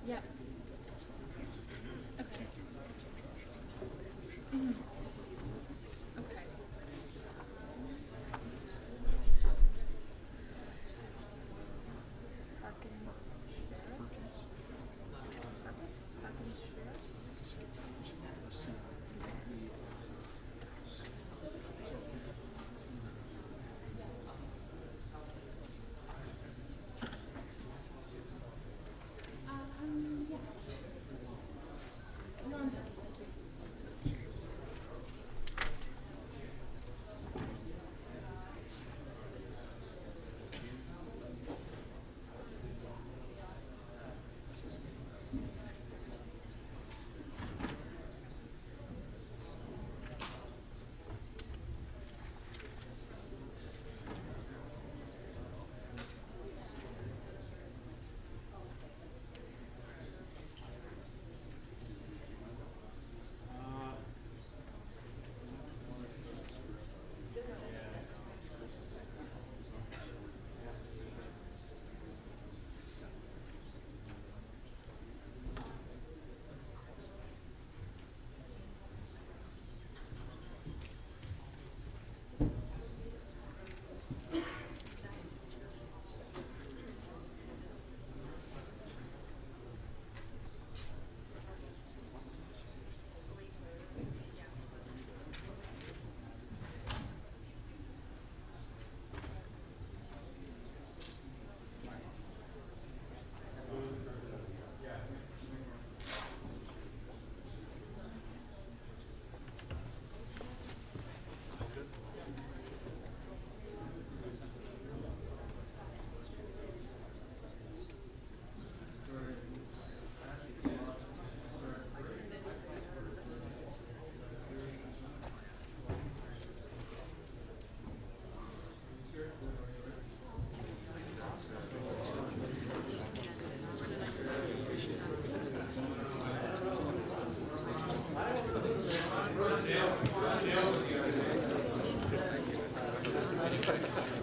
Yeah. Okay. Mhm. Okay. Yeah. No, I'm done. Thank you.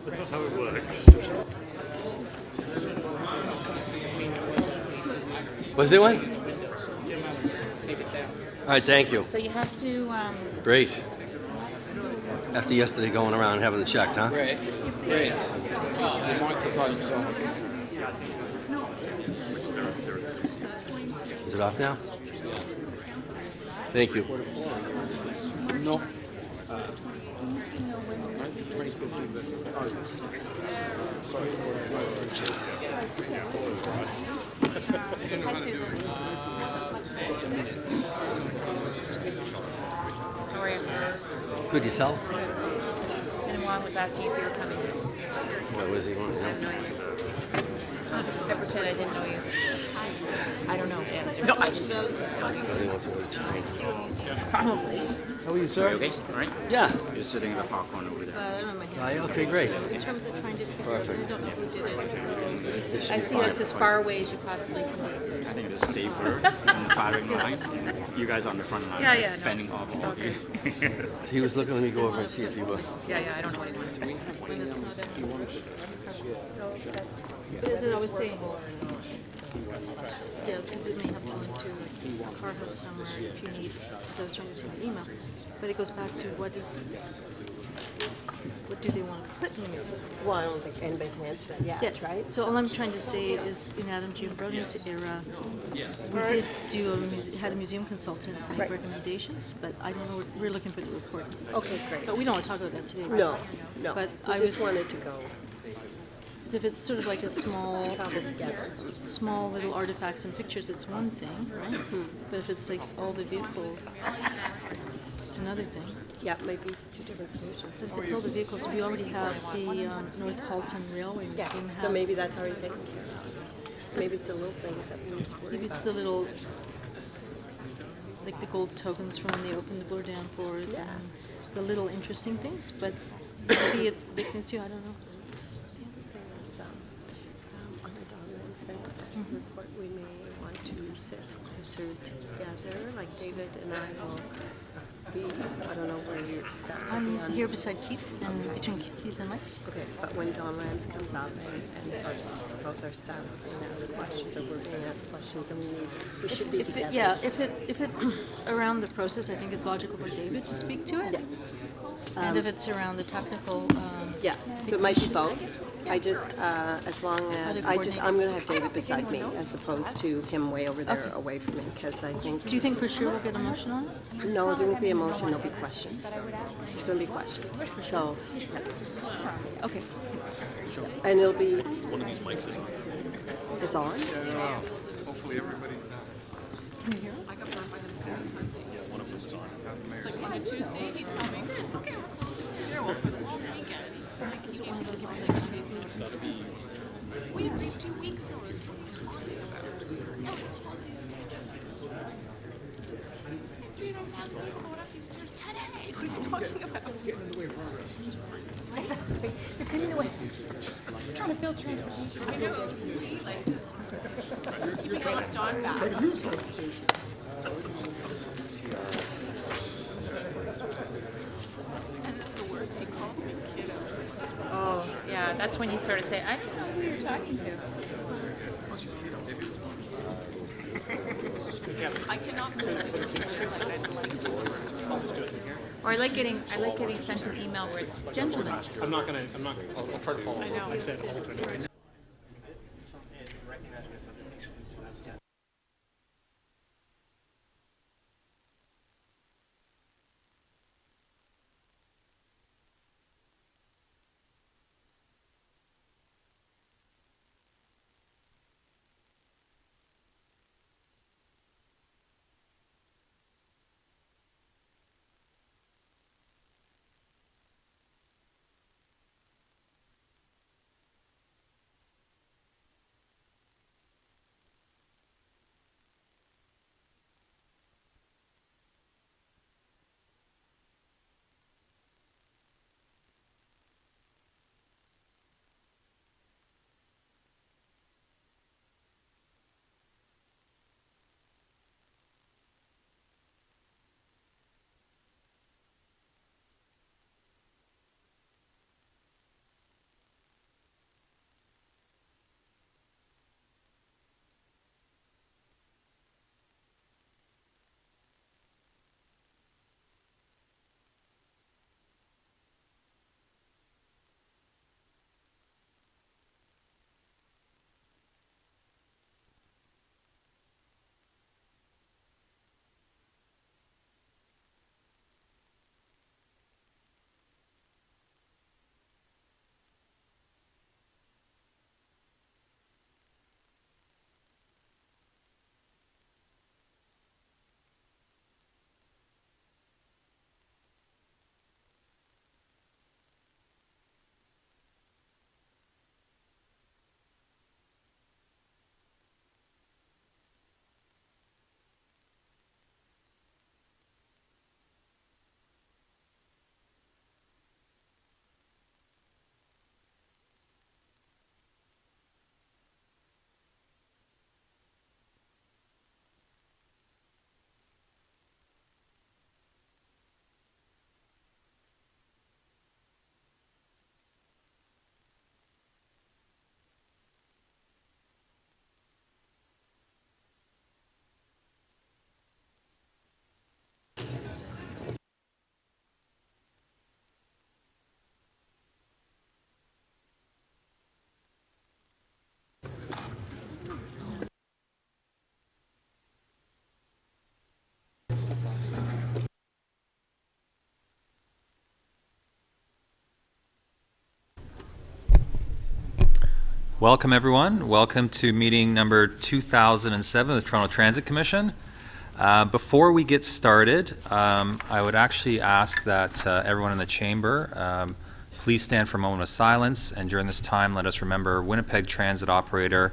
That's not how it works. Was there one? All right, thank you. So you have to, Great. After yesterday going around having it checked, huh? Great. The microphone's on. Is it off now? Thank you. No. 2015, but hi Susan. How are you? Good, yourself? And Juan was asking if you were coming. What was he wanting? I have no idea. I pretend I didn't know you. I don't know. No, I just was talking. He wants to reach out. Probably. How are you, sir? Okay, all right. Yeah. You're sitting in the popcorn over there. I don't know my hands. Aye, okay, great. In terms of trying to figure out, Perfect. I don't know who did it. It should I be see fine. it's as far away as you possibly can be. I think it is safer in the firing line. You guys on the front line, Yeah, no. fending off all of you. He was looking, let me go over and see if he was. Yeah, I don't know anyone. When it's not in. But as I was saying, yeah, because it may have gone into a car house somewhere if you need, because I was trying to see my email. But it goes back to what do they want to put in the museum? Well, I don't think anybody can answer that yet, right? So all I'm trying to say is in Adam Giambroni's era, we did do had a museum consultant make Right. recommendations, but I don't know, we're looking for the report. Okay, great. But we don't want to talk about that today. right? No. But We I just was, wanted to go as if it's sort of like a small together. little artifacts and pictures, it's one thing, right? But if it's like all the vehicles, it's another thing. Yeah, maybe two different solutions. If it's all the vehicles, we already have the North Halton Railway Yeah, Museum has. so maybe that's already taken care of. Maybe it's the little things that we need to worry Maybe it's about. the little, like the gold tokens from when they opened the Bourdain Fort, Yeah. and the little interesting things, but maybe it's the big things too, I don't know. The other thing is, on the Donlands thing, report, we may want to sit closer together, like David and I will be, I don't know where you're standing. I'm here beside Keith, and between Keith and Mike. Okay, but when Donlands comes up and first both our staff are being asked questions, or we're being asked questions, and we should be together. If it's around the process, I think it's logical for David to speak to it. And if it's around the technical, Yeah, so it might be both. I just, as long as, I'm gonna have David beside me, as opposed to him way over there, Okay. away from me, because I think, do you think for sure we'll get a motion on it? no, there won't be a motion, there'll be questions. There's gonna be questions, so, Okay. and it'll be, One of these mics is on. it's on? Hopefully everybody. Can you hear us? Yeah, one of them is on. On a Tuesday, he'd tell me, okay, we're closing the well, for the whole weekend. Is it one of those like 2 days? It's got to be. We have 2 weeks notice. What are you talking about? Yeah, we close these stairs. 300,000 people going up these stairs today. What are you talking about? Getting in the way of progress. Exactly. You're getting in the way. We're trying to build transportation. I know. Like, keeping Ellis Don back. And it's the worst. He calls me kiddo. Oh, yeah, that's when you sort of say, I don't know who you're talking to. I cannot believe it. Like, I'd like to. Or I like getting sent an email where it's gentlemen. I'll try to follow. I know. I said alternate. Welcome, everyone. Welcome to meeting number 2007 of the Toronto Transit Commission. Before we get started, I would actually ask that everyone in the chamber please stand for a moment of silence, and during this time let us remember Winnipeg Transit operator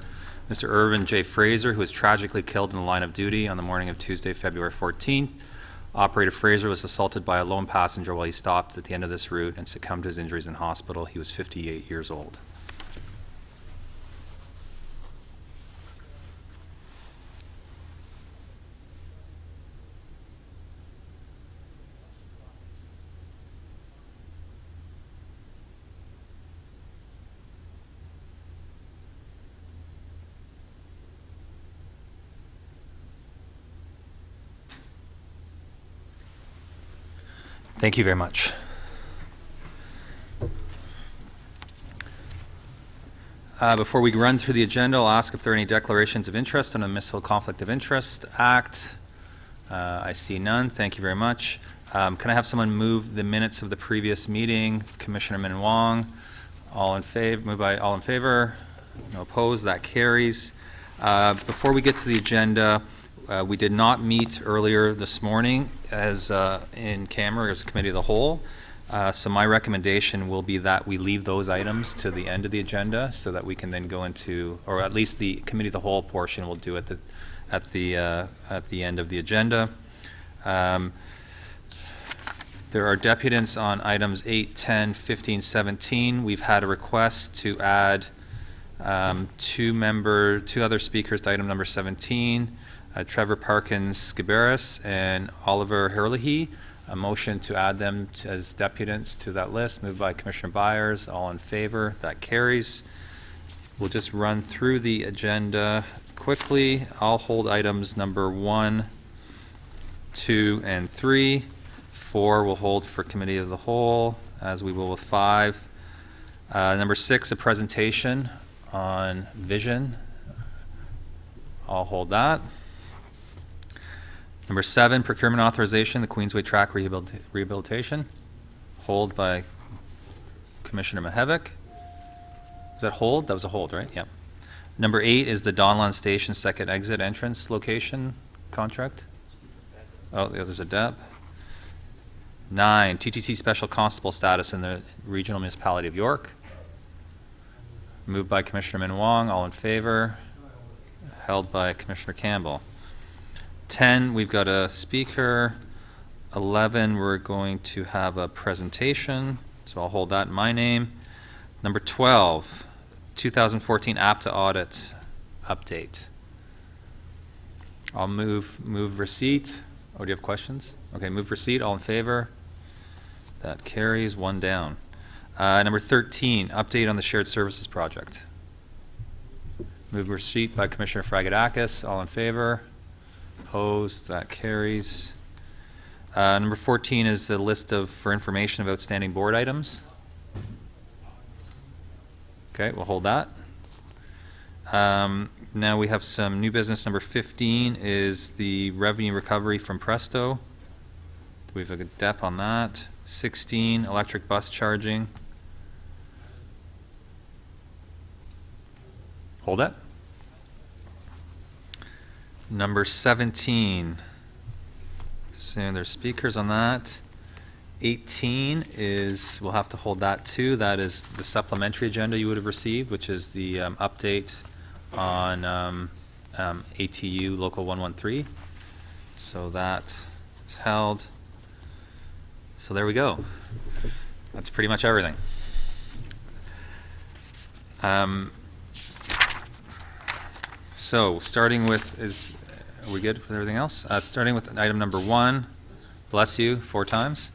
Mr. Irvin J. Fraser, who was tragically killed in the line of duty on the morning of Tuesday, February 14th. Operator Fraser was assaulted by a lone passenger while he stopped at the end of this route and succumbed to his injuries in hospital. He was 58 years old. Thank you very much. Before we run through the agenda, I'll ask if there are any declarations of interest on the Municipal Conflict of Interest Act. I see none. Thank you very much. Can I have someone move the minutes of the previous meeting? Commissioner Min Wong, all in favor? Moved by all in favor. No opposed. That carries. Before we get to the agenda, we did not meet earlier this morning as in camera as a committee of the whole. So my recommendation will be that we leave those items to the end of the agenda so that we can then go into, or at least the committee of the whole portion will do it at the end of the agenda. There are deputants on items 8, 10, 15, 17. We've had a request to add two other speakers to item number 17, Trevor Parkins-Skiberis and Oliver Herlihy. A motion to add them as deputants to that list, moved by Commissioner Byers. All in favor? That carries. We'll just run through the agenda quickly. I'll hold items number 1, 2, and 3. 4 we'll hold for committee of the whole, as we will with 5. Number 6, a presentation on vision. I'll hold that. Number 7, procurement authorization, the Queensway Track rehabilitation. Hold by Commissioner Mihevc. Is that hold? That was a hold, right? Yeah. Number 8 is the Donlands Station second exit entrance location contract. Oh, there's a DEP. 9, TTC special constable status in the regional municipality of York. Moved by Commissioner Min Wong. All in favor. Held by Commissioner Campbell. 10, we've got a speaker. 11, we're going to have a presentation, so I'll hold that in my name. Number 12, 2014 APTA audit update. I'll move receipt. Oh, do you have questions? Okay, move receipt. All in favor? That carries. 1 down. Number 13, update on the shared services project. Move receipt by Commissioner Fragadakis. All in favor? Opposed? That carries. Number 14 is the list for information of outstanding board items. Okay, we'll hold that. Now we have some new business. Number 15 is the revenue recovery from Presto. We have a DEP on that. 16, electric bus charging. Hold it. Number 17. So there's speakers on that. 18 is, we'll have to hold that too. That is the supplementary agenda you would have received, which is the update on ATU Local 113. So that is held. So there we go. That's pretty much everything. So starting with, are we good with everything else? Starting with item number 1, bless you 4 times.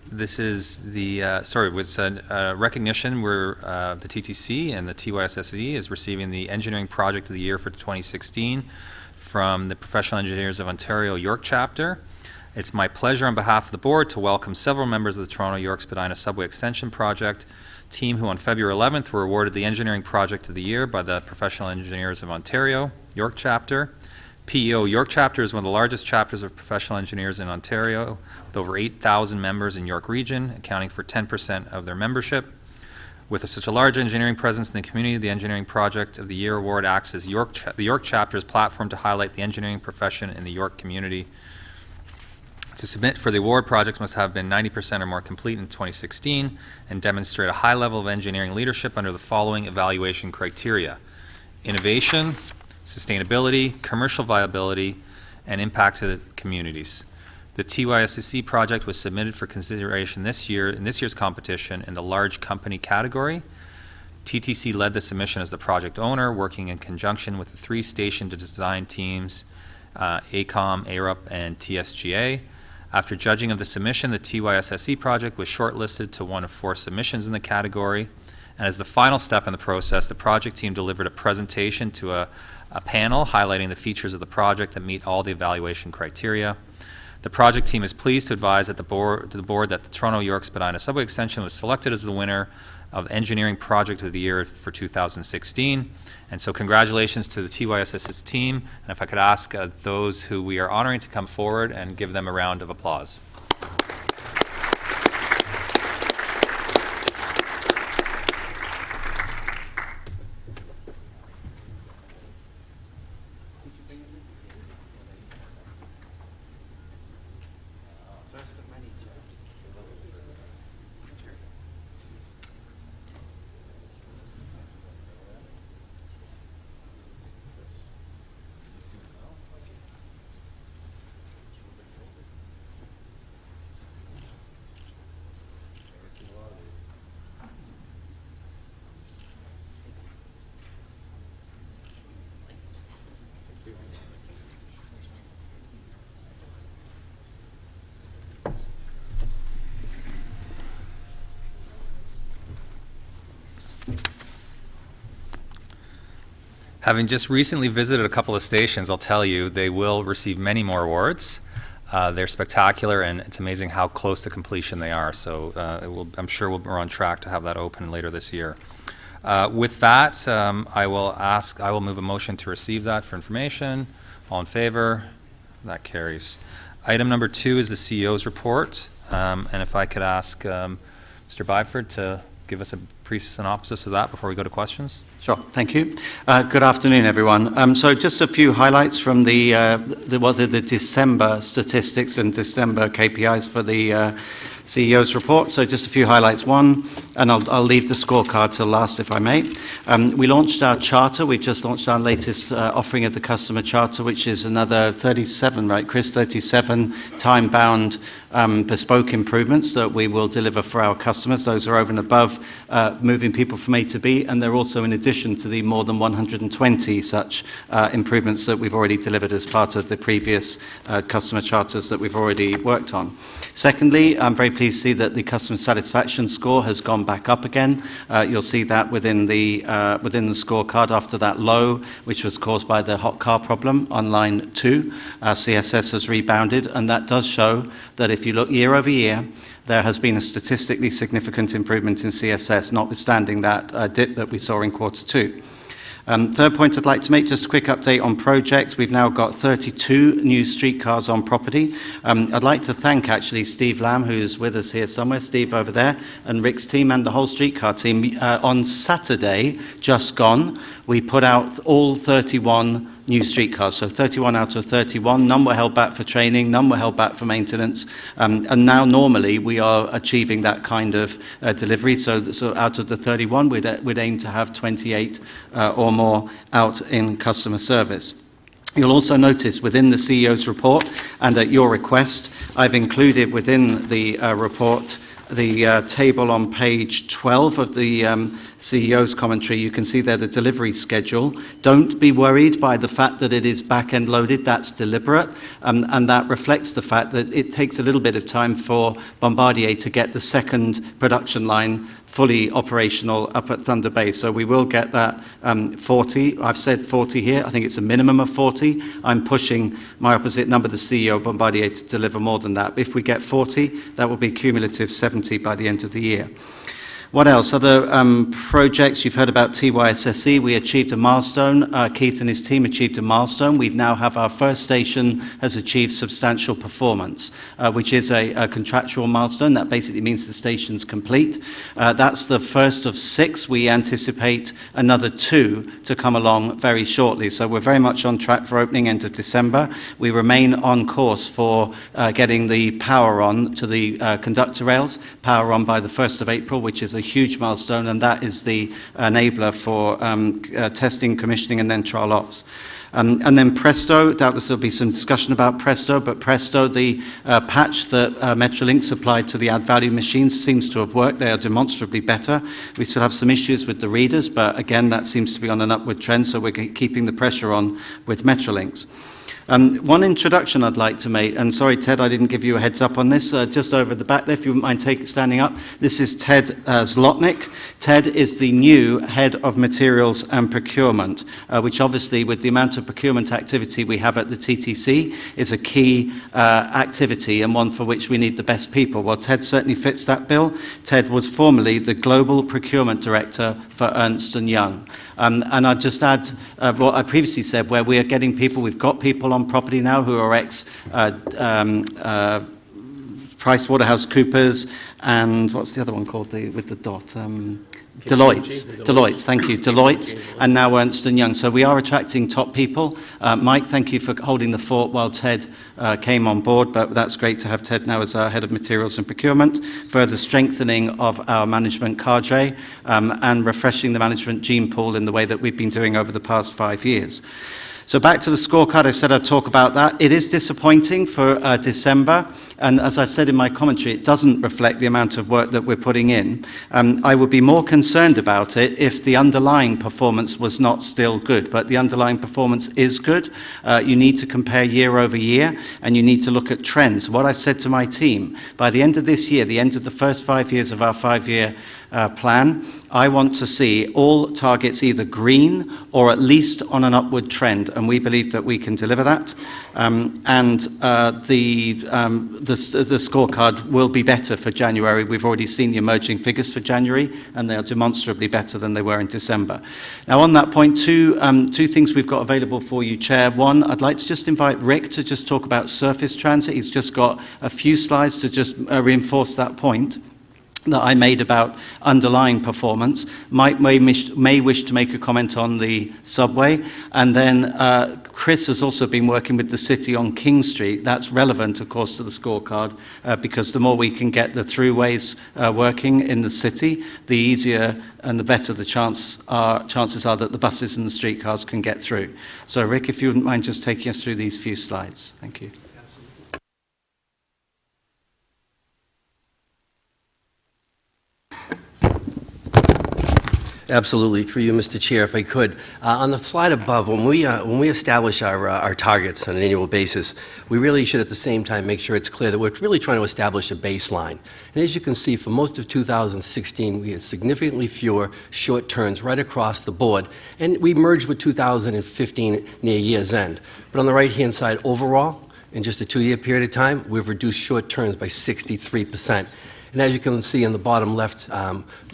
This is the, with recognition where the TTC and the TYSSE is receiving the Engineering Project of the Year for 2016 from the Professional Engineers of Ontario York Chapter. It's my pleasure on behalf of the board to welcome several members of the Toronto York Spadina Subway Extension Project team who on February 11th were awarded the Engineering Project of the Year by the Professional Engineers of Ontario York Chapter. PEO York Chapter is one of the largest chapters of professional engineers in Ontario, with over 8,000 members in York Region, accounting for 10% of their membership. With such a large engineering presence in the community, the Engineering Project of the Year award acts as the York Chapter's platform to highlight the engineering profession in the York community. To submit for the award, projects must have been 90% or more complete in 2016 and demonstrate a high level of engineering leadership under the following evaluation criteria: innovation, sustainability, commercial viability, and impact to the communities. The TYSSE project was submitted for consideration this year in this year's competition in the large company category. TTC led the submission as the project owner, working in conjunction with the 3 station design teams, ACOM, ARUP, and TSGA. After judging of the submission, the TYSSE project was shortlisted to one of 4 submissions in the category. And as the final step in the process, the project team delivered a presentation to a panel highlighting the features of the project that meet all the evaluation criteria. The project team is pleased to advise that the board that the Toronto-York Spadina subway extension was selected as the winner of Engineering Project of the Year for 2016. And so congratulations to the TYSS's team. And if I could ask those who we are honoring to come forward and give them a round of applause. Having just recently visited a couple of stations, I'll tell you, they will receive many more awards. They're spectacular, and it's amazing how close to completion they are. So I'm sure we're on track to have that open later this year. With that, I will move a motion to receive that for information. All in favor? That carries. Item number 2 is the CEO's report. And if I could ask Mr. Byford to give us a brief synopsis of that before we go to questions. Sure, thank you. Good afternoon, everyone. So just a few highlights from the December statistics and December KPIs for the CEO's report. So just a few highlights. One, and I'll leave the scorecard till last if I may. We launched our charter. We've just launched our latest offering of the customer charter, which is another 37, right, Chris? 37 time-bound bespoke improvements that we will deliver for our customers. Those are over and above moving people from A to B, and they're also in addition to the more than 120 such improvements that we've already delivered as part of the previous customer charters that we've already worked on. Secondly, I'm very pleased to see that the customer satisfaction score has gone back up again. You'll see that within the scorecard after that low, which was caused by the hot car problem on line 2. CSS has rebounded, and that does show that if you look year over year, there has been a statistically significant improvement in CSS, notwithstanding that dip that we saw in quarter 2. Third point I'd like to make, just a quick update on projects. We've now got 32 new streetcars on property. I'd like to thank actually Steve Lamb, who's with us here somewhere, Steve over there, and Rick's team and the whole streetcar team. On Saturday, just gone, we put out all 31 new streetcars, so 31 out of 31. None were held back for training, none were held back for maintenance, and now normally we are achieving that kind of delivery. So out of the 31, we'd aim to have 28 or more out in customer service. You'll also notice within the CEO's report, and at your request, I've included within the report the table on page 12 of the CEO's commentary. You can see there the delivery schedule. Don't be worried by the fact that it is back-end loaded. That's deliberate, and that reflects the fact that it takes a little bit of time for Bombardier to get the second production line fully operational up at Thunder Bay. So we will get that 40. I've said 40 here. I think it's a minimum of 40. I'm pushing my opposite number, the CEO of Bombardier, to deliver more than that. If we get 40, that will be cumulative 70 by the end of the year. What else? Other projects, you've heard about TYSSE. We achieved a milestone. Keith and his team achieved a milestone. We now have our first station has achieved substantial performance, which is a contractual milestone. That basically means the station's complete. That's the first of 6. We anticipate another 2 to come along very shortly. So we're very much on track for opening end of December. We remain on course for getting the power on to the conductor rails, power on by the 1st of April, which is a huge milestone, and that is the enabler for testing, commissioning, and then trial ops. And then Presto, doubtless there'll be some discussion about Presto, but Presto, the patch that Metrolink supplied to the add-value machines seems to have worked. They are demonstrably better. We still have some issues with the readers, but again, that seems to be on an upward trend, so we're keeping the pressure on with Metrolinks. One introduction I'd like to make, and sorry, Ted, I didn't give you a heads up on this, just over the back there, if you wouldn't mind standing up. This is Ted's Zlotnick. Ted is the new head of materials and procurement, which obviously, with the amount of procurement activity we have at the TTC, is a key activity and one for which we need the best people. Well, Ted certainly fits that bill. Ted was formerly the Global Procurement Director for Ernst & Young. And I'd just add what I previously said, where we are getting people, we've got people on property now who are PricewaterhouseCoopers, and what's the other one called, with the dot? Deloitte, thank you, Deloitte, and now Ernst & Young. So we are attracting top people. Mike, thank you for holding the fort while Ted came on board, but that's great to have Ted now as our head of materials and procurement, further strengthening of our management cadre, and refreshing the management gene pool in the way that we've been doing over the past 5 years. So back to the scorecard, I said I'd talk about that. It is disappointing for December, and as I've said in my commentary, it doesn't reflect the amount of work that we're putting in. I would be more concerned about it if the underlying performance was not still good, but the underlying performance is good. You need to compare year over year, and you need to look at trends. What I've said to my team, by the end of this year, the end of the first 5 years of our 5-year plan, I want to see all targets either green or at least on an upward trend, and we believe that we can deliver that. The scorecard will be better for January. We've already seen the emerging figures for January, and they are demonstrably better than they were in December. Now, on that point, two things we've got available for you, Chair. One, I'd like to just invite Rick to just talk about surface transit. He's just got a few slides to just reinforce that point that I made about underlying performance. Mike may wish to make a comment on the subway. And then Chris has also been working with the city on King Street. That's relevant, of course, to the scorecard, because the more we can get the throughways working in the city, the easier and the better the chances are that the buses and the streetcars can get through. So Rick, if you wouldn't mind just taking us through these few slides. Thank you. Absolutely, through you, Mr. Chair, if I could. On the slide above, when we establish our targets on an annual basis, we really should at the same time make sure it's clear that we're really trying to establish a baseline. And as you can see, for most of 2016, we had significantly fewer short turns right across the board, and we merged with 2015 near year's end. But on the right-hand side, overall, in just a 2-year period of time, we've reduced short turns by 63%. And as you can see in the bottom left,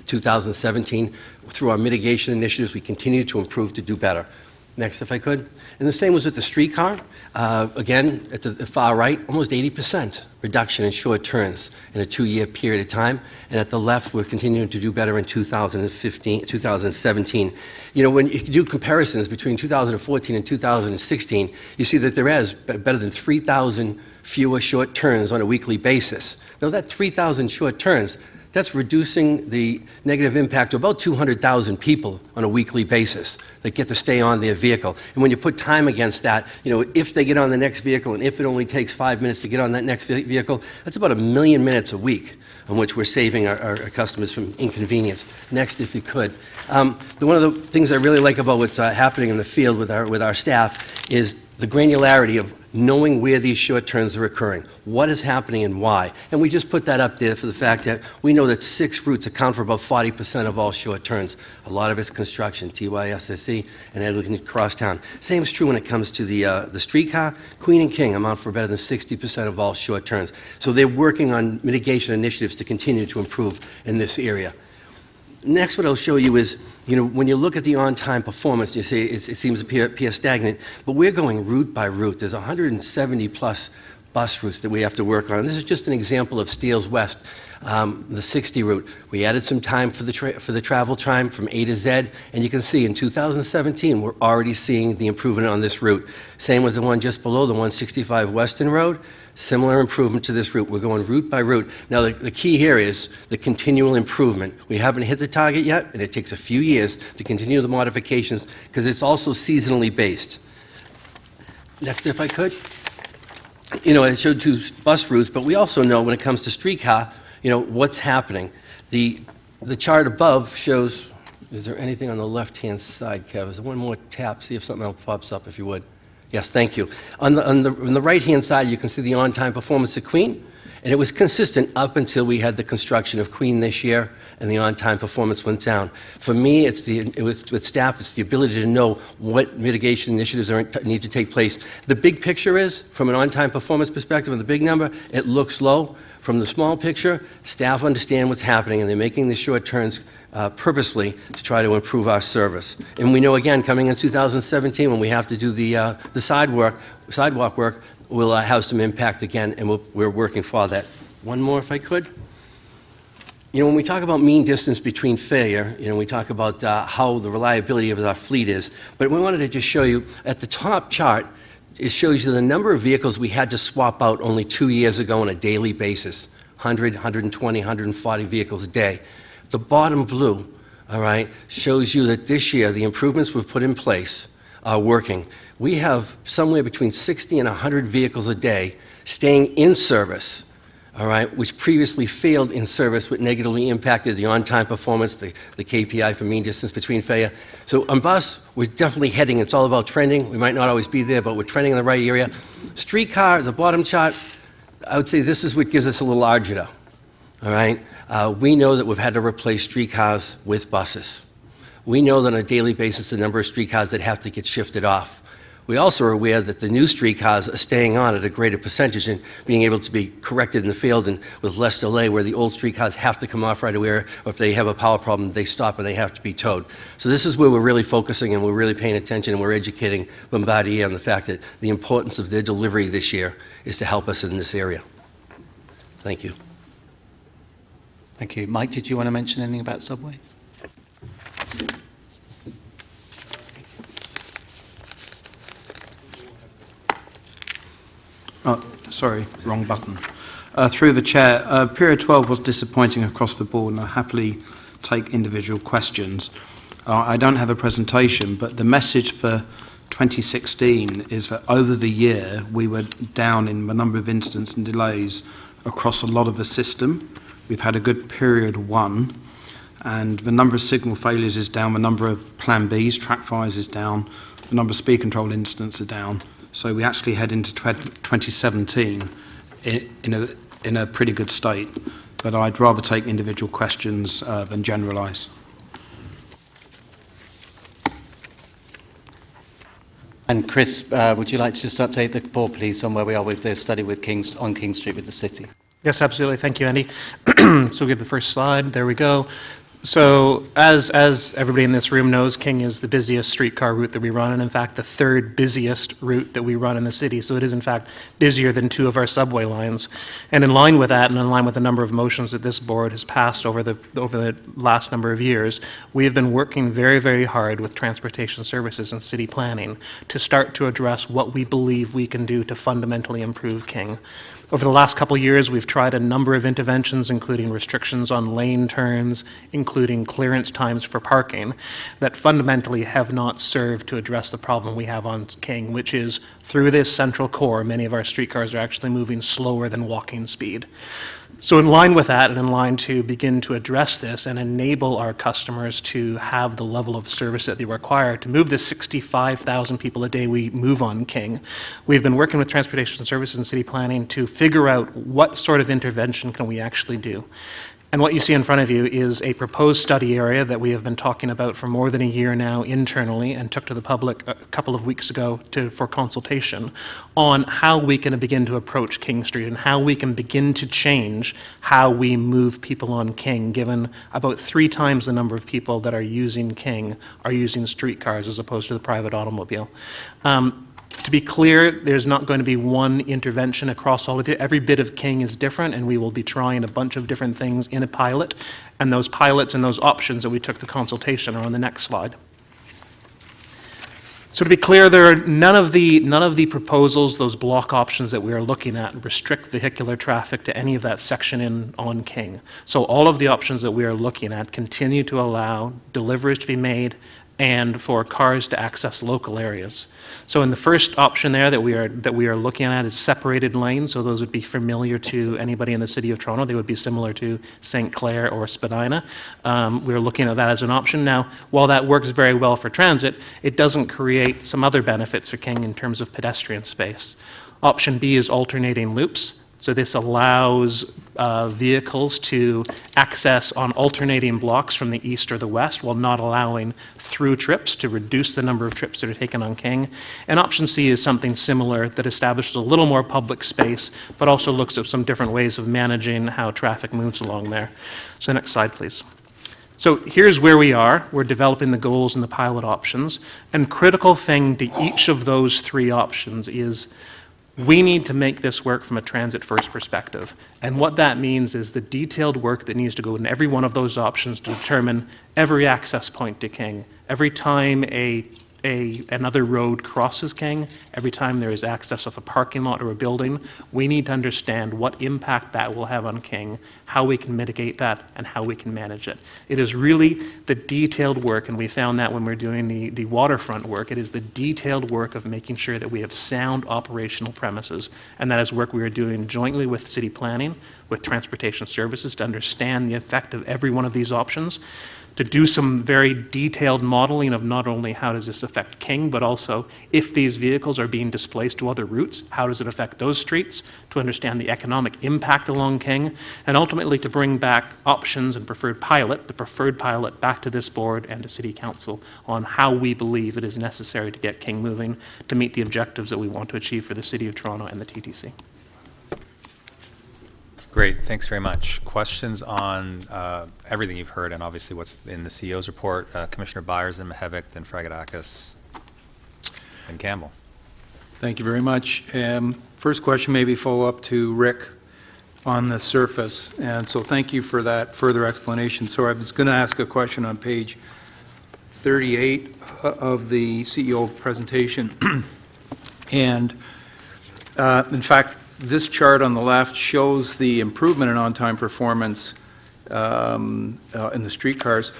2017, through our mitigation initiatives, we continue to improve to do better. Next, if I could. And the same was with the streetcar. Again, at the far right, almost 80% reduction in short turns in a 2-year period of time. And at the left, we're continuing to do better in 2017. You know, when you do comparisons between 2014 and 2016, you see that there is better than 3,000 fewer short turns on a weekly basis. Now, that 3,000 short turns, that's reducing the negative impact to about 200,000 people on a weekly basis that get to stay on their vehicle. And when you put time against that, you know, if they get on the next vehicle and if it only takes 5 minutes to get on that next vehicle, that's about 1 million minutes a week on which we're saving our customers from inconvenience. Next, if you could. One of the things I really like about what's happening in the field with our staff is the granularity of knowing where these short turns are occurring, what is happening and why. And we just put that up there for the fact that we know that 6 routes account for about 40% of all short turns. A lot of it's construction, TYSSE, and Edmonton Crosstown. Same is true when it comes to the streetcar. Queen and King amount for better than 60% of all short turns. So they're working on mitigation initiatives to continue to improve in this area. Next, what I'll show you is, you know, when you look at the on-time performance, you see it seems to appear stagnant, but we're going route by route. There's 170 plus bus routes that we have to work on. And this is just an example of Steeles West, the 60 route. We added some time for the travel time from A to Z, and you can see in 2017 we're already seeing the improvement on this route. Same with the one just below, the 165 Weston Road. Similar improvement to this route. We're going route by route. Now, the key here is the continual improvement. We haven't hit the target yet, and it takes a few years to continue the modifications because it's also seasonally based. Next, if I could. You know, I showed 2 bus routes, but we also know when it comes to streetcar, you know, what's happening. The chart above shows, is there anything on the left-hand side, Kev? Is there one more tap? See if something else pops up, if you would. Yes, thank you. On the right-hand side, you can see the on-time performance at Queen, And it was consistent up until we had the construction of Queen this year, and the on-time performance went down. For me, with staff, it's the ability to know what mitigation initiatives need to take place. The big picture is, from an on-time performance perspective, and the big number, it looks low. From the small picture, staff understand what's happening, and they're making the short turns purposely to try to improve our service. And we know, again, coming in 2017, when we have to do the sidewalk work, we'll have some impact again, and we're working for that. One more, if I could. When we talk about mean distance between failure, we talk about how the reliability of our fleet is. But we wanted to just show you, at the top chart, it shows you the number of vehicles we had to swap out only 2 years ago on a daily basis. 100, 120, 140 vehicles a day. The bottom blue, all right, shows you that this year, the improvements we've put in place are working. We have somewhere between 60 and 100 vehicles a day staying in service, all right, which previously failed in service, which negatively impacted the on-time performance, the KPI for mean distance between failure. So on bus, we're definitely heading. It's all about trending. We might not always be there, but we're trending in the right area. Streetcar, the bottom chart, I would say this is what gives us a little agita, all right? We know that we've had to replace streetcars with buses. We know that on a daily basis, the number of streetcars that have to get shifted off. We also are aware that the new streetcars are staying on at a greater percentage and being able to be corrected in the field and with less delay, where the old streetcars have to come off right away, or if they have a power problem, they stop and they have to be towed. So this is where we're really focusing, and we're really paying attention, and we're educating Bombardier on the fact that the importance of their delivery this year is to help us in this area. Thank you. Thank you. Mike, did you want to mention anything about Subway? Sorry, wrong button. Through the chair, period 12 was disappointing across the board, and I happily take individual questions. I don't have a presentation, but the message for 2016 is that over the year we were down in the number of incidents and delays across a lot of the system. We've had a good period 1, and the number of signal failures is down, the number of plan Bs, track fires is down, the number of speed control incidents are down. So we actually head into 2017 in a pretty good state, but I'd rather take individual questions than generalise. And Chris, would you like to just update the board, please, on where we are with the study with on King Street with the city? Yes, absolutely. Thank you, Andy. So we'll get the first slide. There we go. So as everybody in this room knows, King is the busiest streetcar route that we run, and in fact the third busiest route that we run in the city. So it is in fact busier than 2 of our subway lines. And in line with that, and in line with the number of motions that this board has passed over the last number of years, we have been working very, very hard with transportation services and city planning to start to address what we believe we can do to fundamentally improve King. Over the last couple of years, we've tried a number of interventions, including restrictions on lane turns, including clearance times for parking, that fundamentally have not served to address the problem we have on King, which is through this central core, many of our streetcars are actually moving slower than walking speed. So in line with that, and in line to begin to address this and enable our customers to have the level of service that they require to move the 65,000 people a day we move on King, we've been working with transportation services and city planning to figure out what sort of intervention can we actually do. And what you see in front of you is a proposed study area that we have been talking about for more than a year now internally, and took to the public a couple of weeks ago for consultation on how we can begin to approach King Street and how we can begin to change how we move people on King, given about 3 times the number of people that are using King are using streetcars as opposed to the private automobile. To be clear, there's not going to be one intervention across all of it. Every bit of King is different, and we will be trying a bunch of different things in a pilot. And those pilots and those options that we took to consultation are on the next slide. So to be clear, there are none of the proposals, those block options that we are looking at, restrict vehicular traffic to any of that section on King. So all of the options that we are looking at continue to allow deliveries to be made and for cars to access local areas. So in the first option there that we are looking at is separated lanes. So those would be familiar to anybody in the city of Toronto. They would be similar to St. Clair or Spadina. We're looking at that as an option. Now, while that works very well for transit, it doesn't create some other benefits for King in terms of pedestrian space. Option B is alternating loops. So this allows vehicles to access on alternating blocks from the east or the west while not allowing through trips to reduce the number of trips that are taken on King. And option C is something similar that establishes a little more public space, but also looks at some different ways of managing how traffic moves along there. So next slide, please. So here's where we are. We're developing the goals and the pilot options. And critical thing to each of those three options is we need to make this work from a transit-first perspective. And what that means is the detailed work that needs to go in every one of those options to determine every access point to King, every time another road crosses King, every time there is access of a parking lot or a building, we need to understand what impact that will have on King, how we can mitigate that, and how we can manage it. It is really the detailed work, and we found that when we're doing the waterfront work, it is the detailed work of making sure that we have sound operational premises, and that is work we are doing jointly with city planning, with transportation services to understand the effect of every one of these options, to do some very detailed modeling of not only how does this affect King, but also if these vehicles are being displaced to other routes, how does it affect those streets, to understand the economic impact along King, and ultimately to bring back options and the preferred pilot back to this board and to City Council on how we believe it is necessary to get King moving to meet the objectives that we want to achieve for the City of Toronto and the TTC. Great, thanks very much. Questions on everything you've heard and obviously what's in the CEO's report? Commissioner Byers and Mihevik, then Fragadakis and Campbell. Thank you very much. First question, maybe follow up to Rick on the surface. And so thank you for that further explanation. So I was going to ask a question on page 38 of the CEO presentation. And in fact, this chart on the left shows the improvement in on-time performance in the streetcars.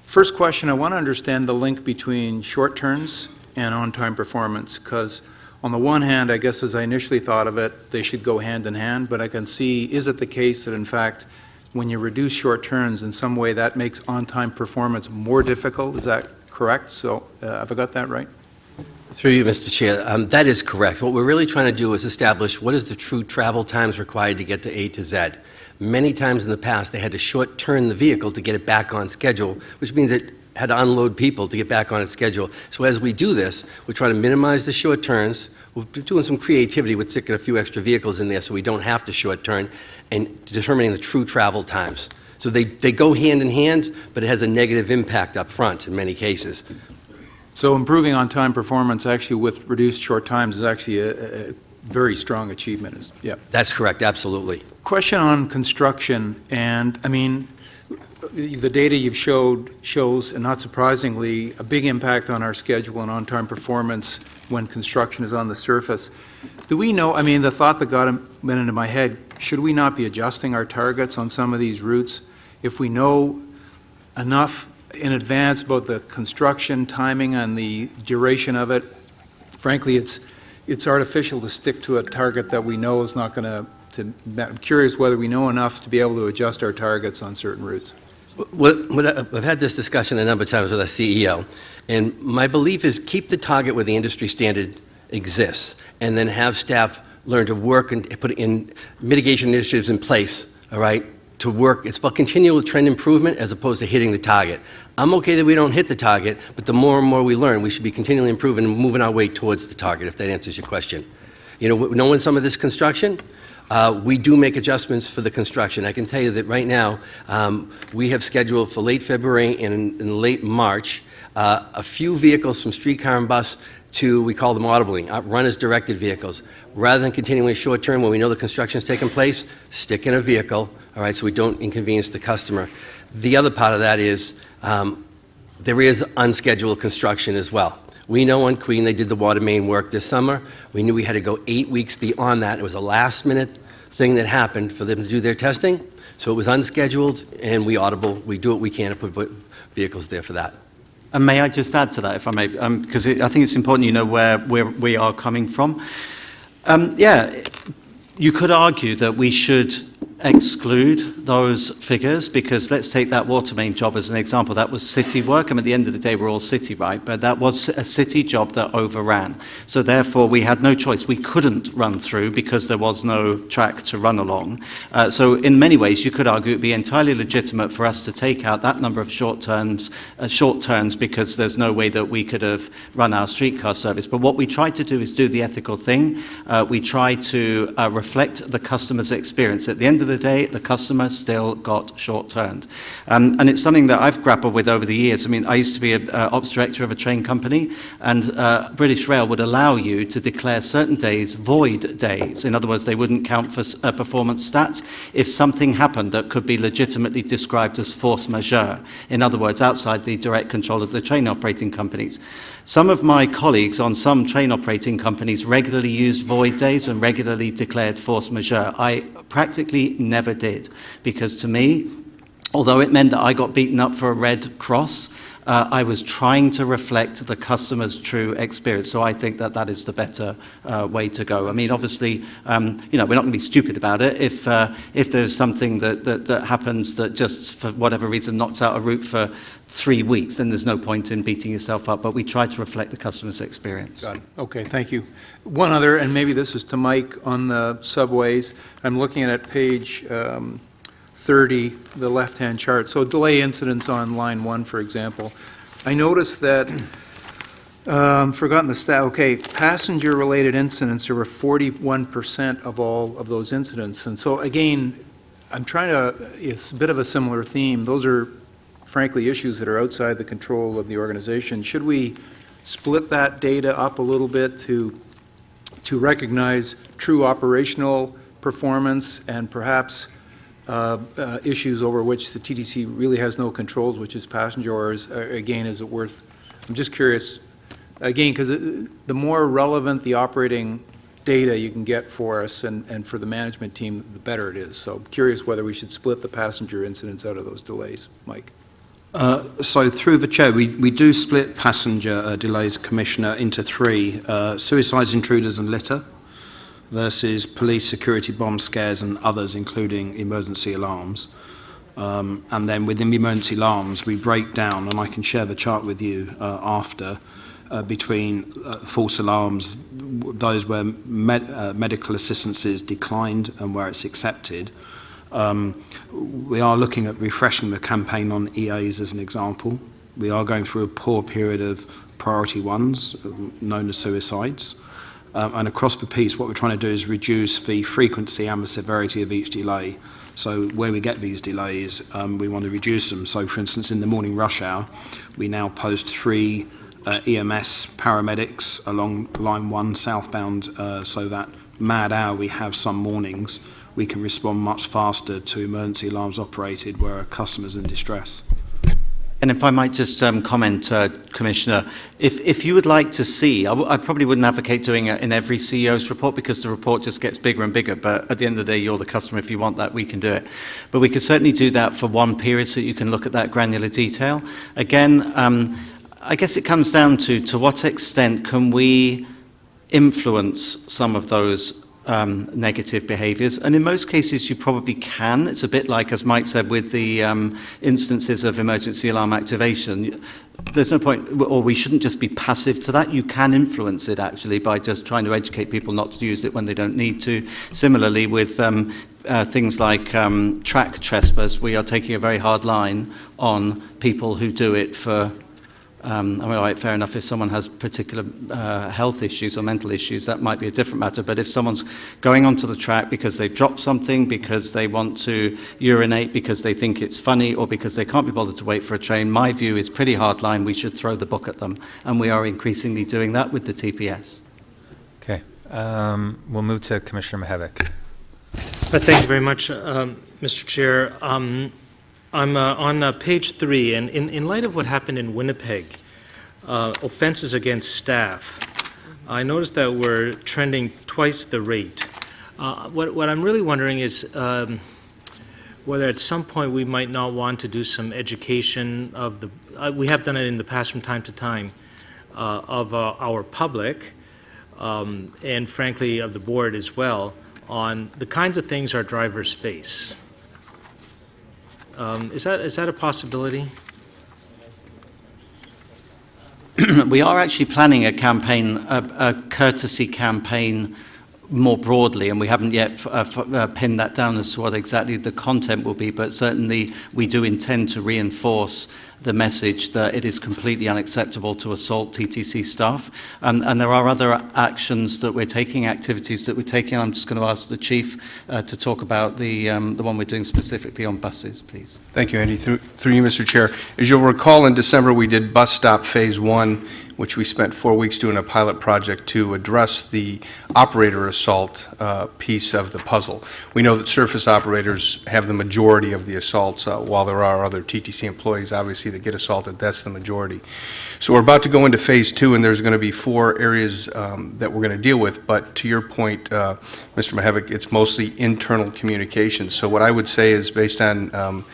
First question, I want to understand the link between short turns and on-time performance, because on the one hand, I guess as I initially thought of it, they should go hand in hand, but I can see, is it the case that in fact, when you reduce short turns, in some way that makes on-time performance more difficult? Is that correct? So have I got that right? Through you, Mr. Chair, that is correct. What we're really trying to do is establish what is the true travel times required to get to A to Z. Many times in the past, they had to short turn the vehicle to get it back on schedule, which means it had to unload people to get back on its schedule. So as we do this, we're trying to minimize the short turns. We're doing some creativity with sticking a few extra vehicles in there so we don't have to short turn, and determining the true travel times. So they go hand in hand, but it has a negative impact up front in many cases. So improving on-time performance actually with reduced short times is actually a very strong achievement. Yeah. That's correct, absolutely. Question on construction, and I mean, the data you've showed shows, and not surprisingly, a big impact on our schedule and on-time performance when construction is on the surface. Do we know, I mean, the thought that went into my head, should we not be adjusting our targets on some of these routes if we know enough in advance about the construction timing and the duration of it? Frankly, it's artificial to stick to a target that we know is not going to. I'm curious whether we know enough to be able to adjust our targets on certain routes. I've had this discussion a number of times with our CEO, and my belief is keep the target where the industry standard exists, and then have staff learn to work and put in mitigation initiatives in place, all right, to work. It's about continual trend improvement as opposed to hitting the target. I'm okay that we don't hit the target, but the more and more we learn, we should be continually improving and moving our way towards the target, if that answers your question. You know, knowing some of this construction, we do make adjustments for the construction. I can tell you that right now, we have scheduled for late February and in late March, a few vehicles from streetcar and bus to, we call them audibling, runners-directed vehicles. Rather than continuing short term when we know the construction is taking place, stick in a vehicle, all right, so we don't inconvenience the customer. The other part of that is there is unscheduled construction as well. We know on Queen they did the water main work this summer. We knew we had to go 8 weeks beyond that. It was a last-minute thing that happened for them to do their testing, so it was unscheduled, and we do what we can to put vehicles there for that. And may I just add to that, if I may, because I think it's important you know where we are coming from. Yeah, you could argue that we should exclude those figures because let's take that water main job as an example. That was city work. At the end of the day, we're all city, right? But that was a city job that overran. So therefore, we had no choice. We couldn't run through because there was no track to run along. So in many ways, you could argue it'd be entirely legitimate for us to take out that number of short turns because there's no way that we could have run our streetcar service. But what we tried to do is do the ethical thing. We tried to reflect the customer's experience. At the end of the day, the customer still got short-turned. And it's something that I've grappled with over the years. I used to be an ops director of a train company, and British Rail would allow you to declare certain days void days. In other words, they wouldn't count for performance stats if something happened that could be legitimately described as force majeure. In other words, outside the direct control of the train operating companies. Some of my colleagues on some train operating companies regularly used void days and regularly declared force majeure. I practically never did, because to me, although it meant that I got beaten up for a red cross, I was trying to reflect the customer's true experience. So I think that that is the better way to go. Obviously, we're not going to be stupid about it. If there's something that happens that just for whatever reason knocks out a route for 3 weeks, then there's no point in beating yourself up. But we try to reflect the customer's experience. Got it. Okay, thank you. One other, and maybe this is to Mike on the subways. I'm looking at page 30, the left-hand chart. So delay incidents on line 1, for example. I noticed that, forgotten the stat, okay, passenger-related incidents, there were 41% of all of those incidents. And so again, it's a bit of a similar theme. Those are frankly issues that are outside the control of the organization. Should we split that data up a little bit to recognize true operational performance and perhaps issues over which the TTC really has no controls, which is passenger, or again, is it worth, I'm just curious, again, because the more relevant the operating data you can get for us and for the management team, the better it is. So I'm curious whether we should split the passenger incidents out of those delays. Mike? So through the chair, we do split passenger delays, Commissioner, into 3, suicides, intruders and litter, versus police, security, bomb scares and others, including emergency alarms. And then within the emergency alarms, we break down, and I can share the chart with you after, between false alarms, those where medical assistance is declined and where it's accepted. We are looking at refreshing the campaign on EAs as an example. We are going through a poor period of priority ones, known as suicides. And across the piece, what we're trying to do is reduce the frequency and the severity of each delay. So where we get these delays, we want to reduce them. So for instance, in the morning rush hour, we now post 3 EMS paramedics along line 1 southbound, so that mad hour we have some mornings, we can respond much faster to emergency alarms operated where a customer's in distress. And if I might just comment, Commissioner, if you would like to see, I probably wouldn't advocate doing it in every CEO's report because the report just gets bigger and bigger, but at the end of the day, you're the customer. If you want that, we can do it. But we could certainly do that for one period so that you can look at that granular detail. Again, I guess it comes down to what extent can we influence some of those negative behaviours, and in most cases you probably can. It's a bit like, as Mike said, with the instances of emergency alarm activation. There's no point, or we shouldn't just be passive to that. You can influence it actually by just trying to educate people not to use it when they don't need to. Similarly with things like track trespass, we are taking a very hard line on people who do it for fair enough, if someone has particular health issues or mental issues, that might be a different matter. But if someone's going onto the track because they've dropped something, because they want to urinate, because they think it's funny, or because they can't be bothered to wait for a train, my view is pretty hard line. We should throw the book at them. And we are increasingly doing that with the TPS. Okay. We'll move to Commissioner Mihevik. Thank you very much, Mr. Chair. I'm on page 3, and in light of what happened in Winnipeg, offenses against staff, I noticed that we're trending twice the rate. What I'm really wondering is whether at some point we might not want to do some education of the, we have done it in the past from time to time, of our public, and frankly of the board as well, on the kinds of things our drivers face. Is that a possibility? We are actually planning a campaign, a courtesy campaign more broadly, and we haven't yet pinned that down as to what exactly the content will be, but certainly we do intend to reinforce the message that it is completely unacceptable to assault TTC staff. And there are other actions that we're taking, activities that we're taking. I'm just going to ask the Chief to talk about the one we're doing specifically on buses, please. Thank you, Andy. Through you, Mr. Chair. As you'll recall, in December, we did Bus Stop Phase 1, which we spent 4 weeks doing a pilot project to address the operator assault piece of the puzzle. We know that surface operators have the majority of the assaults, while there are other TTC employees, obviously, that get assaulted. That's the majority. So we're about to go into Phase 2, and there's going to be 4 areas that we're going to deal with. But to your point, Mr. Mahevic, it's mostly internal communications. So what I would say is, based on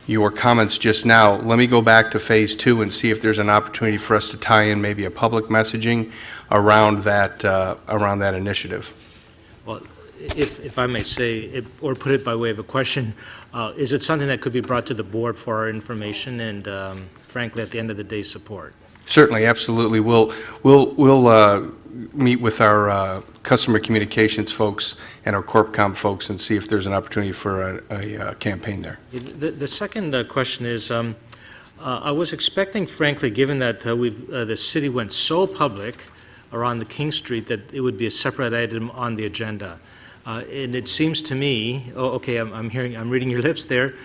your comments just now, let me go back to Phase 2 and see if there's an opportunity for us to tie in maybe a public messaging around that initiative. Well, if I may say, or put it by way of a question, is it something that could be brought to the board for our information and, frankly, at the end of the day, support? Certainly, absolutely. We'll meet with our customer communications folks and our CorpCom folks and see if there's an opportunity for a campaign there. The second question is, I was expecting, frankly, given that the city went so public around the King Street, that it would be a separate item on the agenda. And it seems to me, I'm reading your lips there,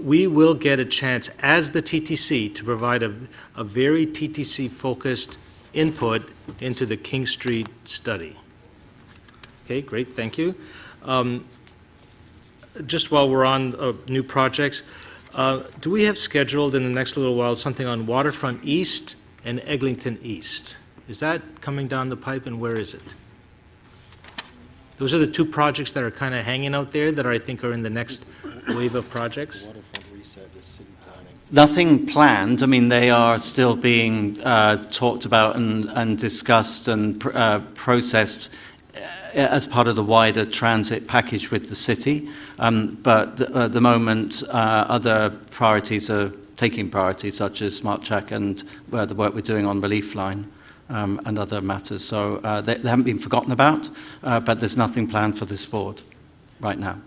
we will get a chance as the TTC to provide a very TTC-focused input into the King Street study. Okay, great, thank you. Just while we're on new projects, do we have scheduled in the next little while something on Waterfront East and Eglinton East? Is that coming down the pipe, and where is it? Those are the 2 projects that are kind of hanging out there that I think are in the next wave of projects. Nothing planned. I mean, they are still being talked about and discussed and processed as part of the wider transit package with the city. But at the moment, other priorities are taking priority, such as Smart Check and the work we're doing on Relief Line. And other matters. So they haven't been forgotten about, but there's nothing planned for this board right now.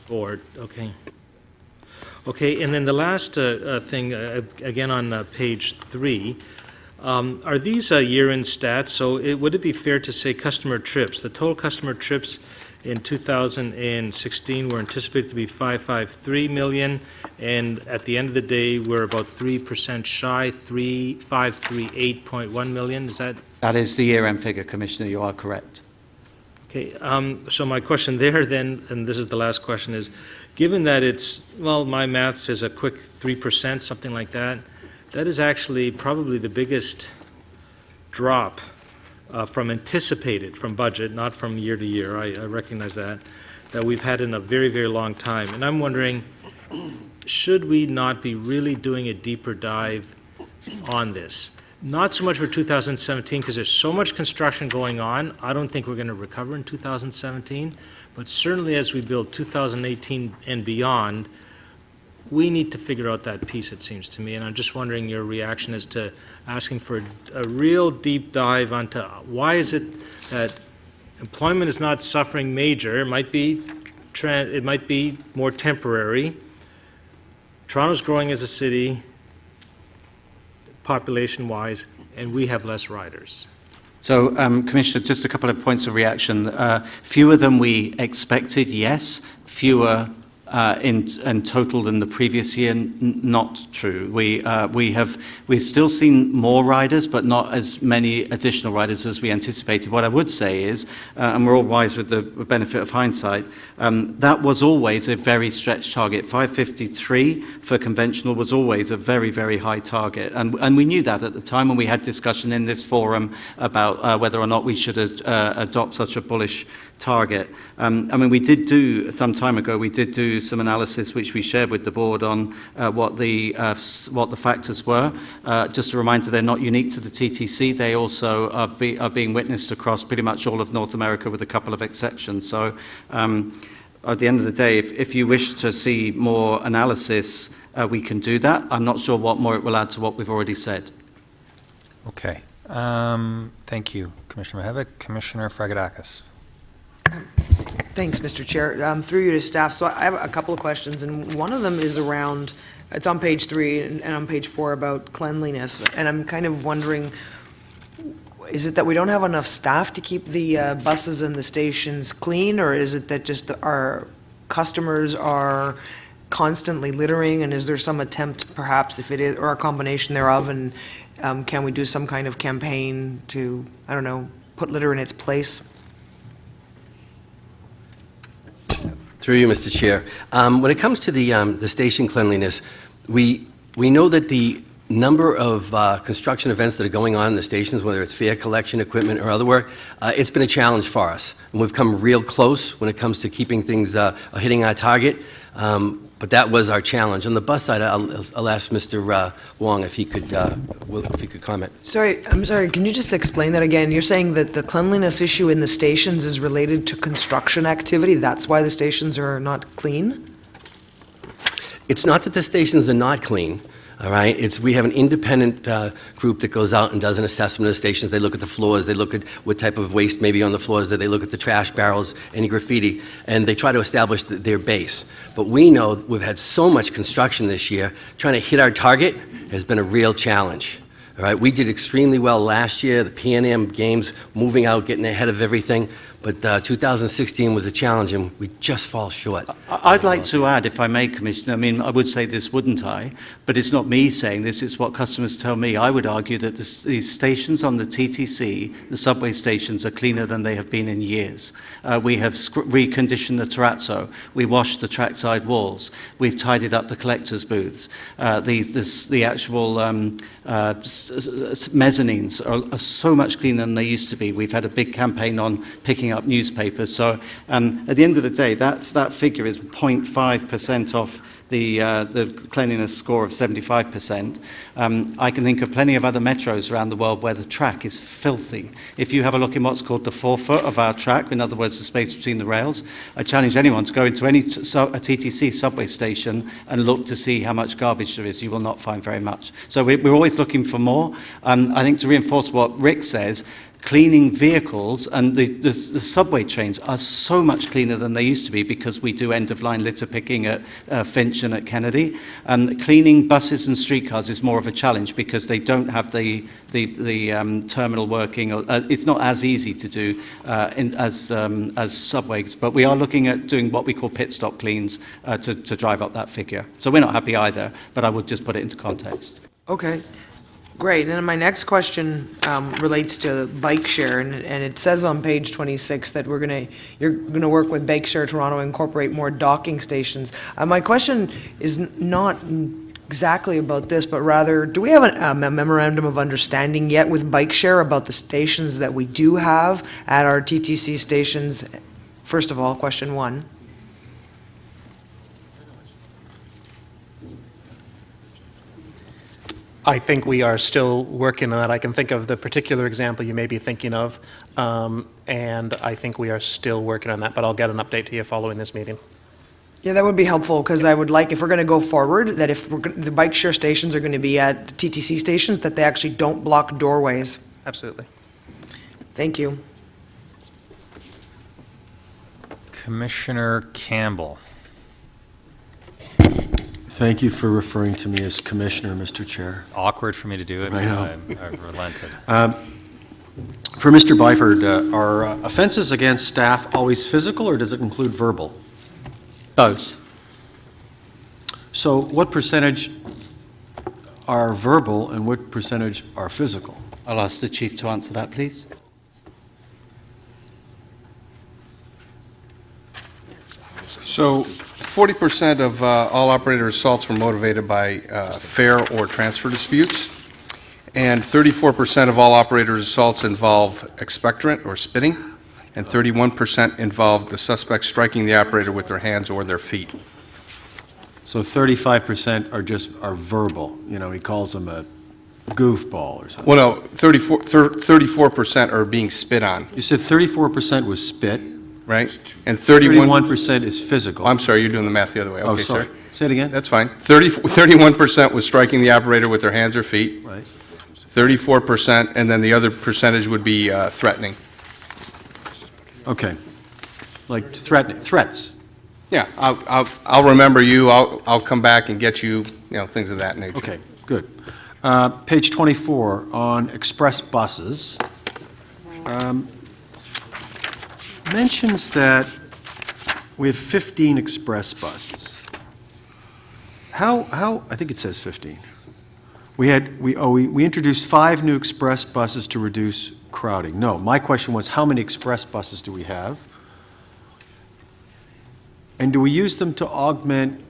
Board, okay. Okay, and then the last thing, again on page 3, are these year-end stats? So would it be fair to say customer trips? The total customer trips in 2016 were anticipated to be 553 million, and at the end of the day, we're about 3% shy, 538.1 million. Is that? That is the year-end figure, Commissioner. You are correct. Okay. So my question there then, and this is the last question, is given that it's, well, my math says a quick 3%, something like that, that is actually probably the biggest drop from anticipated, from budget, not from year to year, I recognize that we've had in a very, very long time. And I'm wondering, should we not be really doing a deeper dive on this? Not so much for 2017, because there's so much construction going on, I don't think we're going to recover in 2017, but certainly as we build 2018 and beyond, we need to figure out that piece, it seems to me, and I'm just wondering your reaction as to asking for a real deep dive onto why is it that employment is not suffering major. It might be more temporary. Toronto's growing as a city, population-wise, and we have less riders. So, Commissioner, just a couple of points of reaction. Fewer than we expected, yes. Fewer in total than the previous year, not true. We've still seen more riders, but not as many additional riders as we anticipated. What I would say is, and we're all wise with the benefit of hindsight, that was always a very stretched target. 553 for conventional was always a very, very high target, and we knew that at the time when we had discussion in this forum about whether or not we should adopt such a bullish target. I mean, we did do, some time ago, we did do some analysis which we shared with the board on what the factors were. Just a reminder, they're not unique to the TTC. They also are being witnessed across pretty much all of North America with a couple of exceptions. So at the end of the day, if you wish to see more analysis, we can do that. I'm not sure what more it will add to what we've already said. Okay. Thank you, Commissioner Mihevik. Commissioner Fragadakis. Thanks, Mr. Chair. Through you to staff, so I have a couple of questions, and one of them is around, it's on page 3 and on page 4 about cleanliness, and I'm kind of wondering, is it that we don't have enough staff to keep the buses and the stations clean, or is it that just our customers are constantly littering, and is there some attempt, perhaps, if it is, or a combination thereof, and can we do some kind of campaign to, I don't know, put litter in its place? Through you, Mr. Chair. When it comes to the station cleanliness, we know that the number of construction events that are going on in the stations, whether it's fare collection equipment or other work, it's been a challenge for us. And we've come real close when it comes to keeping things hitting our target. But that was our challenge. On the bus side, I'll ask Mr. Wong if he could comment. I'm sorry, can you just explain that again? You're saying that the cleanliness issue in the stations is related to construction activity? That's why the stations are not clean? It's not that the stations are not clean, all right? We have an independent group that goes out and does an assessment of the stations. They look at the floors, they look at what type of waste may be on the floors, they look at the trash barrels, any graffiti, and they try to establish their base. But we know we've had so much construction this year, trying to hit our target has been a real challenge. All right, we did extremely well last year, the P&M games, moving out, getting ahead of everything. But 2016 was a challenge, and we just fall short. I'd like to add, if I may, Commissioner, I mean, I would say this, wouldn't I? But it's not me saying this, it's what customers tell me. I would argue that these stations on the TTC, the subway stations, are cleaner than they have been in years. We have reconditioned the terrazzo. We washed the trackside walls. We've tidied up the collectors' booths. The actual mezzanines are so much cleaner than they used to be. We've had a big campaign on picking up newspapers. So at the end of the day, that figure is 0.5% off the cleanliness score of 75%. I can think of plenty of other metros around the world where the track is filthy. If you have a look in what's called the forefoot of our track, in other words, the space between the rails, I challenge anyone to go into a TTC subway station and look to see how much garbage there is. You will not find very much. So we're always looking for more. I think to reinforce what Rick says, cleaning vehicles and the subway trains are so much cleaner than they used to be because we do end-of-line litter picking at Finch and at Kennedy. Cleaning buses and streetcars is more of a challenge because they don't have the terminal working. It's not as easy to do as subways, but we are looking at doing what we call pit stop cleans to drive up that figure. So we're not happy either, but I would just put it into context. Okay. Great, and my next question relates to bike share, and it says on page 26 that you're gonna work with Bike Share Toronto and incorporate more docking stations. My question is not exactly about this, but rather, do we have a memorandum of understanding yet with Bike Share about the stations that we do have at our TTC stations? First of all, question one. I think we are still working on that. I can think of the particular example you may be thinking of, and I think we are still working on that, but I'll get an update to you following this meeting. Yeah, that would be helpful, because I would like, if we're going to go forward, that if the bike share stations are going to be at TTC stations, that they actually don't block doorways. Absolutely. Thank you. Commissioner Campbell. Thank you for referring to me as Commissioner, Mr. Chair. It's awkward for me to do it, but I've relented. For Mr. Byford, are offenses against staff always physical, or does it include verbal? Both. So what percentage are verbal and what percentage are physical? I'll ask the Chief to answer that, please. So 40% of all operator assaults were motivated by fare or transfer disputes, and 34% of all operator assaults involve expectorant or spitting, and 31% involved the suspect striking the operator with their hands or their feet. So 35% are verbal, he calls them a goofball or something. Well, no, 34% are being spit on, You said 34% was spit, right? And 31, 31% is physical. I'm sorry, you're doing the math the other way. Oh, Okay, sorry. sir. Say it again. That's fine. 31% was striking the operator with their hands or feet, Right. 34%, and then the other percentage would be threatening. Okay. Like threats. Yeah, I'll remember you, I'll come back and get you, things of that nature. Okay, good. Page 24, on express buses, mentions that we have 15 express buses. How, I think it says 15. We introduced 5 new express buses to reduce crowding. No, my question was, how many express buses do we have? And do we use them to augment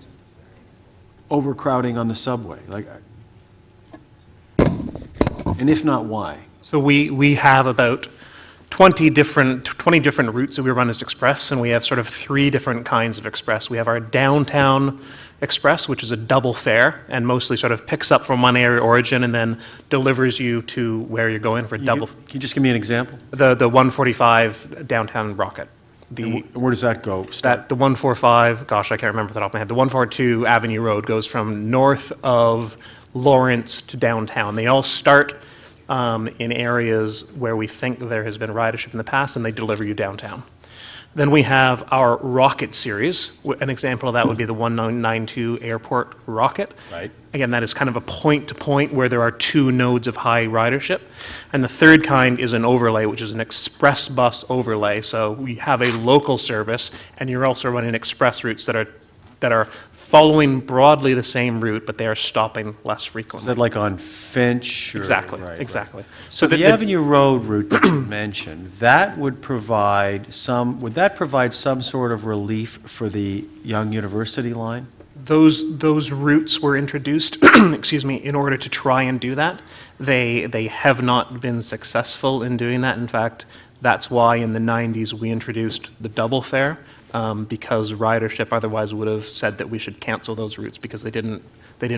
overcrowding on the subway? And if not, why? So we have about 20 different routes that we run as express, and we have sort of 3 different kinds of express. We have our downtown express, which is a double fare, and mostly sort of picks up from one area of origin and then delivers you to where you're going for a double. Can you just give me an example? The 145 downtown Rocket. And where does that go? The 145, gosh, I can't remember off the top of my head. The 142 Avenue Road goes from north of Lawrence to downtown. They all start in areas where we think there has been ridership in the past, and they deliver you downtown. Then we have our Rocket series. An example of that would be the 1992 Airport Rocket. Right. Again, that is kind of a point-to-point where there are 2 nodes of high ridership. And the third kind is an overlay, which is an express bus overlay. So we have a local service, and you're also running express routes that are following broadly the same route, but they are stopping less frequently. Is that like on Finch? Exactly, Right. exactly. So the Avenue Road route that you mentioned, that would provide some sort of relief for the Young University line? Those routes were introduced, excuse me, in order to try and do that. They have not been successful in doing that. In fact, that's why in the 90s we introduced the double fare, because ridership otherwise would have said that we should cancel those routes because they didn't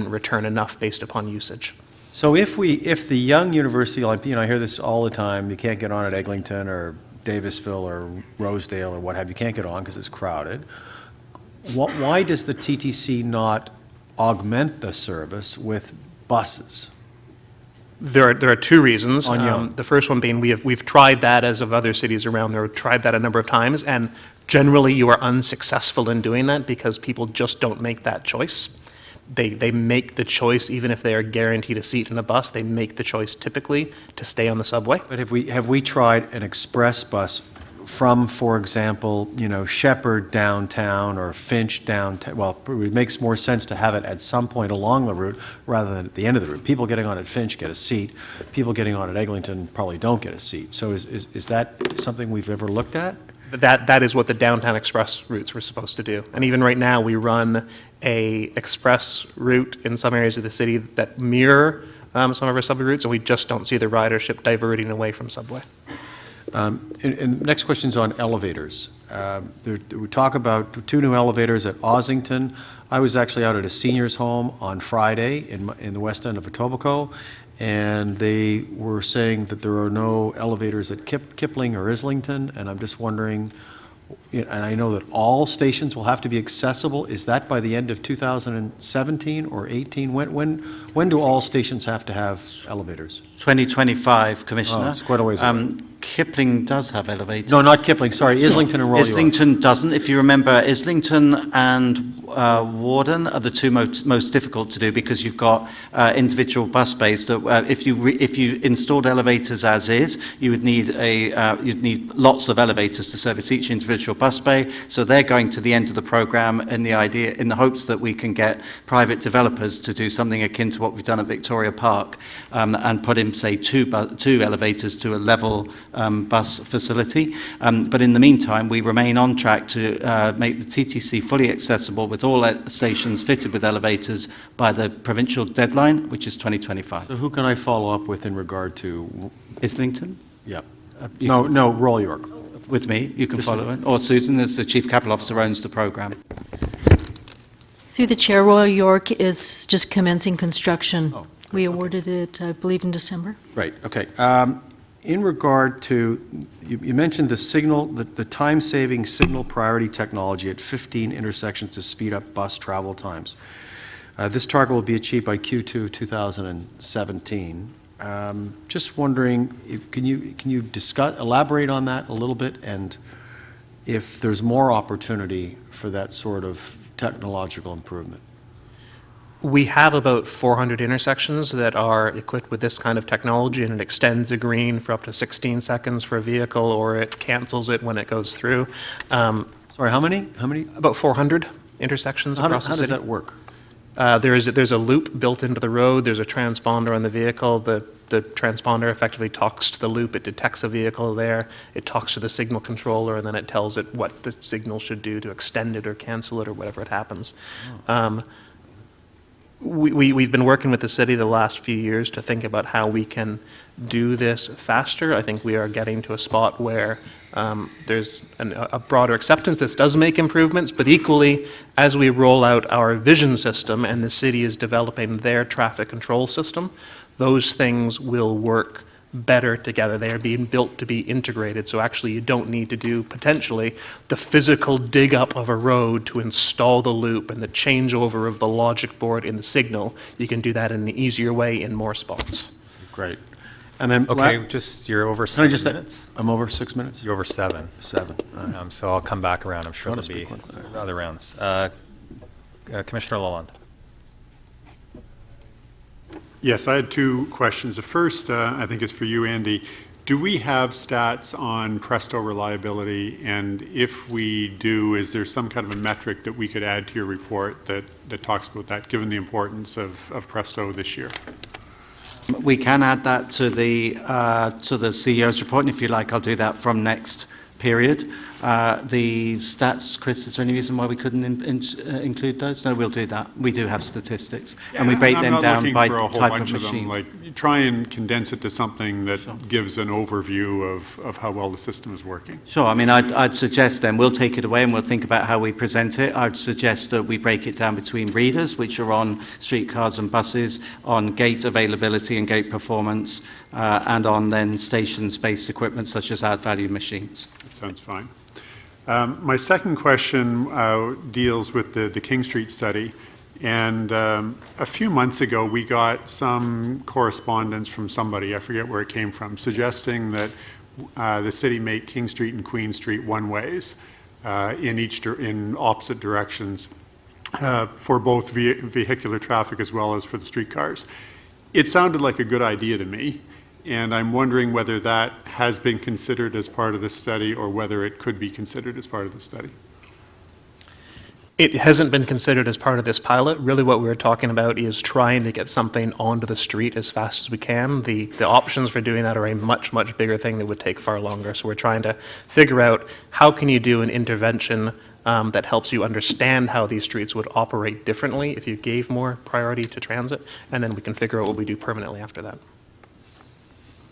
return enough based upon usage. So if the Young University line, I hear this all the time, you can't get on at Eglinton or Davisville or Rosedale or what have you, can't get on because it's crowded. Why does the TTC not augment the service with buses? There are 2 reasons. On Young. The first one being we've tried that, as of other cities around there, tried that a number of times, and generally you are unsuccessful in doing that because people just don't make that choice. They make the choice, even if they are guaranteed a seat in a bus, they make the choice typically to stay on the subway. But have we tried an express bus from, for example, Shepherd downtown or Finch downtown? Well, it makes more sense to have it at some point along the route rather than at the end of the route. People getting on at Finch get a seat. People getting on at Eglinton probably don't get a seat. So is that something we've ever looked at? That is what the downtown express routes were supposed to do. And even right now, we run a express route in some areas of the city that mirror some of our subway routes, and we just don't see the ridership diverting away from subway. And next question is on elevators. We talk about 2 new elevators at Ossington. I was actually out at a senior's home on Friday in the west end of Etobicoke, and they were saying that there are no elevators at Kipling or Islington, and I'm just wondering, and I know that all stations will have to be accessible. Is that by the end of 2017 or 18? When do all stations have to have elevators? 2025, Commissioner. Oh, it's quite a ways away. Kipling does have elevators. No, not Kipling, sorry, Islington and Royal York. Islington doesn't. If you remember, Islington and Warden are the 2 most difficult to do because you've got individual bus bays that if you installed elevators as is, you would need you'd need lots of elevators to service each individual bus bay. So they're going to the end of the program in the hopes that we can get private developers to do something akin to what we've done at Victoria Park and put in, say, 2 elevators to a level bus facility. But in the meantime, we remain on track to make the TTC fully accessible with all stations fitted with elevators by the provincial deadline, which is 2025. So who can I follow up with in regard to? Islington? Yeah. No, Royal York. With me, you can follow it. Or Susan, as the Chief Capital Officer, owns the program. Through the chair, Royal York is just commencing construction. Oh, We awarded it, I believe, in December. Right, okay. In regard to, you mentioned the signal, the time-saving signal priority technology at 15 intersections to speed up bus travel times. This target will be achieved by Q2 2017. Just wondering, can you discuss, elaborate on that a little bit, and if there's more opportunity for that sort of technological improvement? We have about 400 intersections that are equipped with this kind of technology, and it extends a green for up to 16 seconds for a vehicle, or it cancels it when it goes through. Sorry, how many? About 400 intersections across the How city. does that work? There's a loop built into the road. There's a transponder on the vehicle. The transponder effectively talks to the loop. It detects a vehicle there. It talks to the signal controller, and then it tells it what the signal should do to extend it or cancel it or whatever it happens. We've been working with the city the last few years to think about how we can do this faster. I think we are getting to a spot where there's a broader acceptance. This does make improvements, but equally, as we roll out our vision system and the city is developing their traffic control system, those things will work better together. They are being built to be integrated, so actually you don't need to do, potentially, the physical dig up of a road to install the loop and the changeover of the logic board in the signal. You can do that in an easier way in more spots. Great. And then, Okay, you're over 7 minutes. I'm over 6 minutes? You're over 7. 7. So I'll come back around. I'm sure Wanna there'll be speak one? other rounds. Commissioner Lalonde. Yes, I had 2 questions. The first, I think, is for you, Andy. Do we have stats on Presto reliability? And if we do, is there some kind of a metric that we could add to your report that talks about that, given the importance of Presto this year? We can add that to the CEO's report, and if you like, I'll do that from next period. The stats, Chris, is there any reason why we couldn't include those? No, we'll do that. We do have statistics, and we break them down by type of machine. Like, try and condense it to something that gives an overview of how well the system is working. Sure. I mean, I'd suggest then we'll take it away and we'll think about how we present it. I'd suggest that we break it down between readers, which are on streetcars and buses, on gate availability and gate performance, and on then stations-based equipment such as add-value machines. That sounds fine. My second question deals with the King Street study. And a few months ago, we got some correspondence from somebody, I forget where it came from, suggesting that the city make King Street and Queen Street one-ways in opposite directions for both vehicular traffic as well as for the streetcars. It sounded like a good idea to me. And I'm wondering whether that has been considered as part of the study or whether it could be considered as part of the study. It hasn't been considered as part of this pilot. Really what we're talking about is trying to get something onto the street as fast as we can. The options for doing that are a much, much bigger thing that would take far longer. So we're trying to figure out how can you do an intervention that helps you understand how these streets would operate differently if you gave more priority to transit, and then we can figure out what we do permanently after that.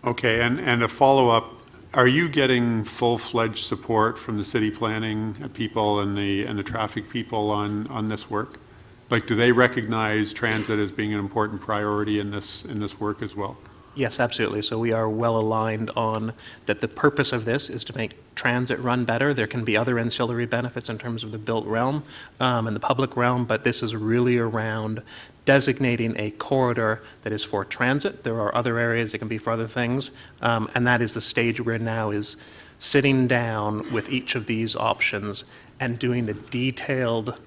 Okay, and a follow-up, are you getting full-fledged support from the city planning people and the traffic people on this work? Like, do they recognize transit as being an important priority in this work as well? Yes, absolutely. So we are well aligned on that the purpose of this is to make transit run better. There can be other ancillary benefits in terms of the built realm and the public realm, but this is really around designating a corridor that is for transit. There are other areas that can be for other things, and that is the stage we're in now, is sitting down with each of these options and doing the detailed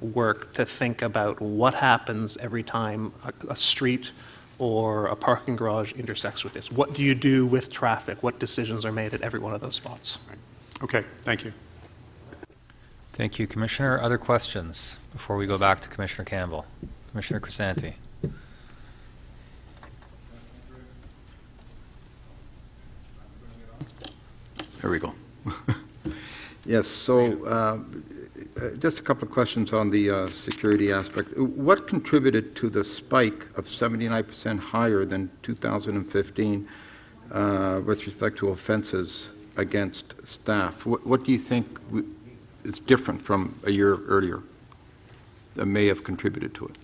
work to think about what happens every time a street or a parking garage intersects with this. What do you do with traffic? What decisions are made at every one of those spots? Right. Okay, thank you. Thank you, Commissioner. Other questions before we go back to Commissioner Campbell? Commissioner Crisanti. There we go. Yes, so just a couple of questions on the security aspect. What contributed to the spike of 79% higher than 2015 with respect to offenses against staff? What do you think is different from a year earlier? may have contributed to it.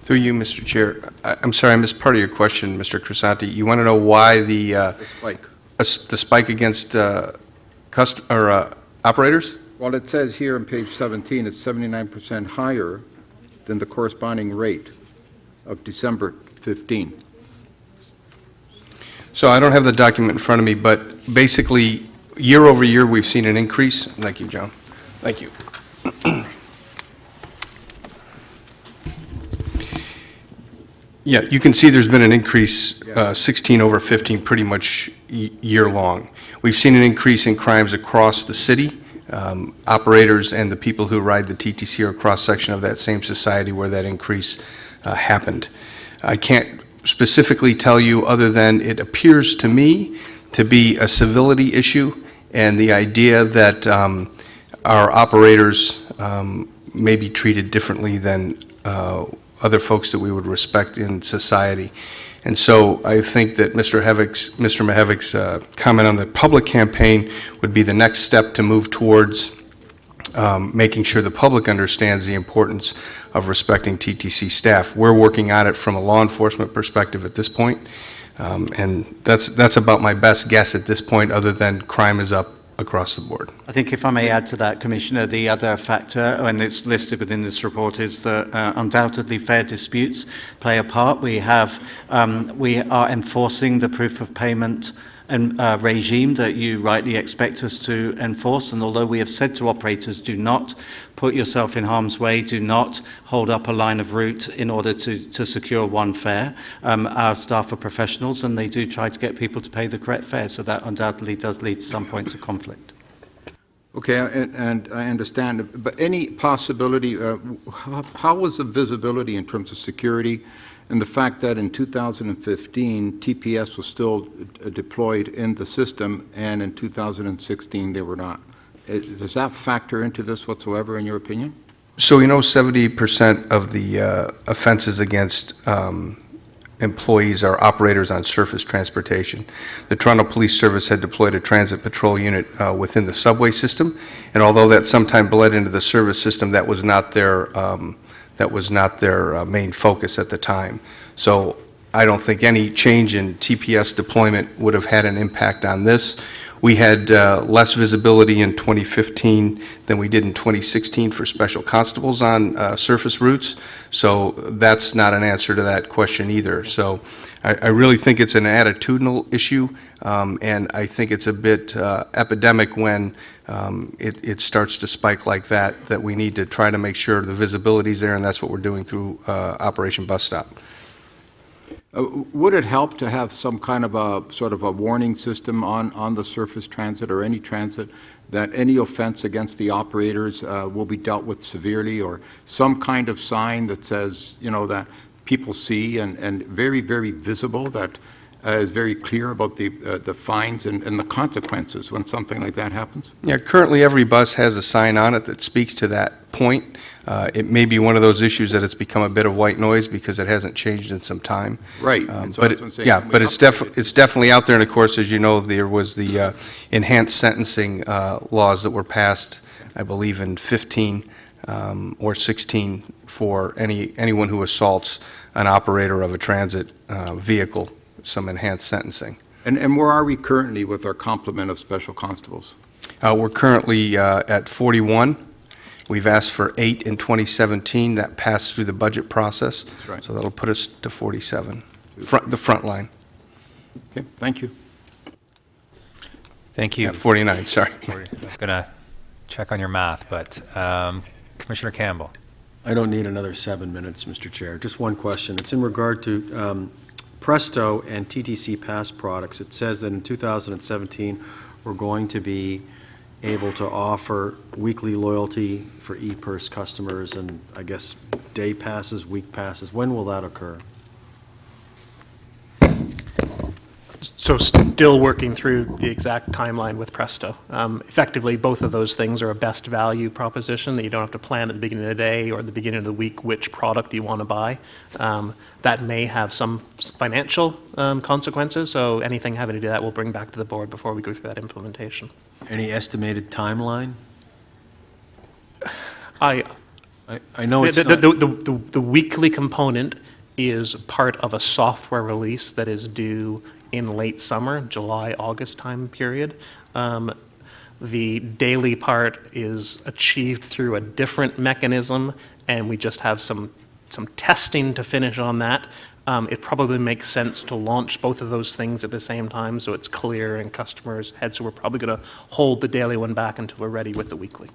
Through you, Mr. Chair, I'm sorry, I missed part of your question, Mr. Crisanti. You want to know why The spike. the spike against operators? Well, it says here on page 17, it's 79% higher than the corresponding rate of December 15. So I don't have the document in front of me, but basically, year over year, we've seen an increase. Thank you, John. Thank you. Yeah, you can see there's been an increase, 16 over 15, pretty much year-long. We've seen an increase in crimes across the city. Operators and the people who ride the TTC are a cross-section of that same society where that increase happened. I can't specifically tell you other than it appears to me to be a civility issue and the idea that our operators may be treated differently than other folks that we would respect in society. And so I think that Mr. Mahevik's comment on the public campaign would be the next step to move towards making sure the public understands the importance of respecting TTC staff. We're working on it from a law enforcement perspective at this point, and that's about my best guess at this point, other than crime is up across the board. I think if I may add to that, Commissioner, the other factor, and it's listed within this report, is that undoubtedly fair disputes play a part. We are enforcing the proof of payment and regime that you rightly expect us to enforce, and although we have said to operators, do not put yourself in harm's way, do not hold up a line of route in order to secure one fare, our staff are professionals and they do try to get people to pay the correct fare, so that undoubtedly does lead to some points of conflict. Okay, and I understand, but any possibility, how was the visibility in terms of security and the fact that in 2015, TPS was still deployed in the system, and in 2016, they were not? Does that factor into this whatsoever, in your opinion? So 70% of the offenses against employees are operators on surface transportation. The Toronto Police Service had deployed a transit patrol unit within the subway system, and although that sometime bled into the service system, that was not their main focus at the time. So I don't think any change in TPS deployment would have had an impact on this. We had less visibility in 2015 than we did in 2016 for special constables on surface routes, so that's not an answer to that question either. So I really think it's an attitudinal issue, and I think it's a bit epidemic when it starts to spike like that we need to try to make sure the visibility is there, and that's what we're doing through Operation Bus Stop. Would it help to have some kind of a sort of a warning system on the surface transit or any transit that any offense against the operators will be dealt with severely, or some kind of sign that says, that people see and very, very visible, that is very clear about the fines and the consequences when something like that happens? Yeah, currently every bus has a sign on it that speaks to that point. It may be one of those issues that it's become a bit of white noise because it hasn't changed in some time. Right. But it's definitely out there. And of course, as you know, there was the enhanced sentencing laws that were passed, I believe, in 15 or 16 for anyone who assaults an operator of a transit vehicle. Some enhanced sentencing. And where are we currently with our complement of special constables? We're currently at 41. We've asked for 8 in 2017. That passed through the budget process. That's right. So that'll put us to 47, the front line. Okay, thank you. Thank you. Yeah, 49, sorry. I was going to check on your math, but Commissioner Campbell. I don't need another 7 minutes, Mr. Chair. Just one question. It's in regard to Presto and TTC Pass products. It says that in 2017, we're going to be able to offer weekly loyalty for ePurse customers and, I guess, day passes, week passes. When will that occur? So still working through the exact timeline with Presto. Effectively, both of those things are a best value proposition that you don't have to plan at the beginning of the day or the beginning of the week which product you want to buy. That may have some financial consequences, so anything having to do that we'll bring back to the board before we go through that implementation. Any estimated timeline? I know it's The, not... the weekly component is part of a software release that is due in late summer, July, August time period. The daily part is achieved through a different mechanism, and we just have some testing to finish on that. It probably makes sense to launch both of those things at the same time so it's clear in customers' heads. So we're probably going to hold the daily one back until we're ready with the weekly.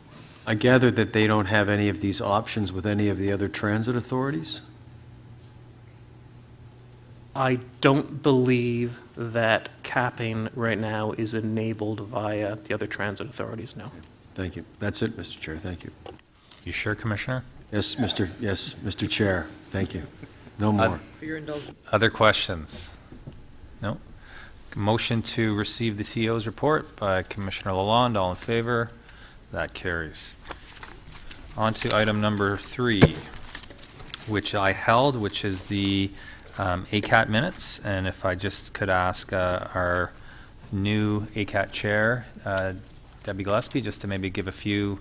I gather that they don't have any of these options with any of the other transit authorities? I don't believe that capping right now is enabled via the other transit authorities, no. Thank you. That's it, Mr. Chair. Thank you. You sure, Commissioner? Yes, Mr. Chair. Thank you. No more. For your indulgence. Other questions? No? Motion to receive the CEO's report by Commissioner Lalonde. All in favor? That carries. On to item number 3, which I held, which is the ACAT minutes. And if I just could ask our new ACAT chair, Debbie Gillespie, just to maybe give a few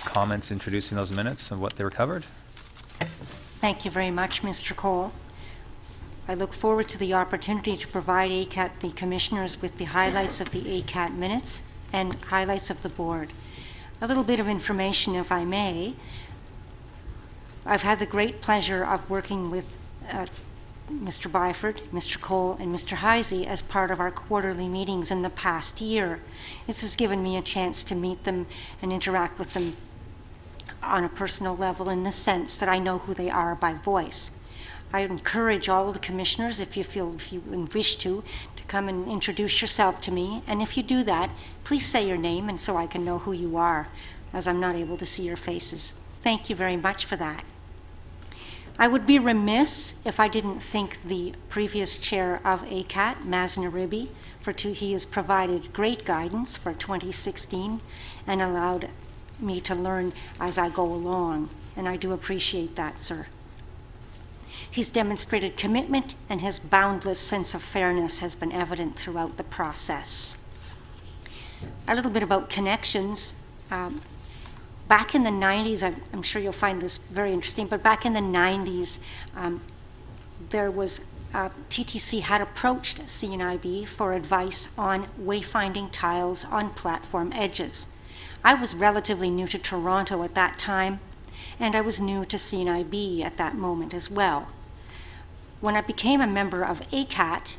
comments introducing those minutes and what they were covered. Thank you very much, Mr. Cole. I look forward to the opportunity to provide ACAT, the commissioners, with the highlights of the ACAT minutes and highlights of the board. A little bit of information, if I may. I've had the great pleasure of working with Mr. Byford, Mr. Cole, and Mr. Heisey as part of our quarterly meetings in the past year. This has given me a chance to meet them and interact with them on a personal level in the sense that I know who they are by voice. I encourage all of the commissioners, if you wish to come and introduce yourself to me. And if you do that, please say your name and so I can know who you are, as I'm not able to see your faces. Thank you very much for that. I would be remiss if I didn't thank the previous chair of ACAT, Mazen Aribi, he has provided great guidance for 2016 and allowed me to learn as I go along, and I do appreciate that, sir. He's demonstrated commitment, and his boundless sense of fairness has been evident throughout the process. A little bit about connections. Back in the 90s, I'm sure you'll find this very interesting, but back in the 90s, there was TTC had approached CNIB for advice on wayfinding tiles on platform edges. I was relatively new to Toronto at that time, and I was new to CNIB at that moment as well. When I became a member of ACAT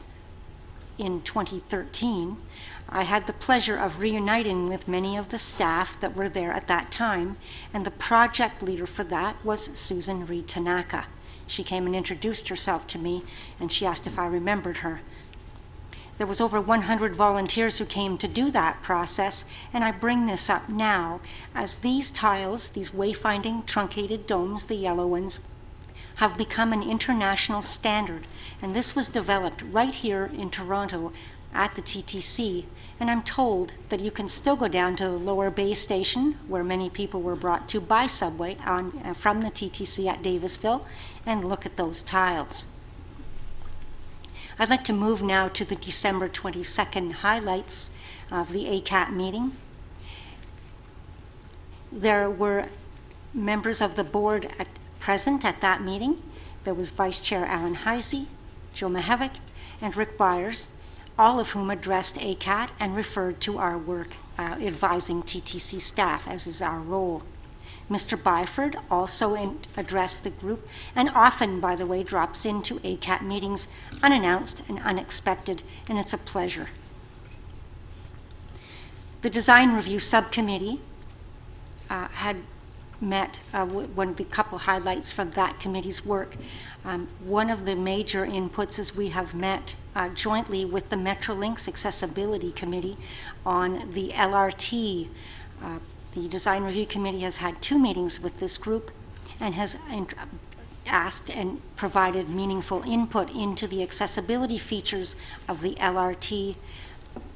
in 2013, I had the pleasure of reuniting with many of the staff that were there at that time, and the project leader for that was Susan Reed Tanaka. She came and introduced herself to me, and she asked if I remembered her. There was over 100 volunteers who came to do that process, and I bring this up now as these tiles, these wayfinding truncated domes, the yellow ones, have become an international standard, and this was developed right here in Toronto at the TTC, and I'm told that you can still go down to the Lower Bay Station, where many people were brought to by subway from the TTC at Davisville, and look at those tiles. I'd like to move now to the December 22nd highlights of the ACAT meeting. There were members of the board present at that meeting. There was Vice Chair Alan Heisey, Joe Mihevik, and Rick Byers, all of whom addressed ACAT and referred to our work advising TTC staff, as is our role. Mr. Byford also addressed the group and often, by the way, drops into ACAT meetings unannounced and unexpected, and it's a pleasure. The Design Review Subcommittee had met one of the couple highlights from that committee's work. One of the major inputs is we have met jointly with the Metrolinx Accessibility Committee on the LRT. The Design Review Committee has had 2 meetings with this group and has asked and provided meaningful input into the accessibility features of the LRT,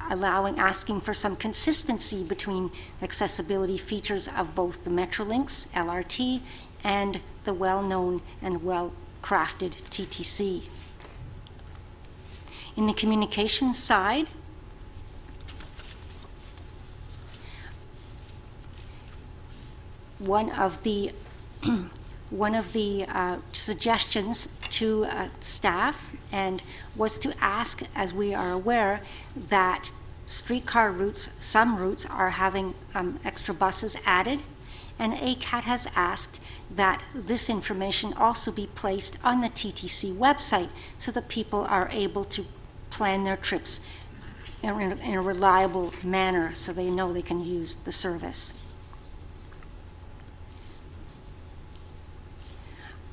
asking for some consistency between accessibility features of both the Metrolinx, LRT, and the well-known and well-crafted TTC. In the communications side, one of the one of the suggestions to staff and was to ask, as we are aware, that streetcar routes, some routes are having extra buses added, and ACAT has asked that this information also be placed on the TTC website so that people are able to plan their trips in a reliable manner so they know they can use the service.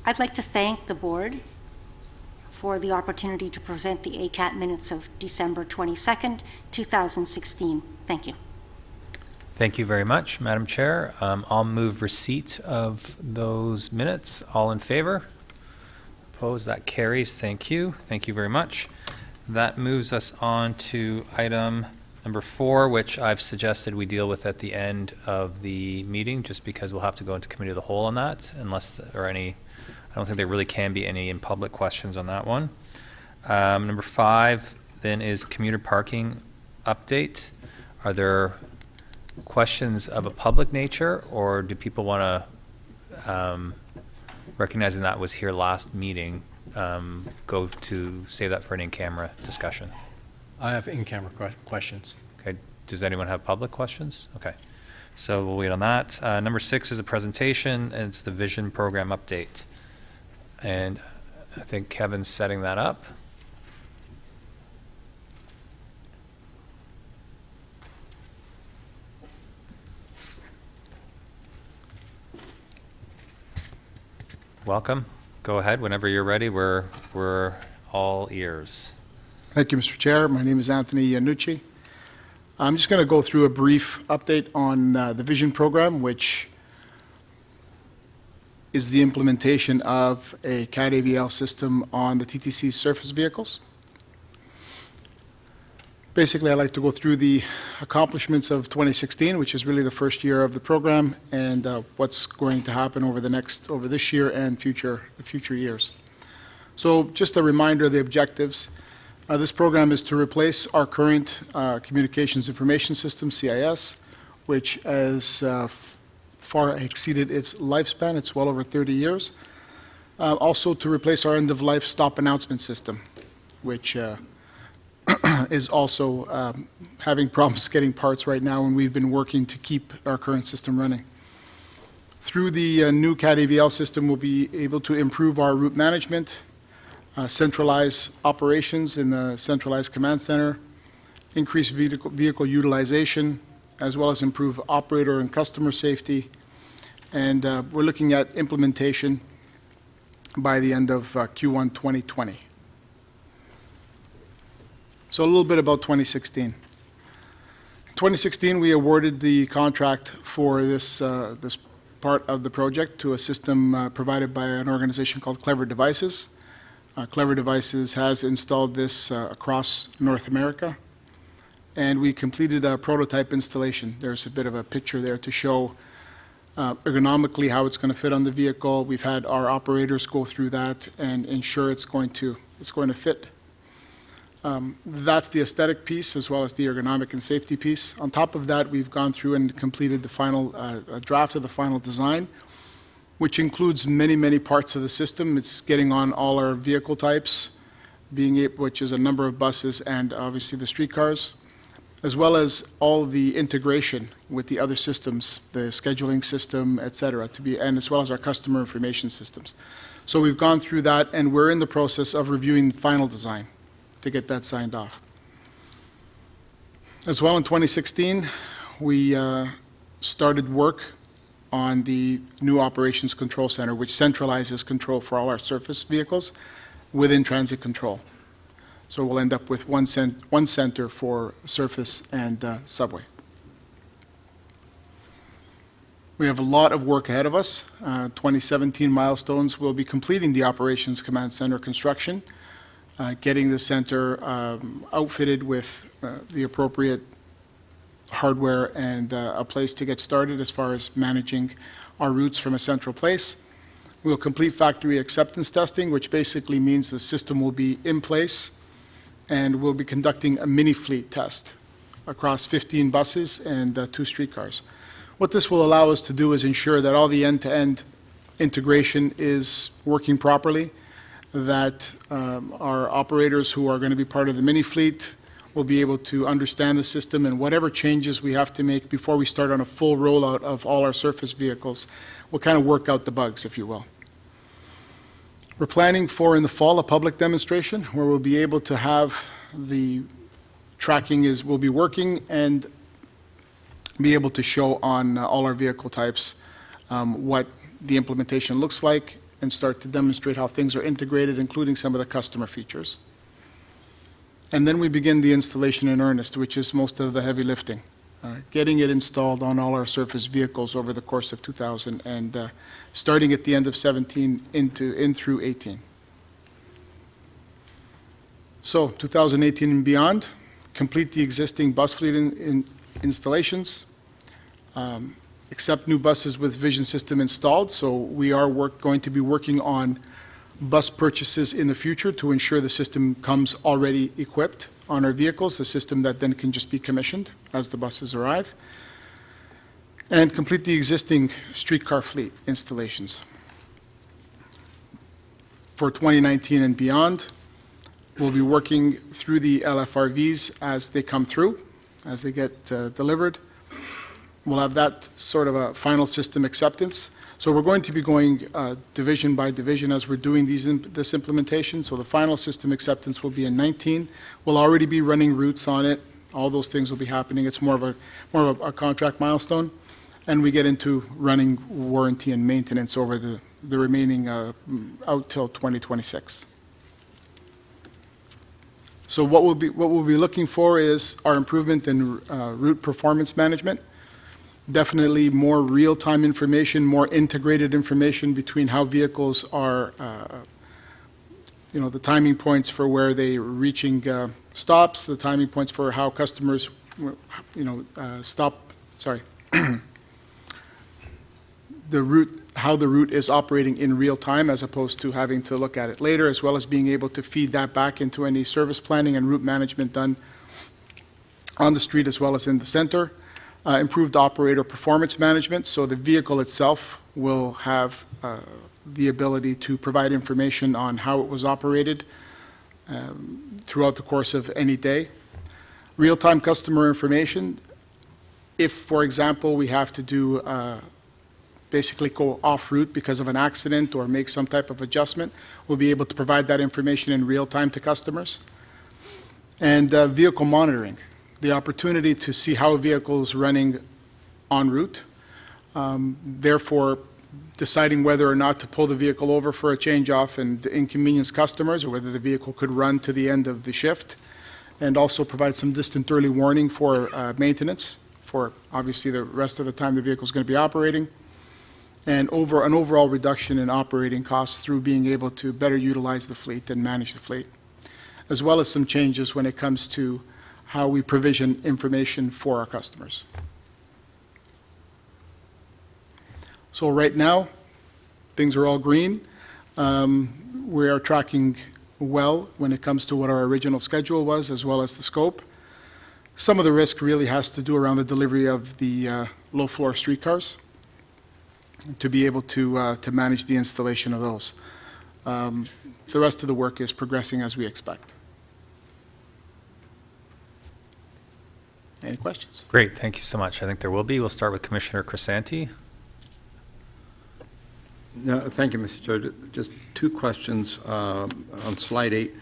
I'd like to thank the board for the opportunity to present the ACAT minutes of December 22nd, 2016. Thank you. Thank you very much, Madam Chair. I'll move receipt of those minutes. All in favor? Opposed? That carries. Thank you. Thank you very much. That moves us on to item number 4, which I've suggested we deal with at the end of the meeting, just because we'll have to go into committee of the whole on that, unless there are any, I don't think there really can be any in public questions on that one. Number 5 then is commuter parking update. Are there questions of a public nature, or do people want to, recognizing that was here last meeting, go to save that for an in-camera discussion? I have in-camera questions. Okay. Does anyone have public questions? Okay. So we'll wait on that. Number 6 is a presentation, and it's the vision program update. And I think Kevin's setting that up. Welcome. Go ahead whenever you're ready. We're all ears. Thank you, Mr. Chair. My name is Anthony Nucci. I'm just going to go through a brief update on the Vision program, which is the implementation of a CAD AVL system on the TTC surface vehicles. Basically, I'd like to go through the accomplishments of 2016, which is really the first year of the program, and what's going to happen over this year and the future years. So just a reminder of the objectives. This program is to replace our current communications information system, CIS, which has far exceeded its lifespan. It's well over 30 years. Also to replace our end-of-life stop announcement system, which is also having problems getting parts right now, and we've been working to keep our current system running. Through the new CAD AVL system, we'll be able to improve our route management, centralize operations in the centralized command center, increase vehicle utilization, as well as improve operator and customer safety. And we're looking at implementation by the end of Q1 2020. So a little bit about 2016. In 2016, we awarded the contract for this part of the project to a system provided by an organization called Clever Devices. Clever Devices has installed this across North America, and we completed a prototype installation. There's a bit of a picture there to show ergonomically how it's going to fit on the vehicle. We've had our operators go through that and ensure it's going to fit. That's the aesthetic piece as well as the ergonomic and safety piece. On top of that, we've gone through and completed the final draft of the final design, which includes many, many parts of the system. It's getting on all our vehicle types, which is a number of buses and obviously the streetcars, as well as all the integration with the other systems, the scheduling system, et cetera, and as well as our customer information systems. So we've gone through that, and we're in the process of reviewing the final design to get that signed off. As well, in 2016, we started work on the new Operations Control Center, which centralizes control for all our surface vehicles within transit control. So we'll end up with one center for surface and subway. We have a lot of work ahead of us. 2017 milestones, we'll be completing the Operations Command Center construction, getting the center outfitted with the appropriate hardware and a place to get started as far as managing our routes from a central place. We'll complete factory acceptance testing, which basically means the system will be in place, and we'll be conducting a mini fleet test across 15 buses and 2 streetcars. What this will allow us to do is ensure that all the end-to-end integration is working properly, that our operators who are going to be part of the mini fleet will be able to understand the system, and whatever changes we have to make before we start on a full rollout of all our surface vehicles, we'll kind of work out the bugs, if you will. We're planning for, in the fall, a public demonstration where we'll be able to have the tracking will be working and be able to show on all our vehicle types what the implementation looks like and start to demonstrate how things are integrated, including some of the customer features. And then we begin the installation in earnest, which is most of the heavy lifting, getting it installed on all our surface vehicles over the course of 2000 and starting at the end of 17 in through 18. So 2018 and beyond, complete the existing bus fleet installations, accept new buses with vision system installed. So we are going to be working on bus purchases in the future to ensure the system comes already equipped on our vehicles, a system that then can just be commissioned as the buses arrive, and complete the existing streetcar fleet installations. For 2019 and beyond, we'll be working through the LFRVs as they come through, as they get delivered. We'll have that sort of a final system acceptance. So we're going to be going division by division as we're doing this implementation. So the final system acceptance will be in 19. We'll already be running routes on it. All those things will be happening. It's more of a contract milestone. And we get into running warranty and maintenance over the remaining out till 2026. So what we'll be looking for is our improvement in route performance management. Definitely more real-time information, more integrated information between how vehicles are, the timing points for where they're reaching stops, the timing points for how customers, how the route is operating in real time as opposed to having to look at it later, as well as being able to feed that back into any service planning and route management done on the street as well as in the center. Improved operator performance management, so the vehicle itself will have the ability to provide information on how it was operated throughout the course of any day. Real-time customer information. If, for example, we have to do basically go off route because of an accident or make some type of adjustment, we'll be able to provide that information in real time to customers. And vehicle monitoring. The opportunity to see how a vehicle is running en route, therefore deciding whether or not to pull the vehicle over for a change-off and inconvenience customers, or whether the vehicle could run to the end of the shift, and also provide some distant early warning for maintenance for obviously the rest of the time the vehicle is going to be operating, and an overall reduction in operating costs through being able to better utilize the fleet and manage the fleet, as well as some changes when it comes to how we provision information for our customers. So right now, things are all green. We are tracking well when it comes to what our original schedule was, as well as the scope. Some of the risk really has to do around the delivery of the low-floor streetcars to be able to manage the installation of those. The rest of the work is progressing as we expect. Any questions? Great, thank you so much. I think there will be. We'll start with Commissioner Crisanti. No, thank you, Mr. Chair. Just two questions on slide 8.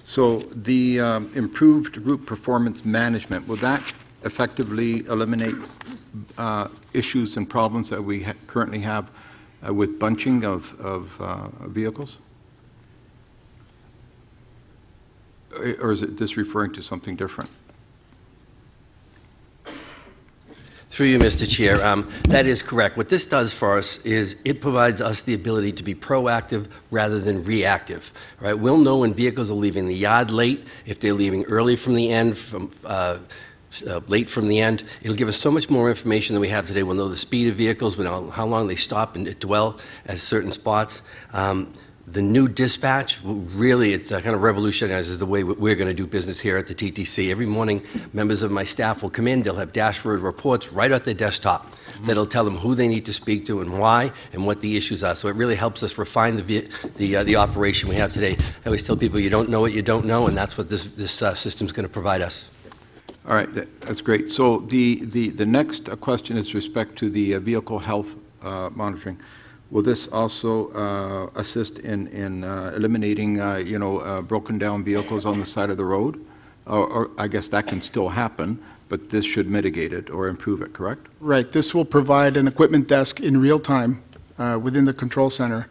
So the improved route performance management, will that effectively eliminate issues and problems that we currently have with bunching of vehicles? Or is it just referring to something different? Through you, Mr. Chair, that is correct. What this does for us is it provides us the ability to be proactive rather than reactive, right? We'll know when vehicles are leaving the yard late, if they're leaving early from the end, late from the end. It'll give us so much more information than we have today. We'll know the speed of vehicles, we'll know how long they stop and dwell at certain spots. The new dispatch, really, it kind of revolutionizes the way we're going to do business here at the TTC. Every morning, members of my staff will come in, they'll have dashboard reports right at their desktop that'll tell them who they need to speak to and why and what the issues are. So it really helps us refine the operation we have today. I always tell people, you don't know what you don't know, and that's what this system's going to provide us. All right, that's great. So the next question is respect to the vehicle health monitoring. Will this also assist in eliminating, broken down vehicles on the side of the road? Or I guess that can still happen, but this should mitigate it or improve it, correct? Right. This will provide an equipment desk in real time within the control center,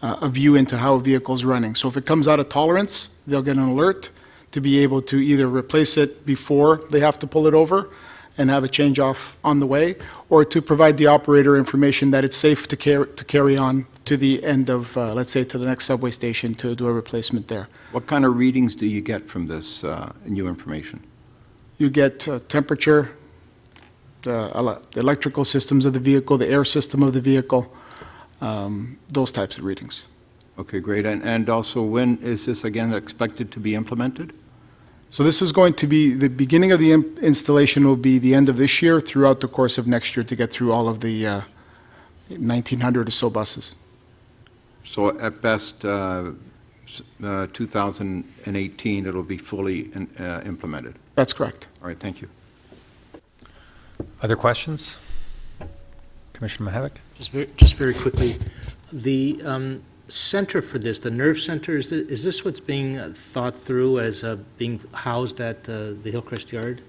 a view into how a vehicle's running. So if it comes out of tolerance, they'll get an alert to be able to either replace it before they have to pull it over and have a change off on the way, or to provide the operator information that it's safe to carry on to the end of, let's say, to the next subway station to do a replacement there. What kind of readings do you get from this new information? You get temperature, the electrical systems of the vehicle, the air system of the vehicle, those types of readings. Okay, great. And also, when is this again expected to be implemented? So this is going to be, the beginning of the installation will be the end of this year throughout the course of next year to get through all of the 1,900 or so buses. So at best, 2018, it'll be fully implemented. That's correct. All right, thank you. Other questions? Commissioner Mahevik? Just very quickly, the center for this, the nerve center, is this what's being thought through as being housed at the Hillcrest Yard?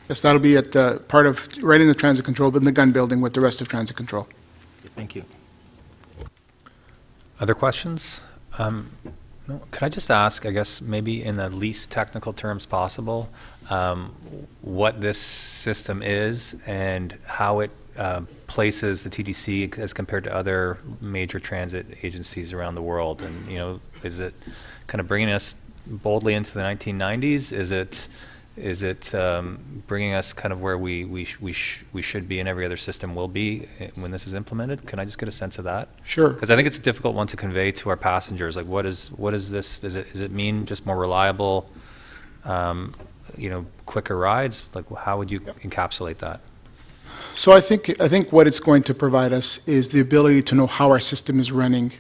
Yes, that'll be at part of, right in the transit control, but in the gun building with the rest of transit control. Okay, thank you. Other questions? No. Could I just ask, I guess, maybe in the least technical terms possible, what this system is and how it places the TTC as compared to other major transit agencies around the world? And, is it kind of bringing us boldly into the 1990s? Is it bringing us kind of where we should be and every other system will be when this is implemented? Can I just get a sense of that? Sure. Because I think it's a difficult one to convey to our passengers. Like, what is this? Does it mean just more reliable, quicker rides? Like, how would you encapsulate that? So I think what it's going to provide us is the ability to know how our system is running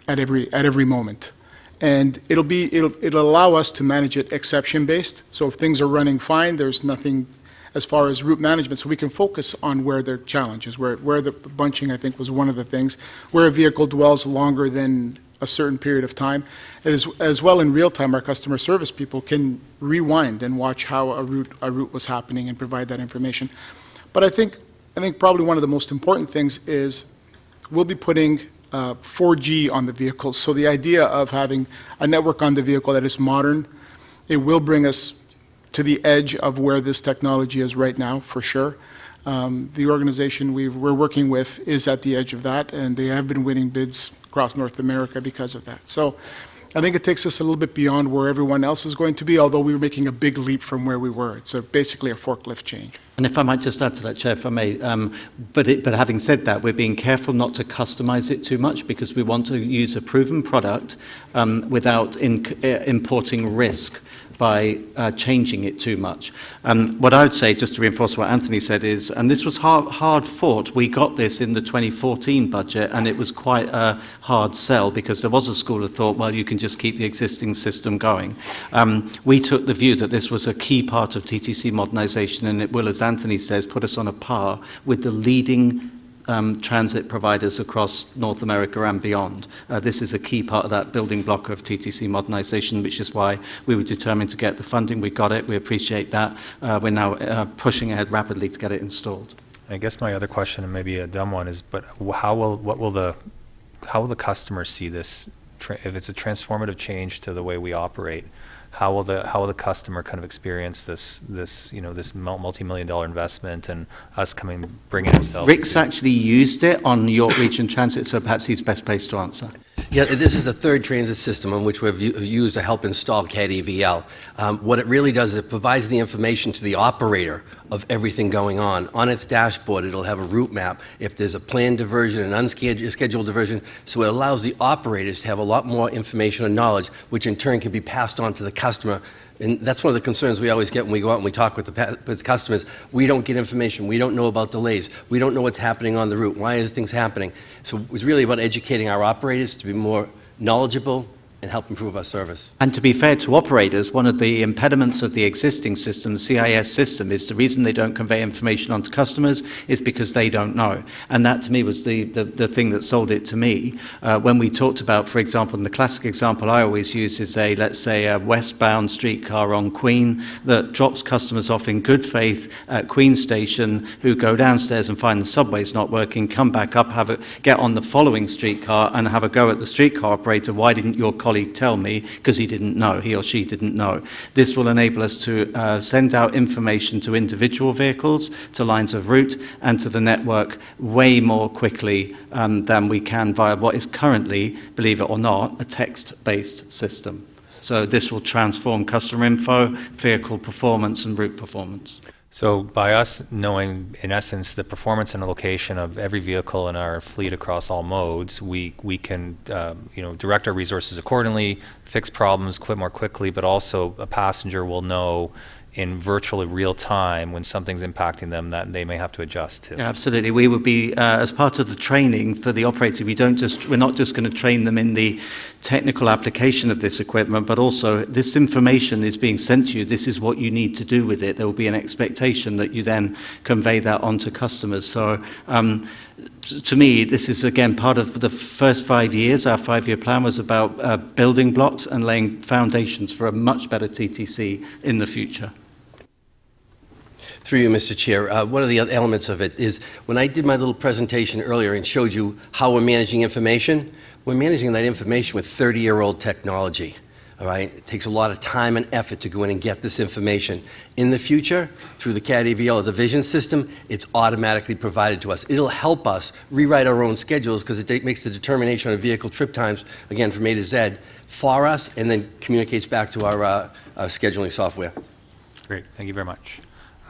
at every moment. And it'll allow us to manage it exception based. So if things are running fine, there's nothing as far as route management. So we can focus on where there are challenges, where the bunching, I think, was one of the things, where a vehicle dwells longer than a certain period of time. As well, in real time, our customer service people can rewind and watch how a route was happening and provide that information. But I think probably one of the most important things is we'll be putting 4G on the vehicles. So the idea of having a network on the vehicle that is modern, it will bring us to the edge of where this technology is right now, for sure. The organization we're working with is at the edge of that, and they have been winning bids across North America because of that. So I think it takes us a little bit beyond where everyone else is going to be, although we were making a big leap from where we were. It's basically a forklift change. And if I might just add to that, Chair, if I may, but having said that, we're being careful not to customize it too much because we want to use a proven product without importing risk by changing it too much. What I would say, just to reinforce what Anthony said, is, and this was hard fought, we got this in the 2014 budget, and it was quite a hard sell because there was a school of thought, well, you can just keep the existing system going. We took the view that this was a key part of TTC modernization, and it will, as Anthony says, put us on a par with the leading transit providers across North America and beyond. This is a key part of that building block of TTC modernization, which is why we were determined to get the funding. We got it. We appreciate that. We're now pushing ahead rapidly to get it installed. I guess my other question, and maybe a dumb one, is, but how will the customer see this? If it's a transformative change to the way we operate, how will the customer kind of experience this multi-million-dollar investment and us bringing ourselves. Rick's actually used it on York Region Transit, so perhaps he's best placed to answer. Yeah, this is a third transit system on which we've used to help install CAD-EVL. What it really does is it provides the information to the operator of everything going on. On its dashboard, it'll have a route map if there's a planned diversion, an unscheduled diversion, so it allows the operators to have a lot more information and knowledge, which in turn can be passed on to the customer. And that's one of the concerns we always get when we go out and we talk with customers. We don't get information. We don't know about delays. We don't know what's happening on the route. Why is things happening? So it's really about educating our operators to be more knowledgeable and help improve our service. And to be fair to operators, one of the impediments of the existing system, the CIS system, is the reason they don't convey information onto customers is because they don't know. And that, to me, was the thing that sold it to me. When we talked about, for example, and the classic example I always use is let's say a westbound streetcar on Queen that drops customers off in good faith at Queen Station, who go downstairs and find the subway's not working, come back up, get on the following streetcar and have a go at the streetcar operator. Why didn't your colleague tell me? Because he or she didn't know. This will enable us to send out information to individual vehicles, to lines of route, and to the network way more quickly than we can via what is currently, believe it or not, a text-based system. So this will transform customer info, vehicle performance, and route performance. So by us knowing, in essence, the performance and the location of every vehicle in our fleet across all modes, we can direct our resources accordingly, fix problems more quickly, but also a passenger will know in virtually real time when something's impacting them that they may have to adjust to. Yeah, absolutely. We would be, as part of the training for the operator, we're not just going to train them in the technical application of this equipment, but also this information is being sent to you. This is what you need to do with it. There will be an expectation that you then convey that onto customers. So to me, this is, again, part of the first 5 years. Our 5-year plan was about building blocks and laying foundations for a much better TTC in the future. Through you, Mr. Chair, one of the other elements of it is when I did my little presentation earlier and showed you how we're managing information, we're managing that information with 30-year-old technology. All right? It takes a lot of time and effort to go in and get this information. In the future, through the CAD-EVL, the vision system, it's automatically provided to us. It'll help us rewrite our own schedules because it makes the determination of vehicle trip times, again, from A to Z, for us, and then communicates back to our scheduling software. Great. Thank you very much.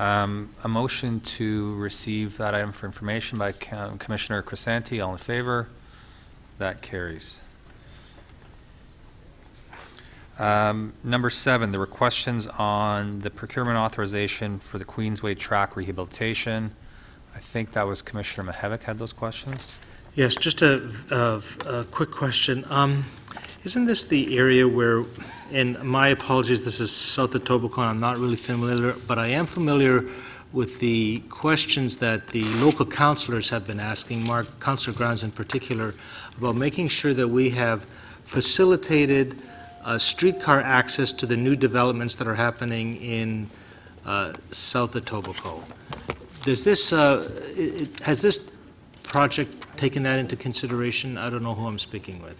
A motion to receive that item for information by Commissioner Crisanti. All in favor? That carries. Number 7, there were questions on the procurement authorization for the Queensway track rehabilitation. I think that was Commissioner Mihevik had those questions. Yes, just a quick question. Isn't this the area where, and my apologies, this is south of Etobicoke, I'm not really familiar, but I am familiar with the questions that the local councillors have been asking, Councillor Grounds in particular, about making sure that we have facilitated streetcar access to the new developments that are happening in south of Etobicoke. Does this, has this project taken that into consideration? I don't know who I'm speaking with.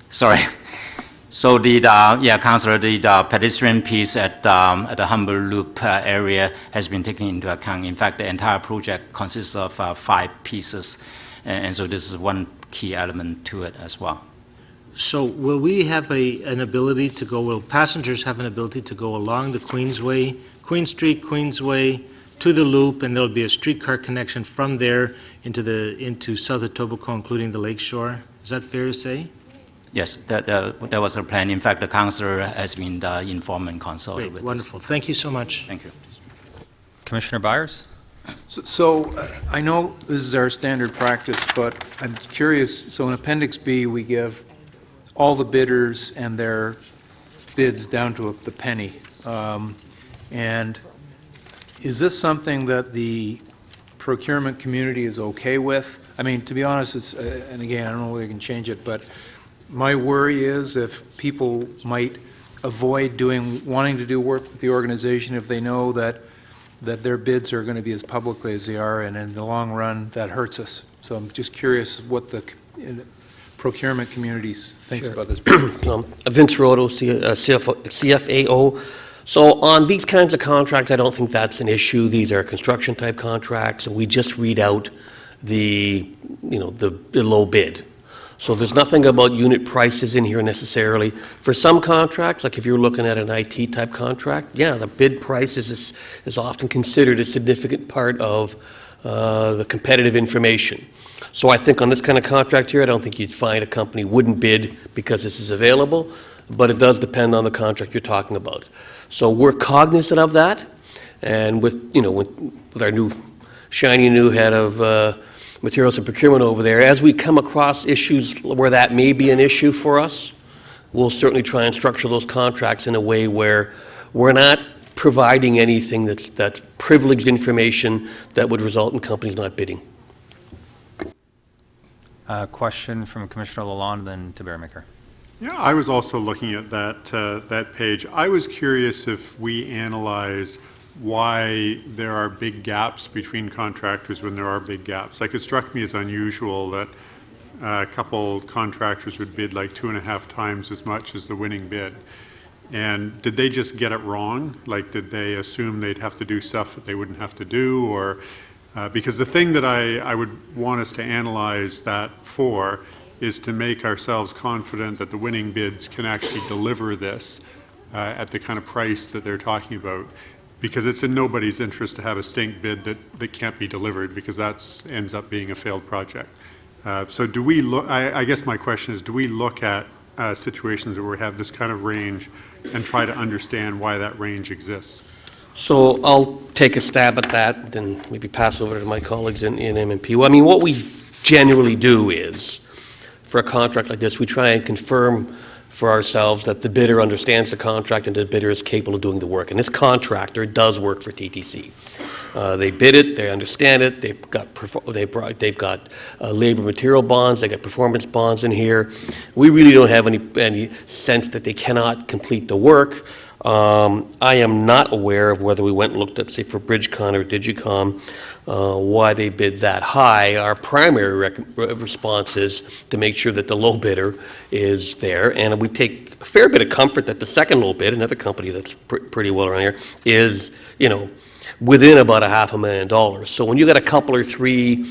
Sorry. So Councillor, the pedestrian piece at the Humber Loop area has been taken into account. In fact, the entire project consists of 5 pieces, and so this is one key element to it as well. So will we have an ability to go, will passengers have an ability to go along the Queensway, Queen Street, Queensway, to the loop, and there'll be a streetcar connection from there into south Etobicoke, including the lakeshore? Is that fair to say? Yes, that was the plan. In fact, the councillor has been informed and consulted with us. Wonderful. Thank you so much. Thank you. Commissioner Byers? So I know this is our standard practice, but I'm curious, so in Appendix B, we give all the bidders and their bids down to the penny. And is this something that the procurement community is okay with? I mean, to be honest, it's, and again, I don't know whether we can change it, but My worry is if people might avoid wanting to do work with the organization if they know that their bids are going to be as publicly as they are, and in the long run, that hurts us. So I'm just curious what the procurement community thinks about this. Vince Roto, CFAO. So on these kinds of contracts, I don't think that's an issue. These are construction-type contracts, and we just read out the low bid. So there's nothing about unit prices in here necessarily. For some contracts, like if you're looking at an IT-type contract, yeah, the bid price is often considered a significant part of the competitive information. So I think on this kind of contract here, I don't think you'd find a company wouldn't bid because this is available, but it does depend on the contract you're talking about. So we're cognizant of that, and with our new shiny new head of materials and procurement over there, as we come across issues where that may be an issue for us, we'll certainly try and structure those contracts in a way where we're not providing anything that's privileged information that would result in companies not bidding. Question from Commissioner Lalonde, then to Bearmaker. Yeah, I was also looking at that page. I was curious if we analyze why there are big gaps between contractors when there are big gaps. Like, it struck me as unusual that a couple contractors would bid like 2.5 times as much as the winning bid. And did they just get it wrong? Like, did they assume they'd have to do stuff that they wouldn't have to do? Or because the thing that I would want us to analyze that for is to make ourselves confident that the winning bids can actually deliver this at the kind of price that they're talking about. Because it's in nobody's interest to have a stink bid that can't be delivered, because that ends up being a failed project. So do we look, I guess my question is, do we look at situations where we have this kind of range and try to understand why that range exists? So I'll take a stab at that, then maybe pass over to my colleagues in M&P. Well, I mean, what we generally do is, for a contract like this, we try and confirm for ourselves that the bidder understands the contract and the bidder is capable of doing the work. And this contractor does work for TTC. They bid it, they understand it, they've got labor material bonds, they got performance bonds in here. We really don't have any sense that they cannot complete the work. I am not aware of whether we went and looked at, say, for Bridgecon or Digicom, why they bid that high. Our primary response is to make sure that the low bidder is there, and we take a fair bit of comfort that the second low bid, another company that's pretty well around here, is, within about $500,000. So when you got a couple or three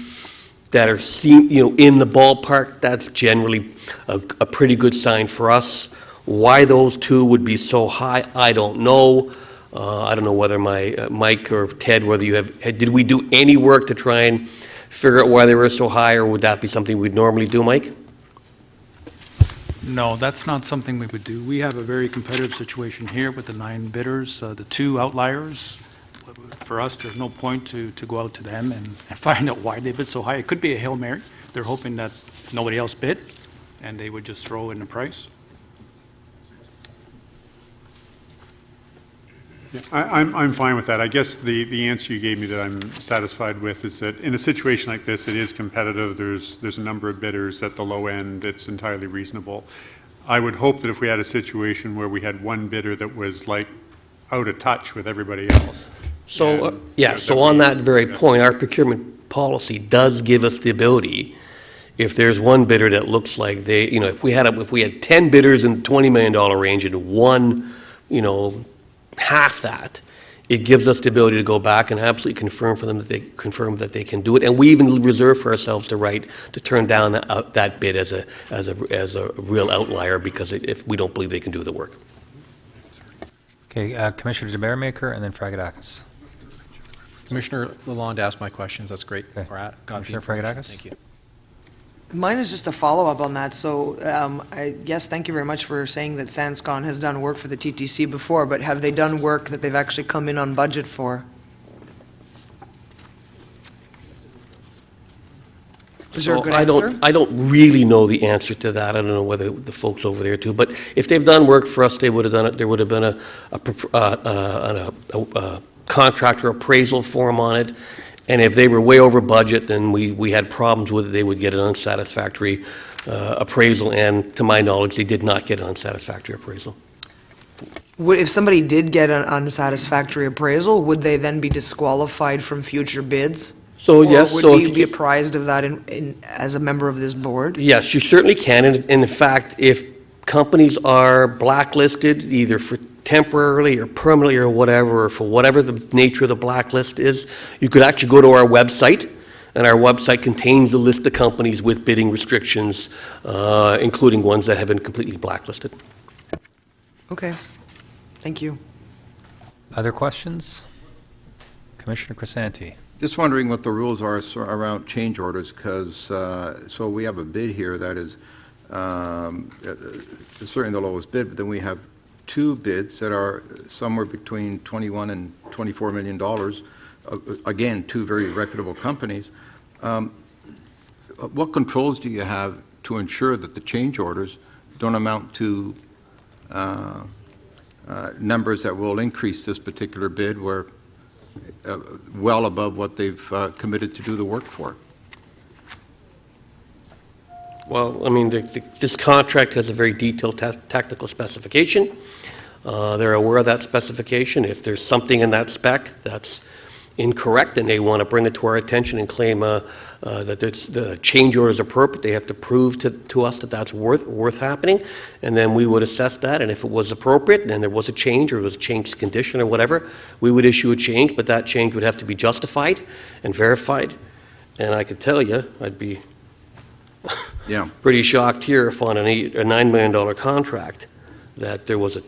that are in the ballpark, that's generally a pretty good sign for us. Why those two would be so high, I don't know. I don't know whether Mike or Ted, whether did we do any work to try and figure out why they were so high, or would that be something we'd normally do, Mike? No, that's not something we would do. We have a very competitive situation here with the 9 bidders, the 2 outliers. For us, there's no point to go out to them and find out why they bid so high. It could be a Hail Mary. They're hoping that nobody else bid, and they would just throw in the price. Yeah, I'm fine with that. I guess the answer you gave me that I'm satisfied with is that in a situation like this, it is competitive. There's a number of bidders at the low end. It's entirely reasonable. I would hope that if we had a situation where we had one bidder that was like out of touch with everybody else. So, so on that very point, our procurement policy does give us the ability, if there's one bidder that looks like they, if we had 10 bidders in the $20 million range and one, half that, it gives us the ability to go back and absolutely confirm that they can do it, and we even reserve for ourselves the right to turn down that bid as a real outlier because if we don't believe they can do the work. Okay, Commissioner DeBaremaker and then Fragadakis. Commissioner Lalonde asked my questions. That's great. Okay. Commissioner Fragadakis. Thank you. Mine is just a follow-up on that. So I guess thank you very much for saying that SansCon has done work for the TTC before, but have they done work that they've actually come in on budget for? Is there a good answer? I don't really know the answer to that. I don't know whether the folks over there too. But if they've done work for us, they would have done it. There would have been a contractor appraisal form on it. And if they were way over budget and we had problems with it, they would get an unsatisfactory appraisal, and to my knowledge, they did not get an unsatisfactory appraisal. If somebody did get an unsatisfactory appraisal, would they then be disqualified from future bids? So yes, Or so would if you be you, apprised of that as a member of this board? yes, you certainly can, and in fact, if companies are blacklisted, either for temporarily or permanently or whatever, or for whatever the nature of the blacklist is, you could actually go to our website, and our website contains a list of companies with bidding restrictions, including ones that have been completely blacklisted. Okay, thank you. Other questions? Commissioner Crisanti. Just wondering what the rules are around change orders, because, so we have a bid here that is certainly the lowest bid, but then we have two bids that are somewhere between $21 and $24 million. Again, two very reputable companies. What controls do you have to ensure that the change orders don't amount to numbers that will increase this particular bid where well above what they've committed to do the work for? Well, I mean, this contract has a very detailed technical specification. They're aware of that specification. If there's something in that spec that's incorrect and they want to bring it to our attention and claim that the change order is appropriate, they have to prove to us that that's worth happening, and then we would assess that, and if it was appropriate and there was a change or it was a changed condition or whatever, we would issue a change, but that change would have to be justified and verified. And I could tell you, I'd be pretty shocked here if on a $9 million contract that there was a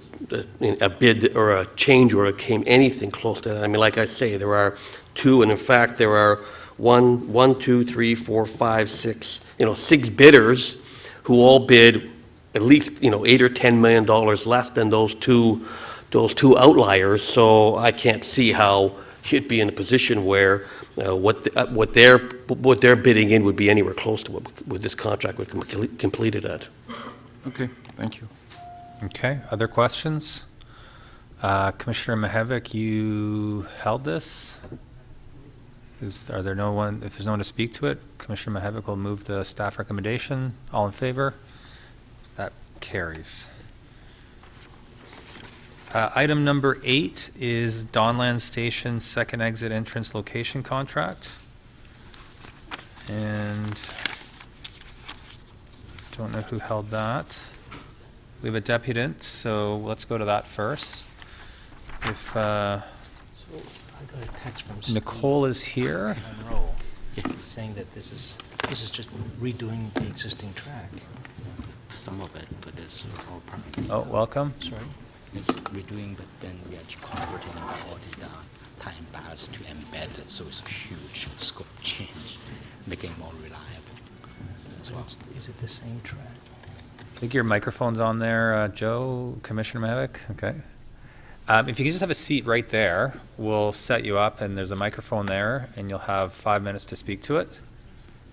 bid or a change order came anything close to that. I mean, like I say, there are two, and in fact, there are one, two, three, four, five, six, six bidders who all bid at least, $8 or $10 million less than those two outliers. So I can't see how you'd be in a position where what they're bidding in would be anywhere close to what this contract would complete it at. Okay, thank you. Okay, other questions? Commissioner Mihevc, you held this. If there's no one to speak to it, Commissioner Mihevc will move the staff recommendation. All in favor? That carries. Item number 8 is Donlands Station second exit entrance location contract. And don't know who held that. We have a deputant, so let's go to that first. If I got a text from Nicole is here. Monroe, saying that this is just redoing the existing track. Some of it, but it's all part. Oh, welcome. Sorry? It's redoing, but then we are converting all the time bars to embedded, so it's a huge scope change, making it more reliable as well. Is it the same track? I think your microphone's on there, Joe, Commissioner Mihevc. Okay. If you can just have a seat right there, we'll set you up, and there's a microphone there, and you'll have 5 minutes to speak to it.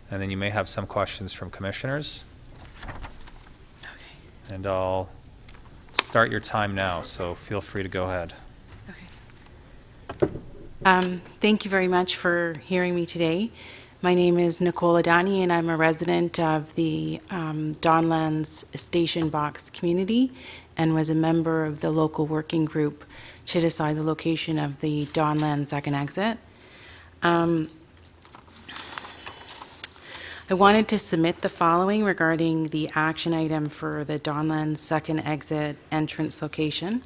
And then you may have some questions from commissioners. Okay. And I'll start your time now, so feel free to go ahead. Okay. Thank you very much for hearing me today. My name is Nicole Adani, and I'm a resident of the Donlands Station Box community and was a member of the local working group to decide the location of the Donlands second exit. I wanted to submit the following regarding the action item for the Donlands second exit entrance location.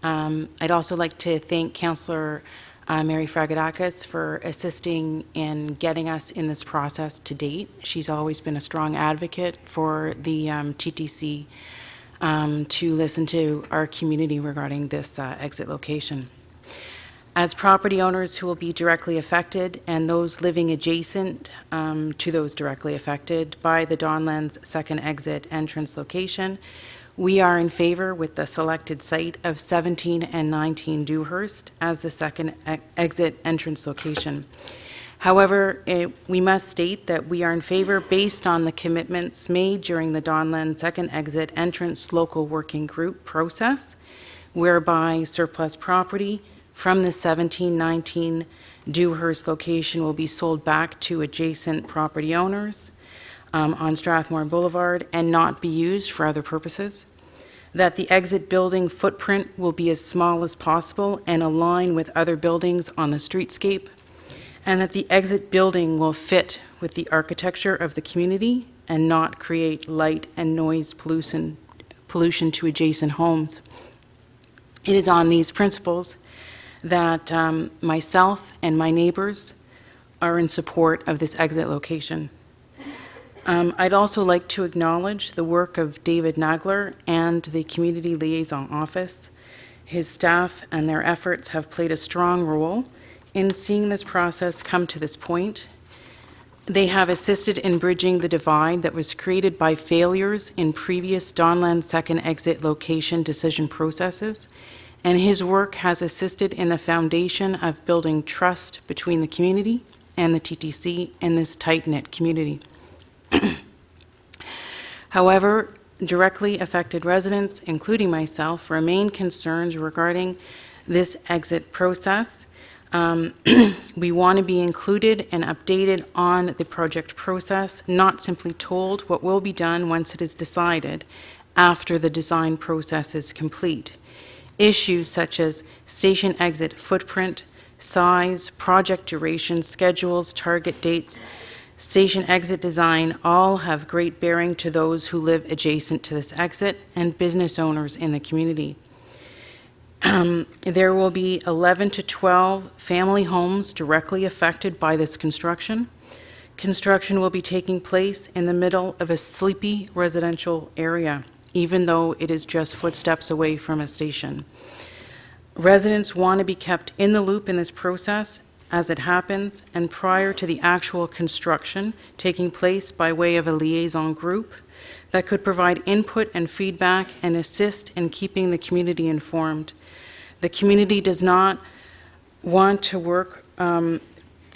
I'd also like to thank Councillor Mary Fragadakis for assisting in getting us in this process to date. She's always been a strong advocate for the TTC to listen to our community regarding this exit location. As property owners who will be directly affected and those living adjacent to those directly affected by the Donlands second exit entrance location, we are in favor with the selected site of 17 and 19 Dewhurst as the second exit entrance location. However, we must state that we are in favor based on the commitments made during the Donlands second exit entrance local working group process, whereby surplus property, from the 1719 Dewhurst location will be sold back to adjacent property owners on Strathmore Boulevard and not be used for other purposes. That the exit building footprint will be as small as possible and align with other buildings on the streetscape, and that the exit building will fit with the architecture of the community and not create light and noise pollution to adjacent homes. It is on these principles that myself and my neighbors are in support of this exit location. I'd also like to acknowledge the work of David Nagler and the Community Liaison Office. His staff and their efforts have played a strong role in seeing this process come to this point. They have assisted in bridging the divide that was created by failures in previous Donlands second exit location decision processes, and his work has assisted in the foundation of building trust between the community and the TTC in this tight-knit community. However, directly affected residents, including myself, remain concerned regarding this exit process. We want to be included and updated on the project process, not simply told what will be done once it is decided after the design process is complete. Issues such as station exit footprint, size, project duration, schedules, target dates, station exit design all have great bearing to those who live adjacent to this exit and business owners in the community. There will be 11 to 12 family homes directly affected by this construction. Construction will be taking place in the middle of a sleepy residential area, even though it is just footsteps away from a station. Residents want to be kept in the loop in this process as it happens and prior to the actual construction taking place by way of a liaison group that could provide input and feedback and assist in keeping the community informed. The community does not want to work, the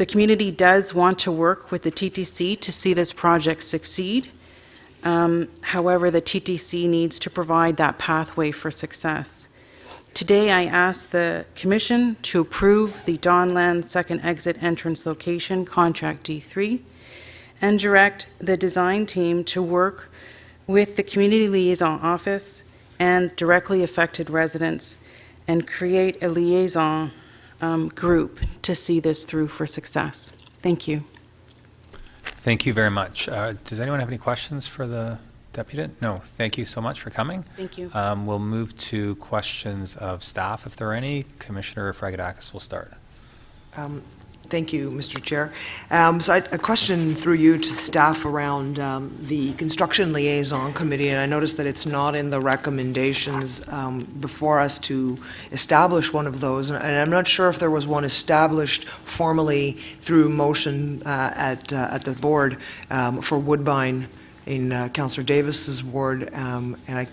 community does want to work with the TTC to see this project succeed. However, the TTC needs to provide that pathway for success. Today, I ask the Commission to approve the Donlands second exit entrance location, Contract D3, and direct the design team to work with the Community Liaison Office and directly affected residents and create a liaison group to see this through for success. Thank you. Thank you very much. Does anyone have any questions for the Deputy? No, thank you so much for coming. Thank you. We'll move to questions of staff, if there are any. Commissioner Fragadakis will start. Thank you, Mr. Chair. A question through you to staff around the Construction Liaison Committee, and I noticed that it's not in the recommendations before us to establish one of those, and I'm not sure if there was one established formally through motion at the board for Woodbine in Councillor Davis's ward, and I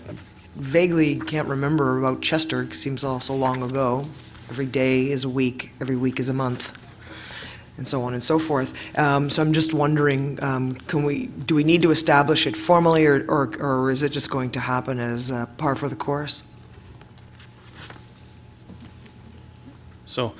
vaguely can't remember about Chester. It seems all so long ago. Every day is a week, every week is a month, and so on and so forth. So I'm just wondering, do we need to establish it formally, or is it just going to happen as par for the course? So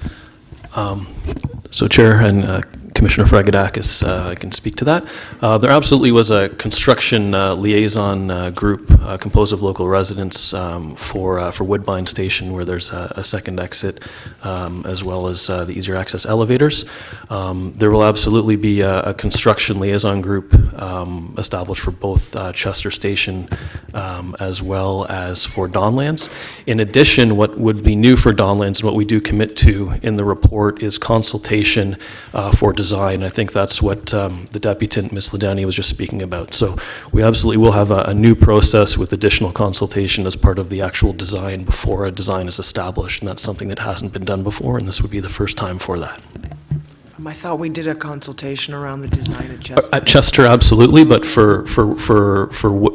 Chair and Commissioner Fragadakis, I can speak to that. There absolutely was a construction liaison group composed of local residents for Woodbine Station, where there's a second exit, as well as the easier access elevators. There will absolutely be a construction liaison group established for both Chester Station as well as for Donlands. In addition, what would be new for Donlands and what we do commit to in the report is consultation for design. I think that's what the Deputant, Ms. Ladani, was just speaking about. So we absolutely will have a new process with additional consultation as part of the actual design before a design is established, and that's something that hasn't been done before, and this would be the first time for that. I thought we did a consultation around the design at Chester. At Chester, absolutely, but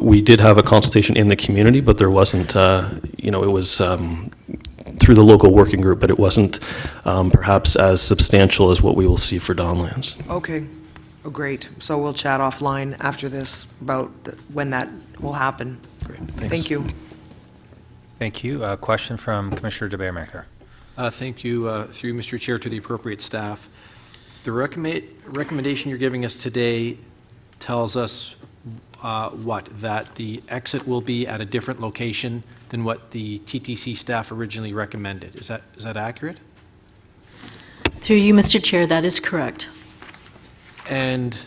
we did have a consultation in the community, but there wasn't, it was through the local working group, but it wasn't perhaps as substantial as what we will see for Donlands. Okay. Oh, great. So we'll chat offline after this about when that will happen. Great. Thanks. Thank you. Thank you. A question from Commissioner de Beermaker. Thank you, through Mr. Chair, to the appropriate staff. The recommendation you're giving us today tells us what? That the exit will be at a different location than what the TTC staff originally recommended. Is that accurate? Through you, Mr. Chair, that is correct. And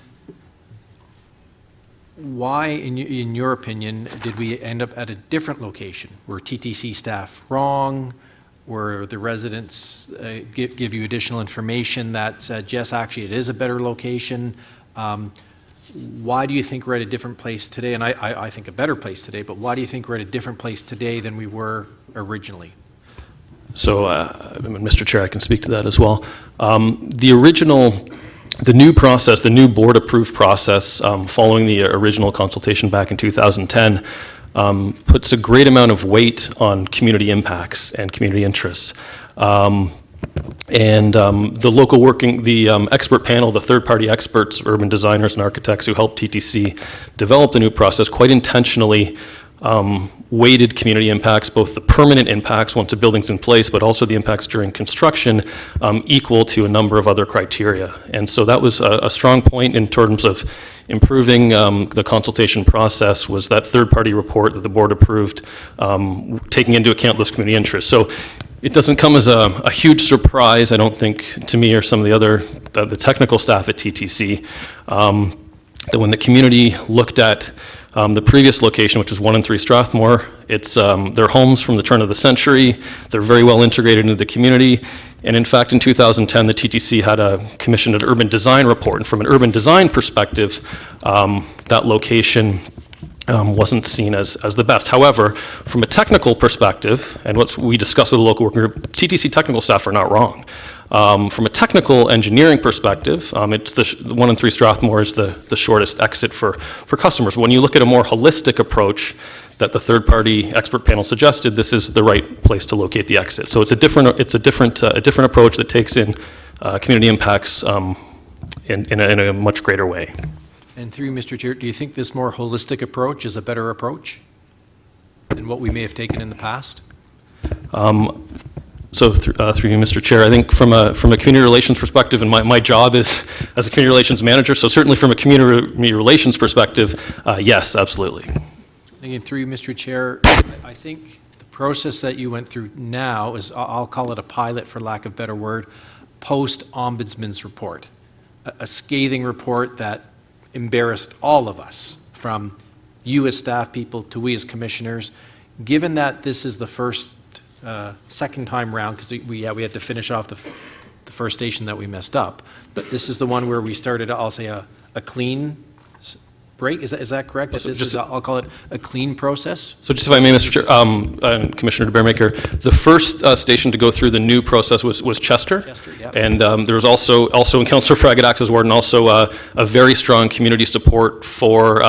why, in your opinion, did we end up at a different location? Were TTC staff wrong? Were the residents give you additional information that said, yes, actually, it is a better location? Why do you think we're at a different place today? And I think a better place today, but why do you think we're at a different place today than we were originally? So, Mr. Chair, I can speak to that as well. The new process, the new board-approved process, following the original consultation back in 2010, puts a great amount of weight on community impacts and community interests. The local the expert panel, the third-party experts, urban designers and architects who helped TTC develop the new process quite intentionally weighted community impacts, both the permanent impacts once a building's in place, but also the impacts during construction, equal to a number of other criteria. And so that was a strong point in terms of improving the consultation process, was that third-party report that the board approved, taking into account those community interests. So it doesn't come as a huge surprise, I don't think, to me or some of the technical staff at TTC, that when the community looked at the previous location, which is 1 and 3 Strathmore, it's their homes from the turn of the century. They're very well integrated into the community. And in fact, in 2010, the TTC had commissioned an urban design report. And from an urban design perspective, that location wasn't seen as the best. However, from a technical perspective, and what we discussed with the local working group, TTC technical staff are not wrong. From a technical engineering perspective, it's the 1 and 3 Strathmore is the shortest exit for customers. When you look at a more holistic approach that the third-party expert panel suggested, this is the right place to locate the exit. So it's a different approach that takes in community impacts in a much greater way. And through Mr. Chair, do you think this more holistic approach is a better approach than what we may have taken in the past? So through you, Mr. Chair, I think from a community relations perspective, and my job is as a community relations manager, so certainly from a community relations perspective, yes, absolutely. Again, through you, Mr. Chair, I think the process that you went through now is, I'll call it a pilot for lack of a better word, post-ombudsman's report. A scathing report that embarrassed all of us, from you as staff people to we as commissioners. Given that this is the second time round, because we had to finish off the first station that we messed up, but this is the one where we started, I'll say, a clean break. Is that correct? I'll call it a clean process? So just if I may, Mr. Chair, and Commissioner DeBearmaker, the first station to go through the new process was Chester. Chester, yeah. And there was also in Councillor Fragadax's ward, and also a very strong community support for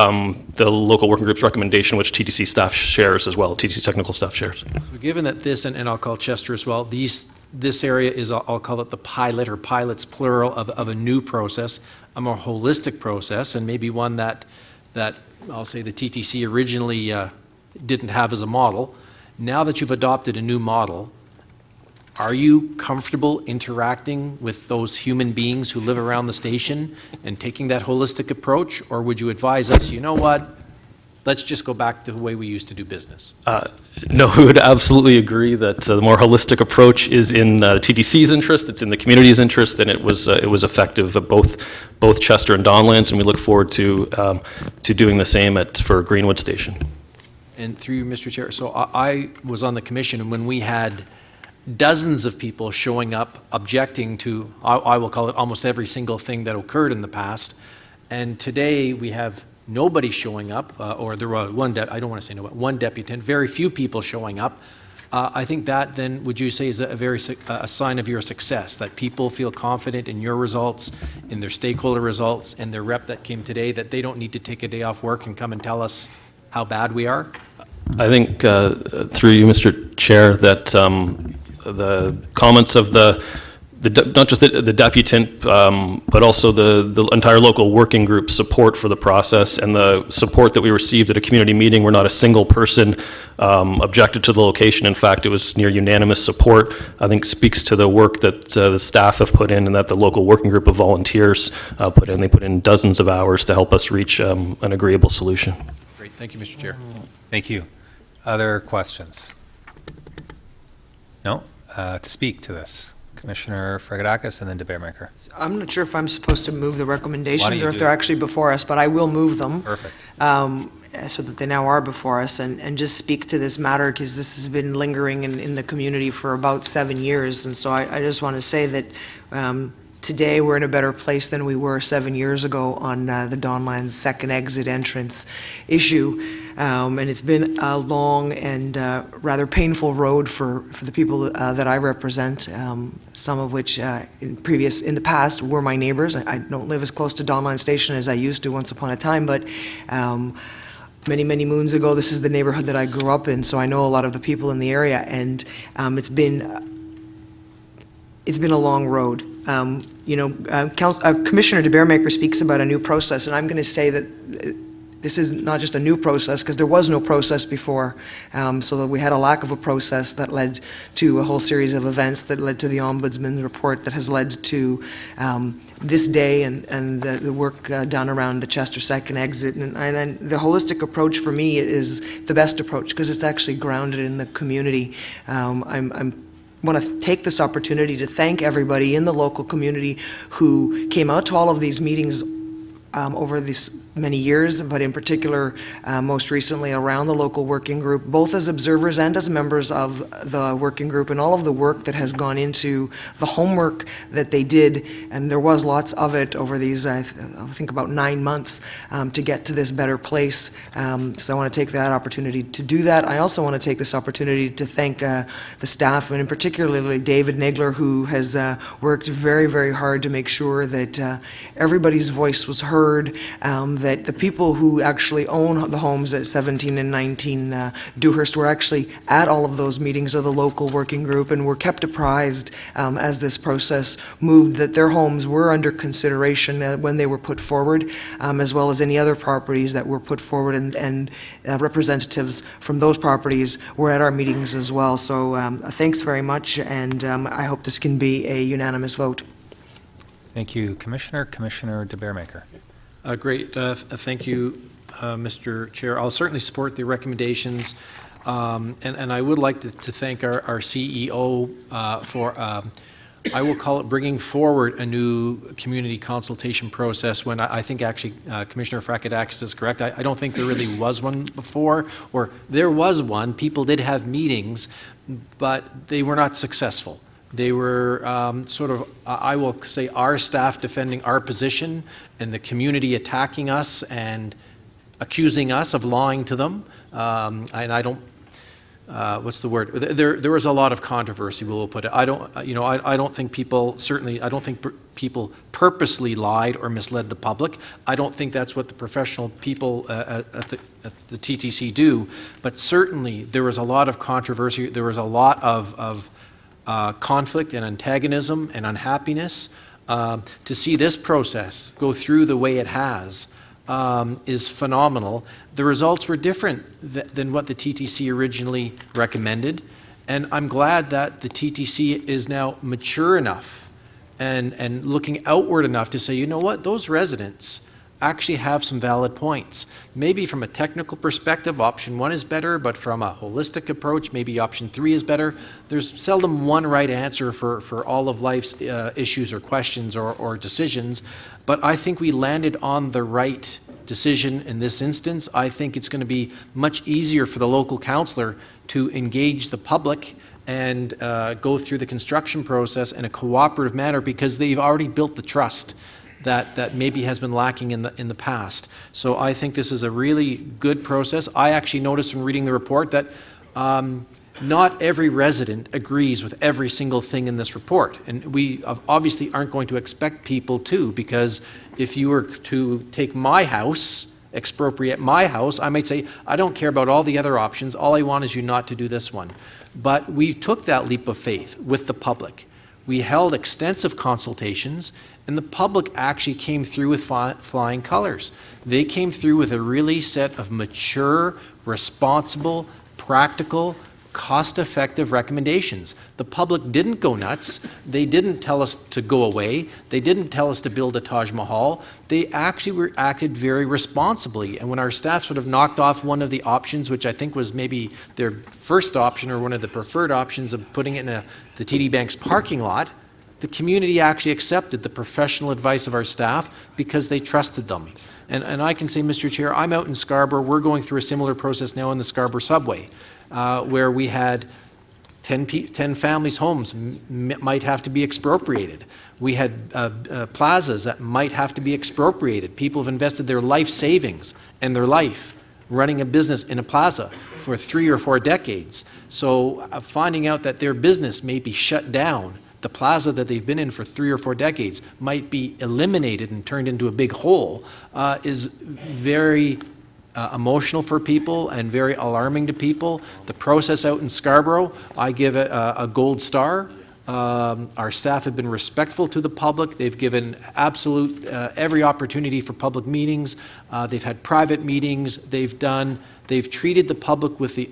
the local working group's recommendation, which TTC staff shares as well, TTC technical staff shares. So given that this, and I'll call Chester as well, this area is, I'll call it the pilot, or pilots plural, of a new process, a more holistic process, and maybe one that I'll say the TTC originally didn't have as a model. Now that you've adopted a new model, are you comfortable interacting with those human beings who live around the station and taking that holistic approach, or would you advise us, you know what, let's just go back to the way we used to do business? No, we would absolutely agree that the more holistic approach is in TTC's interest, it's in the community's interest, and it was effective at both Chester and Donlands, and we look forward to doing the same for Greenwood Station. And through you, Mr. Chair, so I was on the commission, and when we had dozens of people showing up objecting to, I will call it, almost every single thing that occurred in the past, and today we have nobody showing up, or there were one deputant, very few people showing up. I think that then, would you say, is a sign of your success, that people feel confident in your results, in their stakeholder results, and their rep that came today, that they don't need to take a day off work and come and tell us how bad we are? I think through you, Mr. Chair, that the comments of the not just the deputant, but also the entire local working group support for the process and the support that we received at a community meeting where not a single person objected to the location. In fact, it was near unanimous support. I think speaks to the work that the staff have put in and that the local working group of volunteers put in. They put in dozens of hours to help us reach an agreeable solution. Great, thank you, Mr. Chair. Thank you. Other questions? No? To speak to this, Commissioner Fragedakis and then DeBeermaker. I'm not sure if I'm supposed to move the Why recommendations don't you or if do they're that? actually before us, but I will move them. Perfect. So that they now are before us, and just speak to this matter, because this has been lingering in the community for about 7 years. And so I just want to say that today we're in a better place than we were 7 years ago on the Donlands second exit entrance issue. And it's been a long and rather painful road for the people that I represent, some of which in the past were my neighbors. I don't live as close to Donlands Station as I used to once upon a time, but many, many moons ago, this is the neighborhood that I grew up in, so I know a lot of the people in the area, and it's been a long road. Commissioner DeBeermaker speaks about a new process, and I'm going to say that this is not just a new process, because there was no process before, so that we had a lack of a process that led to a whole series of events that led to the Ombudsman's report that has led to this day and the work done around the Chester second exit. And the holistic approach for me is the best approach, because it's actually grounded in the community. I want to take this opportunity to thank everybody in the local community who came out to all of these meetings over these many years, but in particular, most recently around the local working group, both as observers and as members of the working group, and all of the work that has gone into the homework that they did, and there was lots of it over these, I think about 9 months, to get to this better place. So I want to take that opportunity to do that. I also want to take this opportunity to thank the staff, and in particularly David Nagler, who has worked very, very hard to make sure that everybody's voice was heard, that the people who actually own the homes at 17 and 19 Dewhurst were actually at all of those meetings of the local working group and were kept apprised as this process moved, that their homes were under consideration when they were put forward, as well as any other properties that were put forward, and representatives from those properties were at our meetings as well. So thanks very much, and I hope this can be a unanimous vote. Thank you, Commissioner. Commissioner DeBeermaker. Great. Thank you, Mr. Chair. I'll certainly support the recommendations, and I would like to thank our CEO for, I will call it, bringing forward a new community consultation process when I think actually Commissioner Fragedakis is correct. I don't think there really was one before, or there was one. People did have meetings, but they were not successful. They were sort of, I will say, our staff defending our position and the community attacking us and accusing us of lying to them. And I don't, what's the word? There was a lot of controversy, we'll put it. I don't think people, certainly, I don't think people purposely lied or misled the public. I don't think that's what the professional people at the TTC do. But certainly, there was a lot of controversy. There was a lot of conflict and antagonism and unhappiness. To see this process go through the way it has is phenomenal. The results were different than what the TTC originally recommended, and I'm glad that the TTC is now mature enough and looking outward enough to say, you know what, those residents actually have some valid points. Maybe from a technical perspective, option 1 is better, but from a holistic approach, maybe option 3 is better. There's seldom one right answer for all of life's issues or questions or decisions, but I think we landed on the right decision in this instance. I think it's going to be much easier for the local councillor to engage the public and go through the construction process in a cooperative manner, because they've already built the trust that maybe has been lacking in the past. So I think this is a really good process. I actually noticed from reading the report that not every resident agrees with every single thing in this report. And we obviously aren't going to expect people to, because if you were to take my house, expropriate my house, I might say, I don't care about all the other options. All I want is you not to do this one. But we took that leap of faith with the public. We held extensive consultations, and the public actually came through with flying colors. They came through with a really set of mature, responsible, practical, cost-effective recommendations. The public didn't go nuts. They didn't tell us to go away. They didn't tell us to build a Taj Mahal. They actually acted very responsibly. And when our staff sort of knocked off one of the options, which I think was maybe their first option or one of the preferred options of putting it in the TD Bank's parking lot, the community actually accepted the professional advice of our staff because they trusted them. And I can say, Mr. Chair, I'm out in Scarborough. We're going through a similar process now in the Scarborough subway, where we had 10 families' homes might have to be expropriated. We had plazas that might have to be expropriated. People have invested their life savings and their life running a business in a plaza for 3 or 4 decades. So finding out that their business may be shut down, the plaza that they've been in for 3 or 4 decades might be eliminated and turned into a big hole, is very emotional for people and very alarming to people. The process out in Scarborough, I give it a gold star. Our staff have been respectful to the public. They've given absolute every opportunity for public meetings. They've had private meetings. They've treated the public with the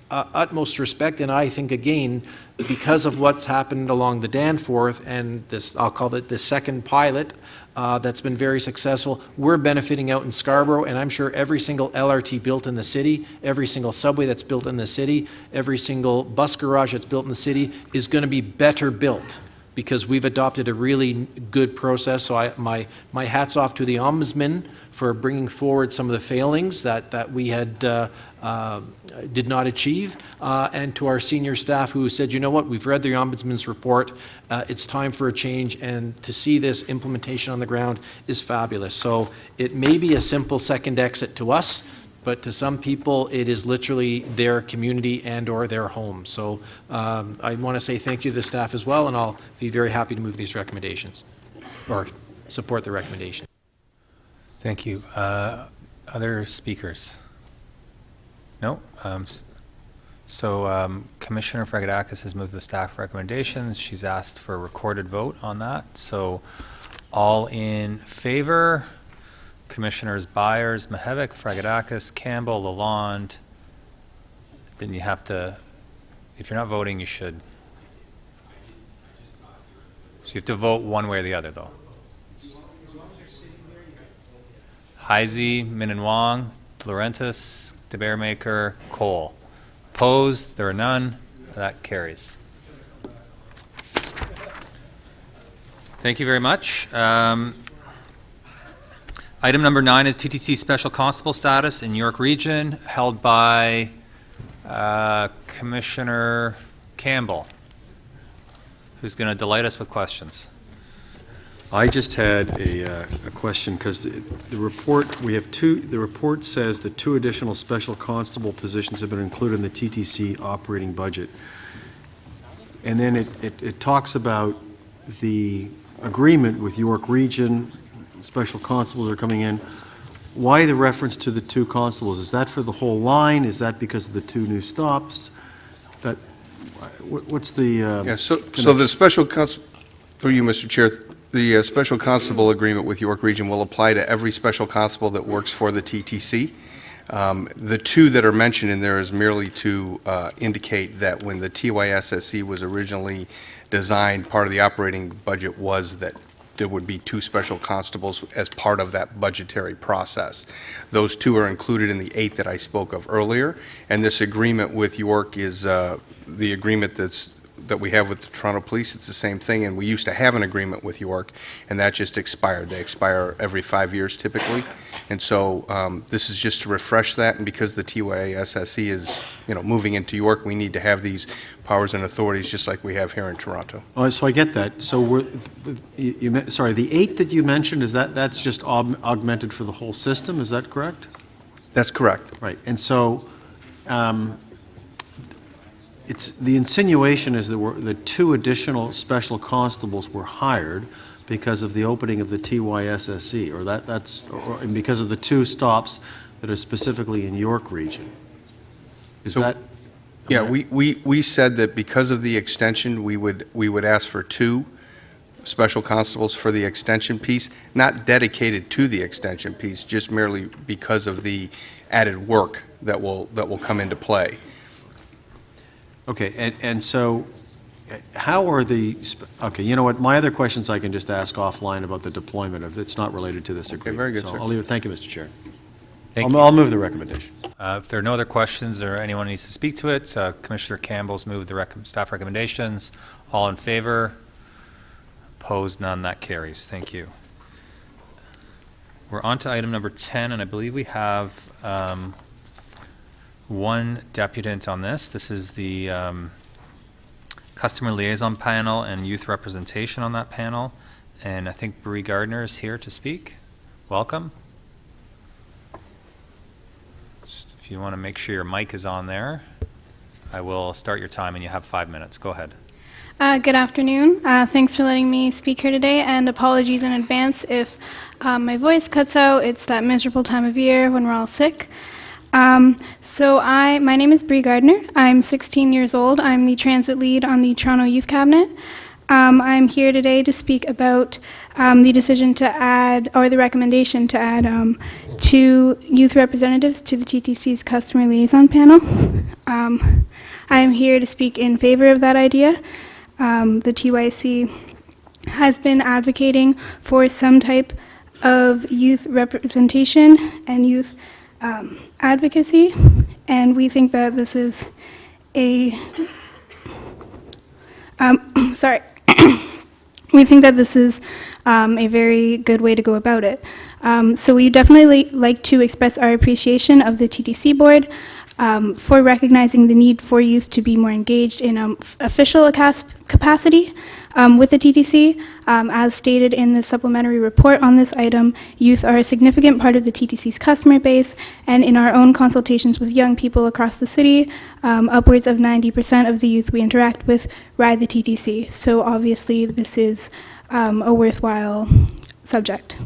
utmost respect, and I think, again, because of what's happened along the Danforth and this, I'll call it the second pilot, that's been very successful, we're benefiting out in Scarborough, and I'm sure every single LRT built in the city, every single subway that's built in the city, every single bus garage that's built in the city is going to be better built because we've adopted a really good process. So my hat's off to the Ombudsman for bringing forward some of the failings that we had did not achieve, and to our senior staff who said, you know what, we've read the Ombudsman's report, it's time for a change, and to see this implementation on the ground is fabulous. So it may be a simple second exit to us, but to some people it is literally their community and or their home. So I want to say thank you to the staff as well, and I'll be very happy to move these recommendations or support the recommendation. Thank you. Other speakers? No? Commissioner Fragedakis has moved the staff recommendations. She's asked for a recorded vote on that. So all in favor? Commissioners Byers, Mihevik, Fragedakis, Campbell, Lalonde. Then you have to, if you're not voting, you should. So you have to vote one way or the other, though. Heisey, Min and Wong, Laurentis, DeBearmaker, Cole. Opposed? There are none. That carries. Thank you very much. Item number 9 is TTC Special Constable status in York Region, held by Commissioner Campbell, who's going to delight us with questions. I just had a question because the report, we have the report says that 2 additional special constable positions have been included in the TTC operating budget. And then it talks about the agreement with York Region, special constables are coming in. Why the reference to the 2 constables? Is that for the whole line? Is that because of the 2 new stops? What's the... So the special constable, through you, Mr. Chair, the special constable agreement with York Region will apply to every special constable that works for the TTC. The 2 that are mentioned in there is merely to indicate that when the TYSSC was originally designed, part of the operating budget was that there would be 2 special constables as part of that budgetary process. Those 2 are included in the 8 that I spoke of earlier, and this agreement with York is the agreement that we have with the Toronto Police. It's the same thing, and we used to have an agreement with York, and that just expired. They expire every 5 years typically, and so this is just to refresh that, and because the TYSSC is moving into York, we need to have these powers and authorities just like we have here in Toronto. Oh, so I get that. So sorry, the 8 that you mentioned, that's just augmented for the whole system, is that correct? That's correct. Right, and so it's the insinuation is that the 2 additional special constables were hired because of the opening of the TYSSC, or because of the 2 stops that are specifically in York Region. Is that Yeah, we said that because of the extension, we would ask for 2 special constables for the extension piece, not dedicated to the extension piece, just merely because of the added work that will come into play. Okay, and so how are okay, you know what, my other questions I can just ask offline about the deployment of, it's not related to this agreement. very good, So sir. I'll leave it, thank you, Mr. Chair. Thank I'll move the recommendation. If there are no other questions or anyone needs to speak to it, Commissioner Campbell's moved the staff recommendations. All in favor? Opposed? None. That carries. Thank you. We're on to item number 10, and I believe we have one deputant on this. This is the Customer Liaison Panel and Youth Representation on that panel. And I think Bree Gardner is here to speak. Welcome. Just if you want to make sure your mic is on there, I will start your time and you have 5 minutes. Go ahead. Good afternoon. Thanks for letting me speak here today, and apologies in advance if my voice cuts out. It's that miserable time of year when we're all sick. My name is Bree Gardner. I'm 16 years old. I'm the transit lead on the Toronto Youth Cabinet. I'm here today to speak about the decision to add, or the recommendation to add 2 youth representatives to the TTC's Customer Liaison Panel. I am here to speak in favor of that idea. The TYC has been advocating for some type of youth representation and youth advocacy, and we think that this is a we think that this is a very good way to go about it. So we definitely like to express our appreciation of the TTC board for recognizing the need for youth to be more engaged in official capacity with the TTC. As stated in the supplementary report on this item, youth are a significant part of the TTC's customer base, and in our own consultations with young people across the city, upwards of 90% of the youth we interact with ride the TTC. So obviously this is a worthwhile subject.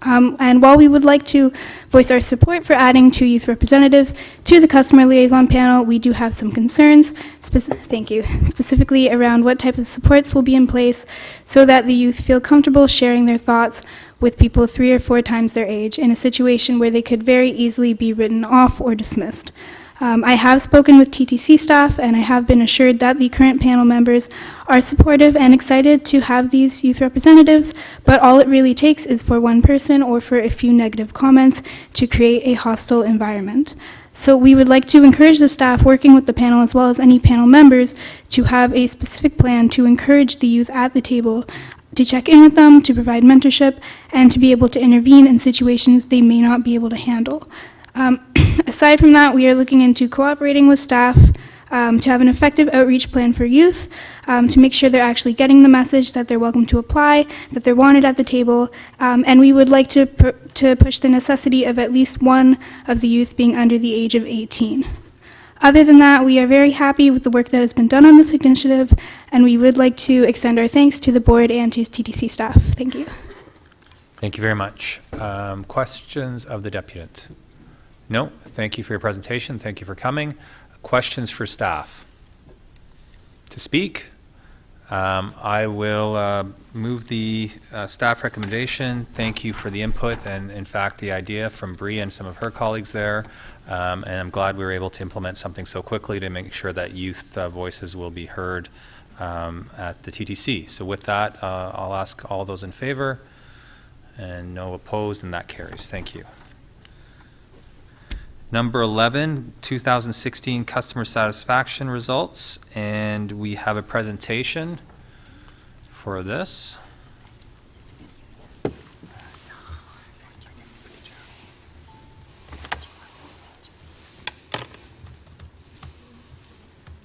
And while we would like to voice our support for adding 2 youth representatives to the Customer Liaison Panel, we do have some concerns, specifically around what type of supports will be in place so that the youth feel comfortable sharing their thoughts with people 3 or 4 times their age in a situation where they could very easily be written off or dismissed. I have spoken with TTC staff, and I have been assured that the current panel members are supportive and excited to have these youth representatives, but all it really takes is for one person or for a few negative comments to create a hostile environment. So we would like to encourage the staff working with the panel, as well as any panel members, to have a specific plan to encourage the youth at the table, to check in with them, to provide mentorship, and to be able to intervene in situations they may not be able to handle. Aside from that, we are looking into cooperating with staff to have an effective outreach plan for youth, to make sure they're actually getting the message that they're welcome to apply, that they're wanted at the table, and we would like to push the necessity of at least one of the youth being under the age of 18. Other than that, we are very happy with the work that has been done on this initiative, and we would like to extend our thanks to the board and to TTC staff. Thank you. Thank you very much. Questions of the deputant? No, thank you for your presentation. Thank you for coming. Questions for staff? To speak, I will move the staff recommendation. Thank you for the input and, in fact, the idea from Bree and some of her colleagues there. And I'm glad we were able to implement something so quickly to make sure that youth voices will be heard at the TTC. So with that, I'll ask all those in favor, and no opposed, and that carries. Thank you. Number 11, 2016 customer satisfaction results, and we have a presentation for this.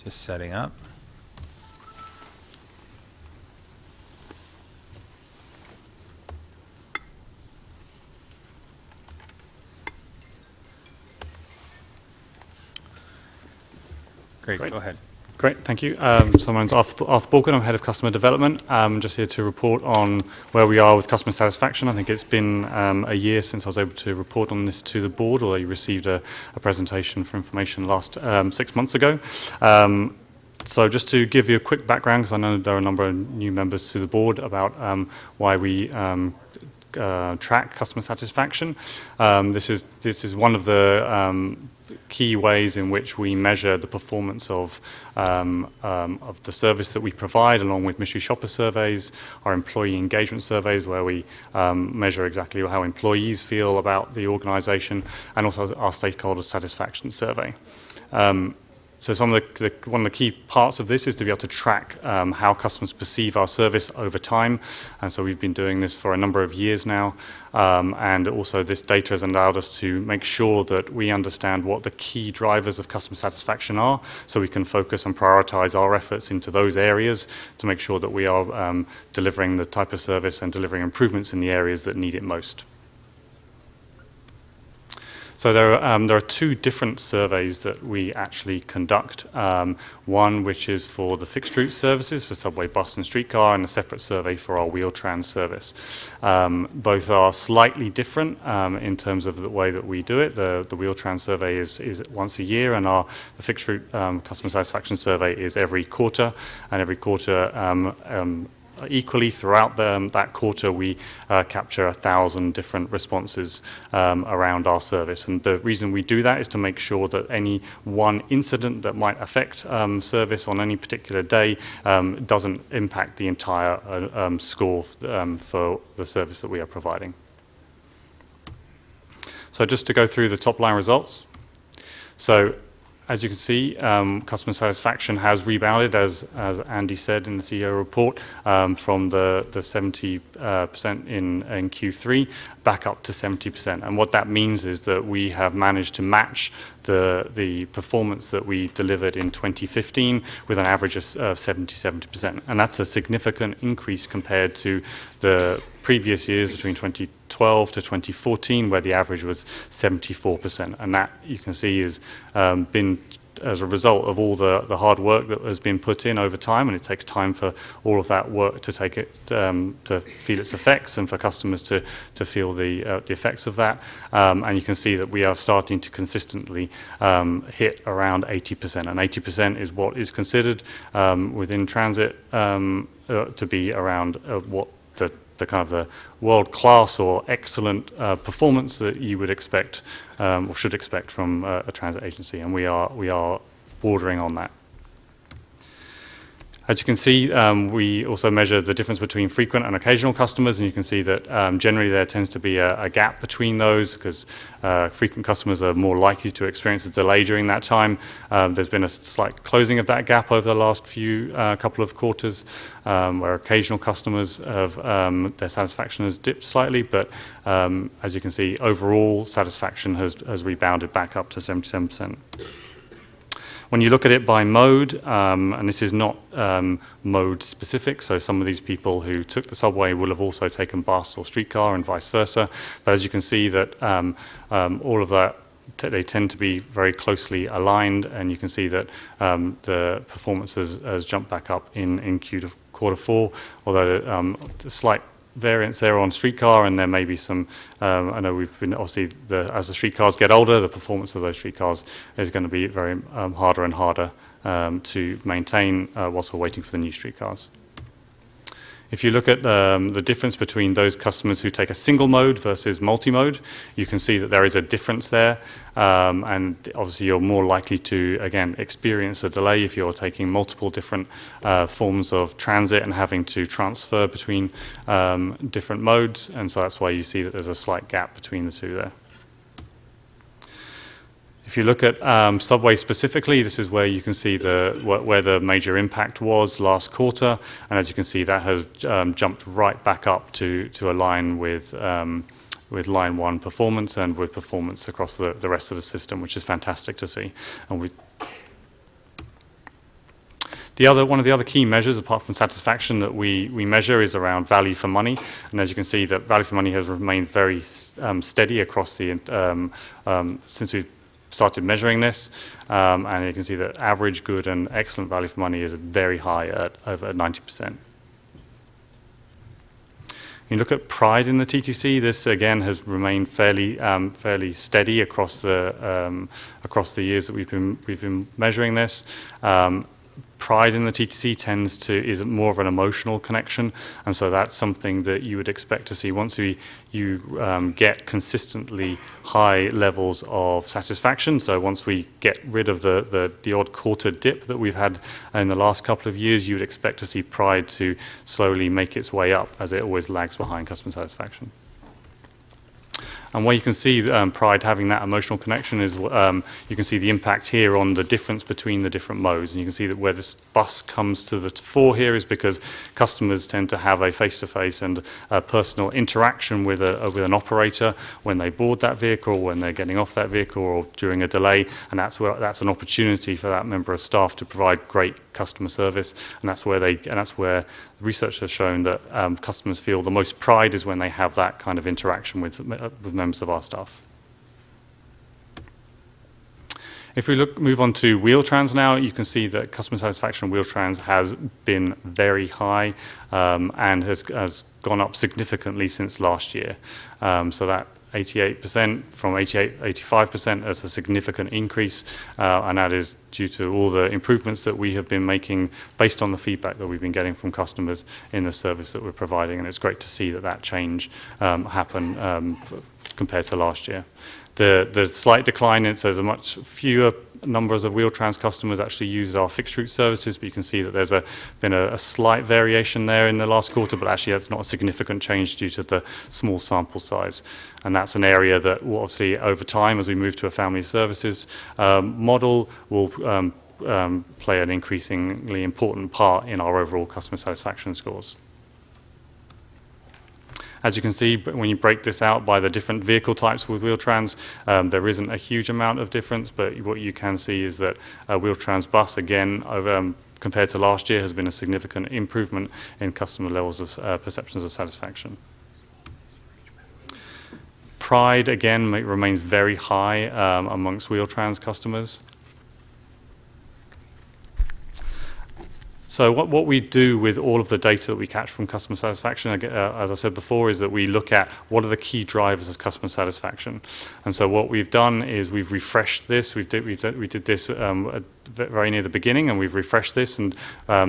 Just setting up. Great, go ahead. Great, thank you. So my name's Arthur Borgen, I'm Head of Customer Development. I'm just here to report on where we are with customer satisfaction. I think it's been a year since I was able to report on this to the board, although you received a presentation for information last 6 months ago. So just to give you a quick background, because I know there are a number of new members to the board, about why we track customer satisfaction. This is one of the key ways in which we measure the performance of the service that we provide, along with mystery shopper surveys, our employee engagement surveys, where we measure exactly how employees feel about the organisation, and also our stakeholder satisfaction survey. So one of the key parts of this is to be able to track how customers perceive our service over time. And so we've been doing this for a number of years now. And also this data has allowed us to make sure that we understand what the key drivers of customer satisfaction are, so we can focus and prioritize our efforts into those areas to make sure that we are delivering the type of service and delivering improvements in the areas that need it most. So there are two different surveys that we actually conduct. One which is for the fixed route services for subway, bus and streetcar, and a separate survey for our Wheel-Trans service. Both are slightly different in terms of the way that we do it. The Wheel-Trans survey is once a year, and the fixed route customer satisfaction survey is every quarter. And every quarter, equally throughout that quarter, we capture 1,000 different responses around our service. And the reason we do that is to make sure that any one incident that might affect service on any particular day doesn't impact the entire score for the service that we are providing. So just to go through the top line results. So as you can see, customer satisfaction has rebounded, as Andy said in the CEO report, from the 70% in Q3 back up to 70%. And what that means is that we have managed to match the performance that we delivered in 2015 with an average of 70%. And that's a significant increase compared to the previous years between 2012 to 2014, where the average was 74%. And that, you can see, has been as a result of all the hard work that has been put in over time, and it takes time for all of that work to take it to feel its effects, and for customers to feel the effects of that. And you can see that we are starting to consistently hit around 80%, and 80% is what is considered within transit to be around what the kind of the world-class or excellent performance that you would expect or should expect from a transit agency, and we are bordering on that. As you can see, we also measure the difference between frequent and occasional customers, and you can see that generally there tends to be a gap between those, because frequent customers are more likely to experience a delay during that time. There's been a slight closing of that gap over the last couple of quarters, where occasional customers have their satisfaction has dipped slightly, but as you can see, overall satisfaction has rebounded back up to 77%. When you look at it by mode, and this is not mode specific, so some of these people who took the subway will have also taken bus or streetcar and vice versa, but as you can see that all of that, they tend to be very closely aligned, and you can see that the performance has jumped back up in quarter four, although the slight variance there on streetcar, and there may be some, I know we've been, obviously, as the streetcars get older, the performance of those streetcars is going to be very harder and harder to maintain whilst we're waiting for the new streetcars. If you look at the difference between those customers who take a single mode versus multi-mode, you can see that there is a difference there. And obviously you're more likely to, again, experience a delay if you're taking multiple different forms of transit and having to transfer between different modes. And so that's why you see that there's a slight gap between the two there. If you look at subway specifically, this is where you can see where the major impact was last quarter, and as you can see, that has jumped right back up to align with line one performance and with performance across the rest of the system, which is fantastic to see. And one of the other key measures, apart from satisfaction, that we measure is around value for money. And as you can see, that value for money has remained very steady across the since we started measuring this, and you can see that average, good, and excellent value for money is very high at over 90%. You look at pride in the TTC. This again has remained fairly steady across the years that we've been measuring this. Pride in the TTC is more of an emotional connection, and so that's something that you would expect to see once you get consistently high levels of satisfaction. So once we get rid of the odd quarter dip that we've had in the last couple of years, you would expect to see pride to slowly make its way up, as it always lags behind customer satisfaction. And where you can see pride having that emotional connection is you can see the impact here on the difference between the different modes. And you can see that where this bus comes to the fore here is because customers tend to have a face-to-face and personal interaction with an operator when they board that vehicle, when they're getting off that vehicle, or during a delay. And that's an opportunity for that member of staff to provide great customer service. And that's where research has shown that customers feel the most pride is when they have that kind of interaction with members of our staff. If we move on to Wheel-Trans now, you can see that customer satisfaction in Wheel-Trans has been very high and has gone up significantly since last year. So that 88% from 85% is a significant increase, and that is due to all the improvements that we have been making based on the feedback that we've been getting from customers in the service that we're providing, and it's great to see that change happen compared to last year. The slight decline, so there's a much fewer numbers of Wheel-Trans customers actually use our fixed route services, but you can see that there's been a slight variation there in the last quarter, but actually that's not a significant change due to the small sample size. And that's an area that will obviously over time, as we move to a family services model, will play an increasingly important part in our overall customer satisfaction scores. As you can see, when you break this out by the different vehicle types with Wheel-Trans, there isn't a huge amount of difference, but what you can see is that Wheel-Trans bus, again, compared to last year, has been a significant improvement in customer levels of perceptions of satisfaction. Pride, again, remains very high amongst Wheel-Trans customers. So what we do with all of the data that we catch from customer satisfaction, as I said before, is that we look at what are the key drivers of customer satisfaction. And so what we've done is we've refreshed this. We did this very near the beginning, and we've refreshed this, and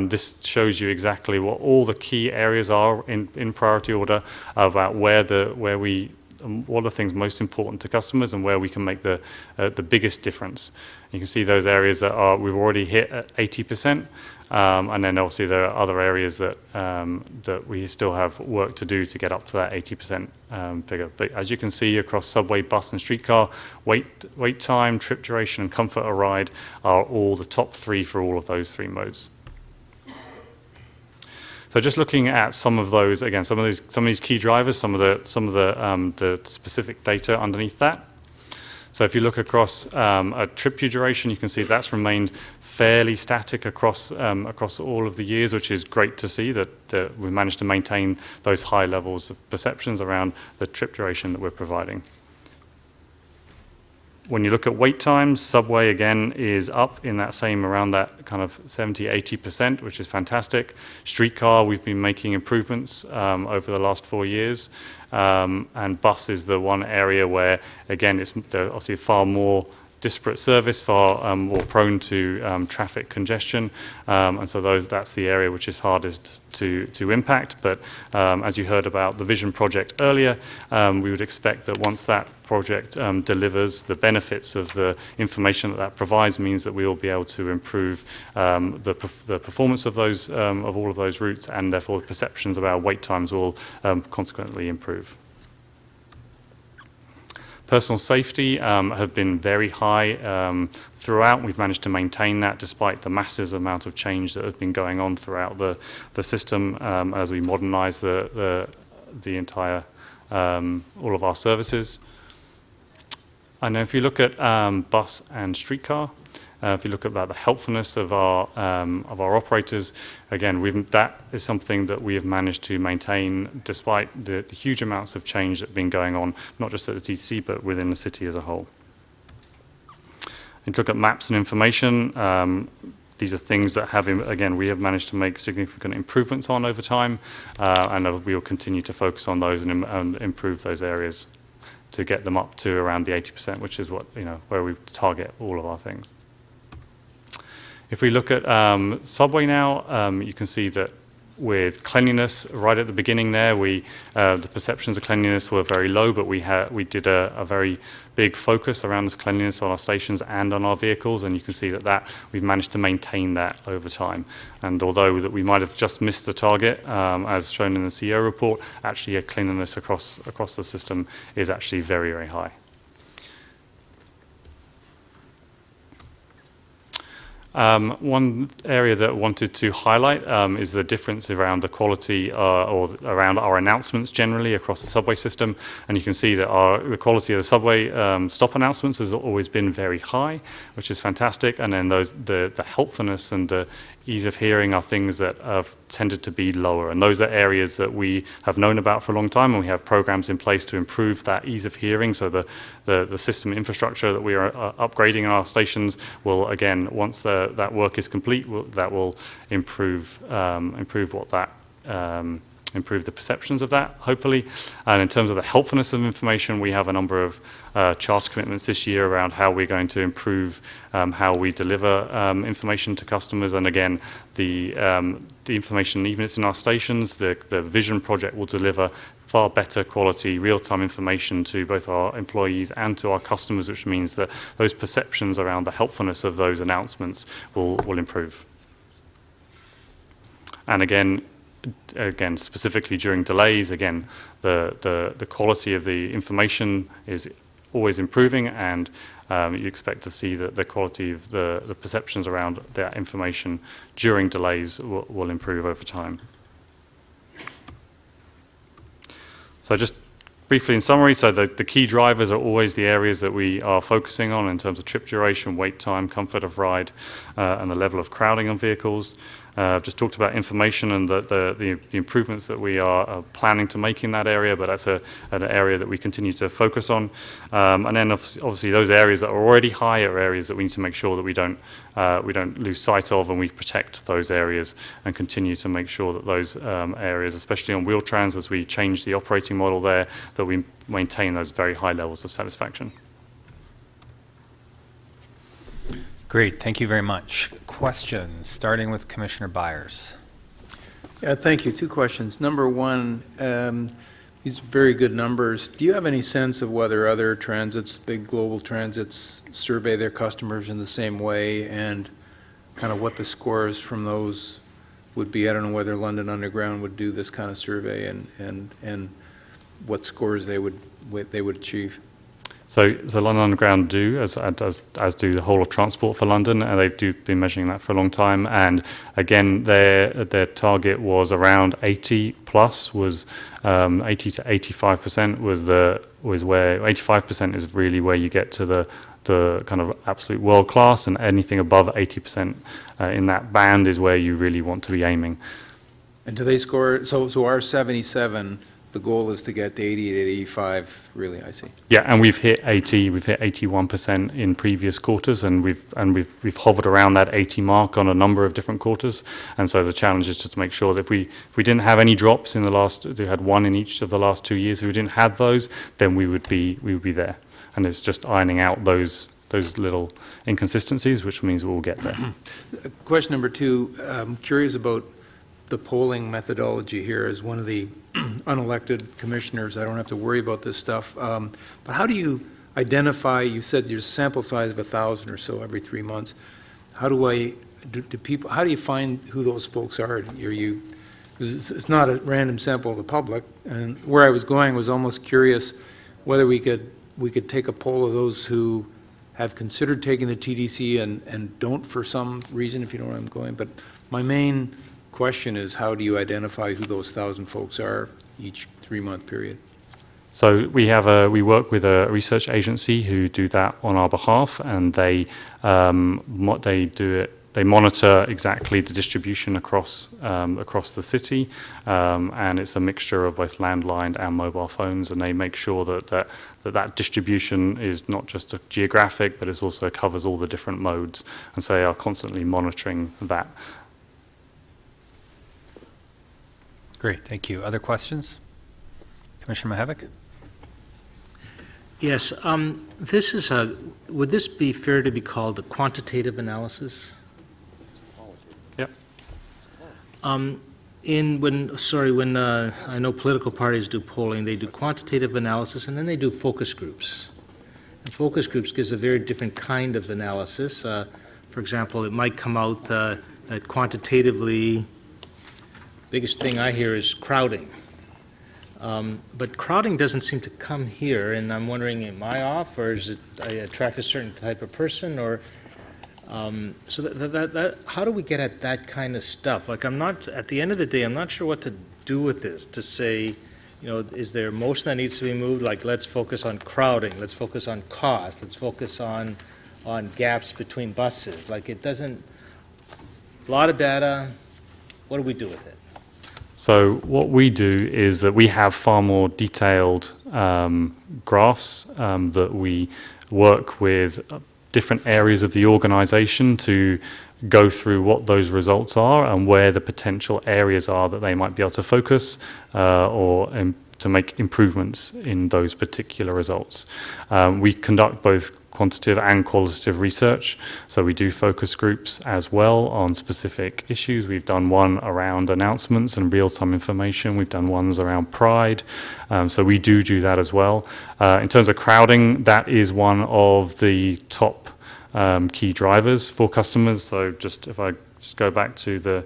this shows you exactly what all the key areas are in priority order about what are the things most important to customers and where we can make the biggest difference. You can see those areas that we've already hit at 80%. And then obviously there are other areas that we still have work to do to get up to that 80% figure. But as you can see across subway, bus, and streetcar, wait time, trip duration, and comfort of ride are all the top three for all of those three modes. So just looking at some of those, again, some of these key drivers, some of the specific data underneath that. So if you look across a trip duration, you can see that's remained fairly static across all of the years, which is great to see that we've managed to maintain those high levels of perceptions around the trip duration that we're providing. When you look at wait times, subway again is up in that same around that kind of 70–80%, which is fantastic. Streetcar, we've been making improvements over the last 4 years. And bus is the one area where, again, it's obviously far more disparate service, far more prone to traffic congestion, and so that's the area which is hardest to impact. But as you heard about the Vision project earlier, we would expect that once that project delivers the benefits of the information that provides, means that we will be able to improve the performance of all of those routes, and therefore perceptions of our wait times will consequently improve. Personal safety have been very high throughout. We've managed to maintain that despite the massive amount of change that has been going on throughout the system as we modernise the entire all of our services. And then if you look at bus and streetcar, if you look at the helpfulness of our operators, again, that is something that we have managed to maintain despite the huge amounts of change that have been going on, not just at the TTC, but within the city as a whole. If you look at maps and information, these are things that have, again, we have managed to make significant improvements on over time, and we will continue to focus on those and improve those areas to get them up to around the 80%, which is what, where we target all of our things. If we look at subway now, you can see that with cleanliness, right at the beginning there, the perceptions of cleanliness were very low, but we did a very big focus around this cleanliness on our stations and on our vehicles, and you can see that we've managed to maintain that over time. And although that we might have just missed the target, as shown in the CEO report, actually cleanliness across the system is actually very, very high. One area that I wanted to highlight is the difference around the quality or around our announcements generally across the subway system. And you can see that the quality of the subway stop announcements has always been very high, which is fantastic. And then the helpfulness and the ease of hearing are things that have tended to be lower. And those are areas that we have known about for a long time, and we have programs in place to improve that ease of hearing. So the system infrastructure that we are upgrading in our stations will, again, once that work is complete, that will improve improve the perceptions of that, hopefully. And in terms of the helpfulness of information, we have a number of charter commitments this year around how we're going to improve how we deliver information to customers. And again, the information, even if it's in our stations, the Vision project will deliver far better quality real-time information to both our employees and to our customers, which means that those perceptions around the helpfulness of those announcements will improve. And again, specifically during delays, again, the quality of the information is always improving, and you expect to see that the quality of the perceptions around that information during delays will improve over time. So just briefly in summary, so the key drivers are always the areas that we are focusing on in terms of trip duration, wait time, comfort of ride, and the level of crowding on vehicles. I've just talked about information and the improvements that we are planning to make in that area, but that's an area that we continue to focus on. And then obviously those areas that are already high are areas that we need to make sure that we don't lose sight of, and we protect those areas and continue to make sure that those areas, especially on Wheel-Trans, as we change the operating model there, that we maintain those very high levels of satisfaction. Great, thank you very much. Questions, starting with Commissioner Byers. Yeah, thank you. 2 questions. Number one, these very good numbers. Do you have any sense of whether other transits, big global transits, survey their customers in the same way, and kind of what the scores from those would be? I don't know whether London Underground would do this kind of survey, and what scores they would achieve. So London Underground do, as do the whole of Transport for London, and they've been measuring that for a long time. And again, their target was around 80 plus, was 80 to 85% was where 85% is really where you get to the kind of absolute world class, and anything above 80% in that band is where you really want to be aiming. And do they score? So our 77. The goal is to get to 80 to 85, really, I see. Yeah, and we've hit 80, we've hit 81% in previous quarters, and we've hovered around that 80 mark on a number of different quarters. And so the challenge is just to make sure that if we didn't have any drops in the last, we had 1 in each of the last 2 years, if we didn't have those, then we would be there. And it's just ironing out those little inconsistencies, which means we'll get there. Question number 2, I'm curious about the polling methodology here. As one of the unelected commissioners, I don't have to worry about this stuff. But how do you identify, you said there's a sample size of 1,000 or so every 3 months. How do you find who those folks are? It's not a random sample of the public. And where I was going was almost curious whether we could take a poll of those who have considered taking the TDC and don't for some reason, if you know where I'm going. But my main question is, how do you identify who those 1,000 folks are each 3-month period? So we work with a research agency who do that on our behalf, and they do it they monitor exactly the distribution across the city, and it's a mixture of both landline and mobile phones, and they make sure that distribution is not just a geographic, but it also covers all the different modes, and so they are constantly monitoring that. Great, thank you. Other questions? Commissioner Mihevc? Yes, would this be fair to be called a quantitative analysis? Yep. When I know political parties do polling, they do quantitative analysis and then they do focus groups. And focus groups gives a very different kind of analysis. For example, it might come out that quantitatively, biggest thing I hear is crowding. But crowding doesn't seem to come here, and I'm wondering, am I off, or is it I attract a certain type of person, or so that how do we get at that kind of stuff? Like, I'm not, at the end of the day, I'm not sure what to do with this, to say, you know, is there motion that needs to be moved? Like, let's focus on crowding, let's focus on cost, let's focus on gaps between buses. Like, it doesn't, a lot of data, what do we do with it? So what we do is that we have far more detailed graphs that we work with different areas of the organization to go through what those results are and where the potential areas are that they might be able to focus or to make improvements in those particular results. We conduct both quantitative and qualitative research, so we do focus groups as well on specific issues. We've done one around announcements and real-time information. We've done ones around pride, so we do that as well. In terms of crowding, that is one of the top key drivers for customers. So just if I just go back to the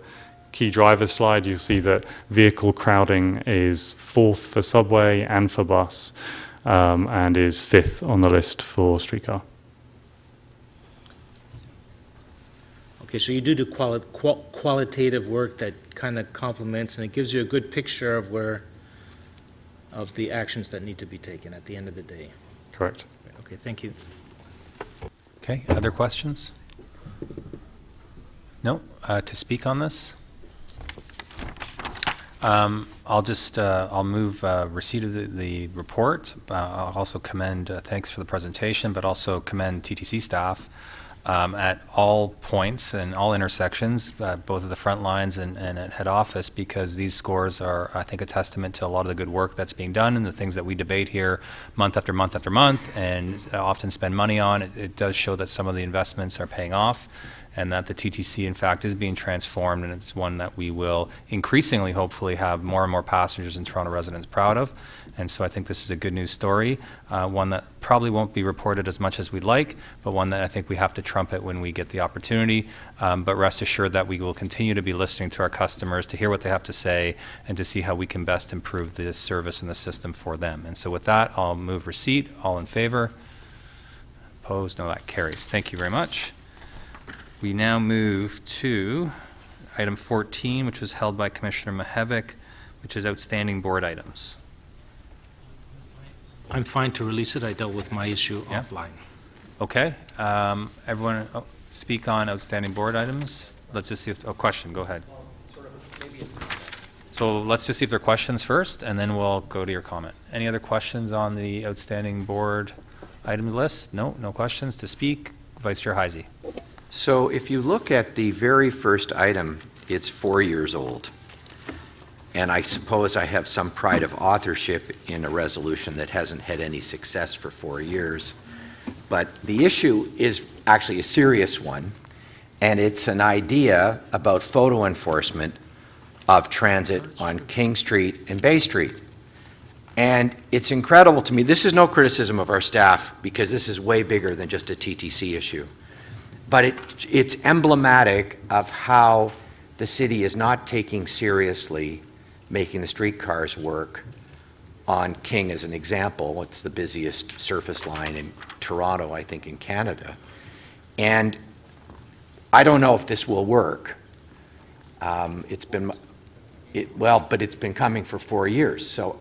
key drivers slide, you'll see that vehicle crowding is 4th for subway and for bus, and is 5th on the list for streetcar. Okay, so you do qualitative work that kind of complements, and it gives you a good picture of the actions that need to be taken at the end of the day. Correct. Okay, thank you. Okay, other questions? No? To speak on this? I'll move receipt of the report. I'll also commend, thanks for the presentation, but also commend TTC staff at all points and all intersections, both at the front lines and at head office, because these scores are, I think, a testament to a lot of the good work that's being done and the things that we debate here month after month after month and often spend money on. It does show that some of the investments are paying off, and that the TTC, in fact, is being transformed, and it's one that we will increasingly, hopefully, have more and more passengers and Toronto residents proud of. And so I think this is a good news story, one that probably won't be reported as much as we'd like, but one that I think we have to trumpet when we get the opportunity. But rest assured that we will continue to be listening to our customers, to hear what they have to say, and to see how we can best improve the service and the system for them. And so with that, I'll move receipt. All in favor? Opposed? No, that carries. Thank you very much. We now move to item 14, which was held by Commissioner Mihevc, which is outstanding board items. I'm fine to release it. I dealt with my issue Yeah. offline. Okay. Everyone speak on outstanding board items? Let's just see if, question, go ahead. So let's just see if there are questions first, and then we'll go to your comment. Any other questions on the outstanding board items list? No questions to speak. Vice Chair Heisey. So if you look at the very first item, it's 4 years old. And I suppose I have some pride of authorship in a resolution that hasn't had any success for 4 years. But the issue is actually a serious one, and it's an idea about photo enforcement of transit on King Street and Bay Street. And it's incredible to me. This is no criticism of our staff, because this is way bigger than just a TTC issue. But it's emblematic of how the city is not taking seriously making the streetcars work on King as an example. It's the busiest surface line in Toronto, I think, in Canada. And I don't know if this will work. It's been coming for 4 years, so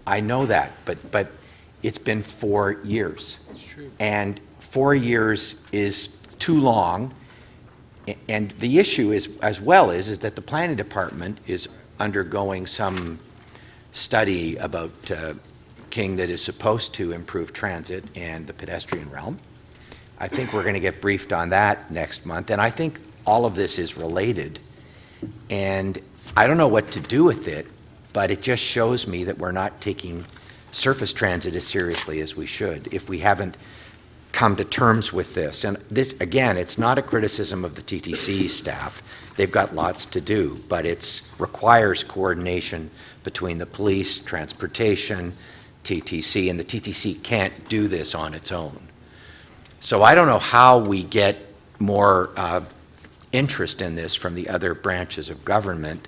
I know that, but it's been 4 years. That's true. And 4 years is too long And the issue is, as well, is that the planning department is undergoing some study about King that is supposed to improve transit and the pedestrian realm. I think we're going to get briefed on that next month, and I think all of this is related. And I don't know what to do with it, but it just shows me that we're not taking surface transit as seriously as we should if we haven't come to terms with this. And this, again, it's not a criticism of the TTC staff. They've got lots to do, but it requires coordination between the police, transportation, TTC, and the TTC can't do this on its own. So I don't know how we get more interest in this from the other branches of government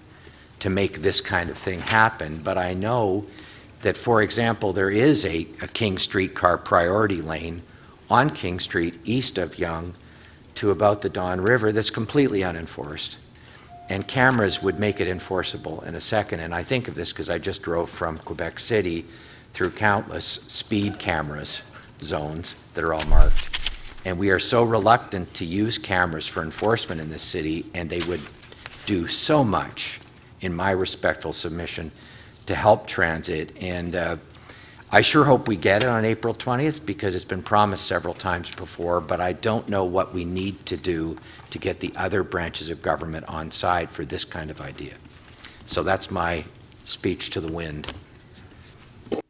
to make this kind of thing happen, but I know that, for example, there is a King streetcar priority lane on King Street east of Yonge to about the Don River that's completely unenforced. And cameras would make it enforceable in a second. And I think of this because I just drove from Quebec City through countless speed cameras zones that are all marked. And we are so reluctant to use cameras for enforcement in this city, and they would do so much, in my respectful submission, to help transit. And I sure hope we get it on April 20th because it's been promised several times before, but I don't know what we need to do to get the other branches of government on side for this kind of idea. So that's my speech to the wind.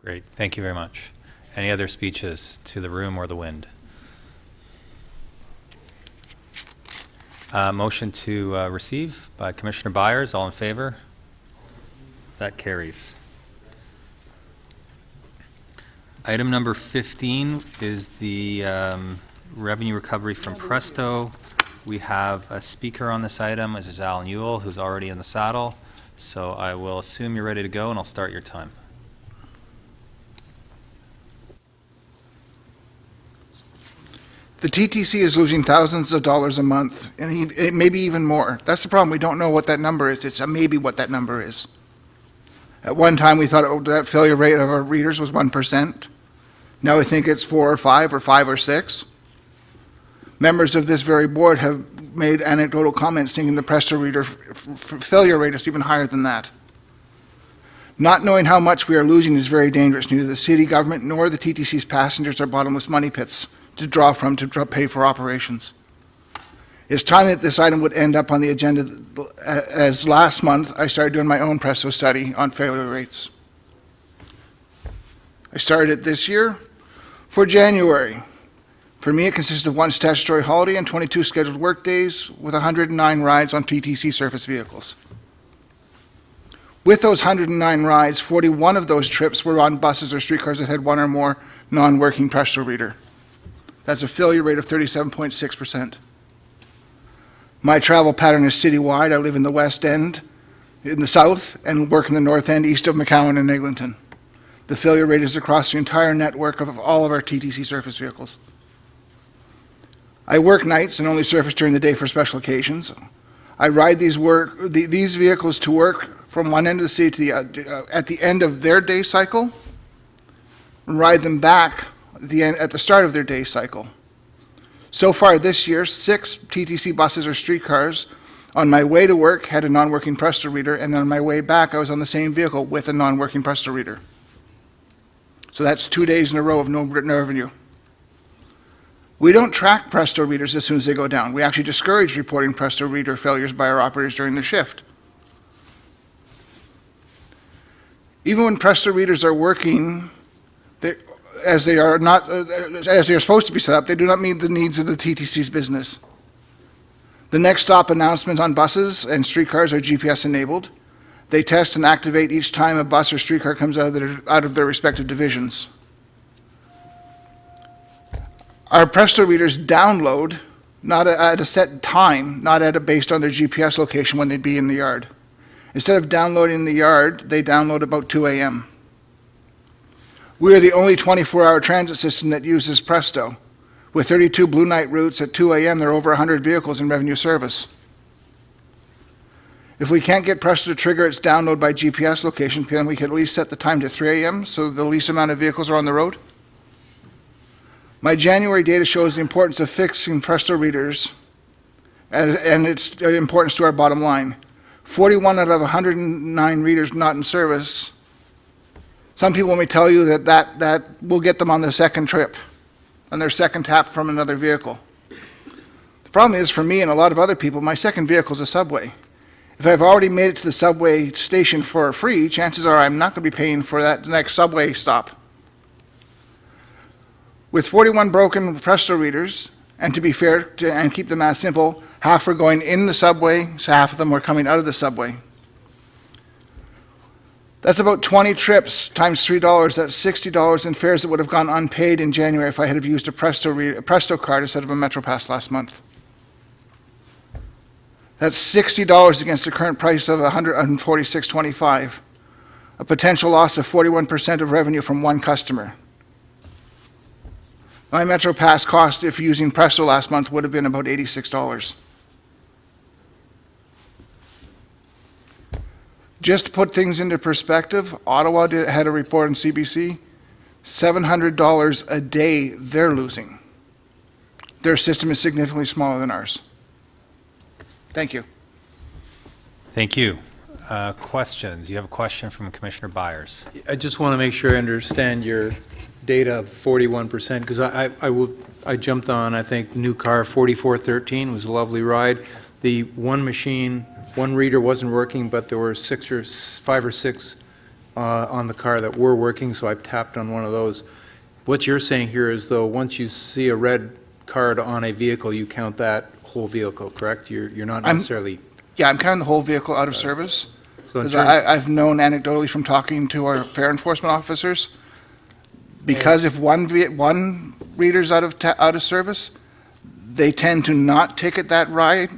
Great, thank you very much. Any other speeches to the room or the wind? Motion to receive by Commissioner Byers. All in favor? That carries. Item number 15 is the revenue recovery from Presto. We have a speaker on this item. This is Alan Ewell, who's already in the saddle. So I will assume you're ready to go, and I'll start your time. The TTC is losing thousands of dollars a month, and maybe even more. That's the problem. We don't know what that number is. It's a maybe what that number is. At one time, we thought that failure rate of our readers was 1%. Now we think it's 4 or 5 or 5 or 6. Members of this very board have made anecdotal comments thinking the Presto reader failure rate is even higher than that. Not knowing how much we are losing is very dangerous. Neither the city government nor the TTC's passengers are bottomless money pits to draw from to pay for operations. It's time that this item would end up on the agenda, as last month I started doing my own Presto study on failure rates. I started it this year for January. For me, it consists of 1 statutory holiday and 22 scheduled work days with 109 rides on TTC surface vehicles. With those 109 rides, 41 of those trips were on buses or streetcars that had 1 or more non-working Presto reader. That's a failure rate of 37.6%. My travel pattern is citywide. I live in the West End, in the south, and work in the North End, east of McCowan and Eglinton. The failure rate is across the entire network of all of our TTC surface vehicles. I work nights and only surface during the day for special occasions. I ride these vehicles to work from one end of the city to at the end of their day cycle, and ride them back at the start of their day cycle. So far this year, 6 TTC buses or streetcars on my way to work had a non-working Presto reader, and on my way back I was on the same vehicle with a non-working Presto reader. So that's 2 days in a row of no revenue. We don't track Presto readers as soon as they go down. We actually discourage reporting Presto reader failures by our operators during the shift. Even when Presto readers are working, as they are supposed to be set up, they do not meet the needs of the TTC's business. The next stop announcements on buses and streetcars are GPS enabled. They test and activate each time a bus or streetcar comes out of their respective divisions. Our Presto readers download not at a set time, not based on their GPS location when they'd be in the yard. Instead of downloading in the yard, they download about 2 a.m. We are the only 24-hour transit system that uses Presto. With 32 Blue Night routes at 2 a.m., there are over 100 vehicles in revenue service. If we can't get Presto to trigger its download by GPS location, then we can at least set the time to 3 a.m. so the least amount of vehicles are on the road. My January data shows the importance of fixing Presto readers and its importance to our bottom line. 41 out of 109 readers not in service. Some people may tell you that will get them on their second trip, on their second tap from another vehicle. The problem is, for me and a lot of other people, my second vehicle is a subway. If I've already made it to the subway station for free, chances are I'm not going to be paying for that next subway stop. With 41 broken Presto readers, and to be fair, and keep the math simple, half were going in the subway, so half of them were coming out of the subway. That's about 20 trips times $3. That's $60 in fares that would have gone unpaid in January if I had have used a Presto card instead of a MetroPass last month. That's $60 against the current price of $146.25, a potential loss of 41% of revenue from one customer. My MetroPass cost, if using Presto last month, would have been about $86. Just to put things into perspective, Ottawa had a report on CBC, $700 a day they're losing. Their system is significantly smaller than ours. Thank you. Thank you. Questions? You have a question from Commissioner Byers. I just want to make sure I understand your data of 41%, because I jumped on, I think, new car 4413 was a lovely ride. The one machine, one reader wasn't working, but there were 5 or 6 on the car that were working, so I tapped on one of those. What you're saying here is, though, once you see a red card on a vehicle, you count that whole vehicle, correct? You're not necessarily... Yeah, I'm counting the whole vehicle out of service. So Because I've known anecdotally from talking to our fare enforcement officers, because if one reader's out of service, they tend to not ticket that ride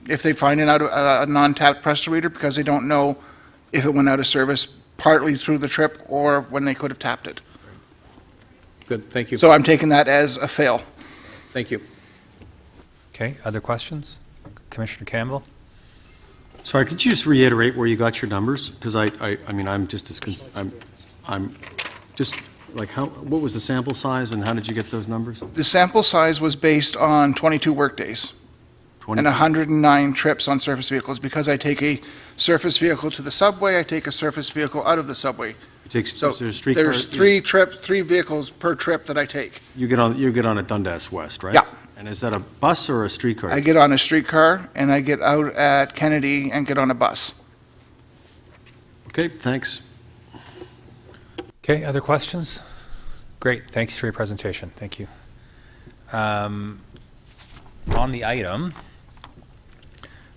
if they find a non-tapped Presto reader, because they don't know if it went out of service partly through the trip or when they could have tapped it. Good, thank you. So I'm taking that as a fail. Thank you. Okay, other questions? Commissioner Campbell? Sorry, could you just reiterate where you got your numbers? Because I mean, I'm just as, I'm just, like, what was the sample size and how did you get those numbers? The sample size was based on 22 workdays and 109 trips on surface vehicles, because I take a surface vehicle to the subway, I take a surface vehicle out of the subway. So there's 3 vehicles per trip that I take. You get on at Dundas West, right? Yeah. And is that a bus or a streetcar? I get on a streetcar and I get out at Kennedy and get on a bus. Okay, thanks. Okay, other questions? Great, thanks for your presentation. Thank you. On the item,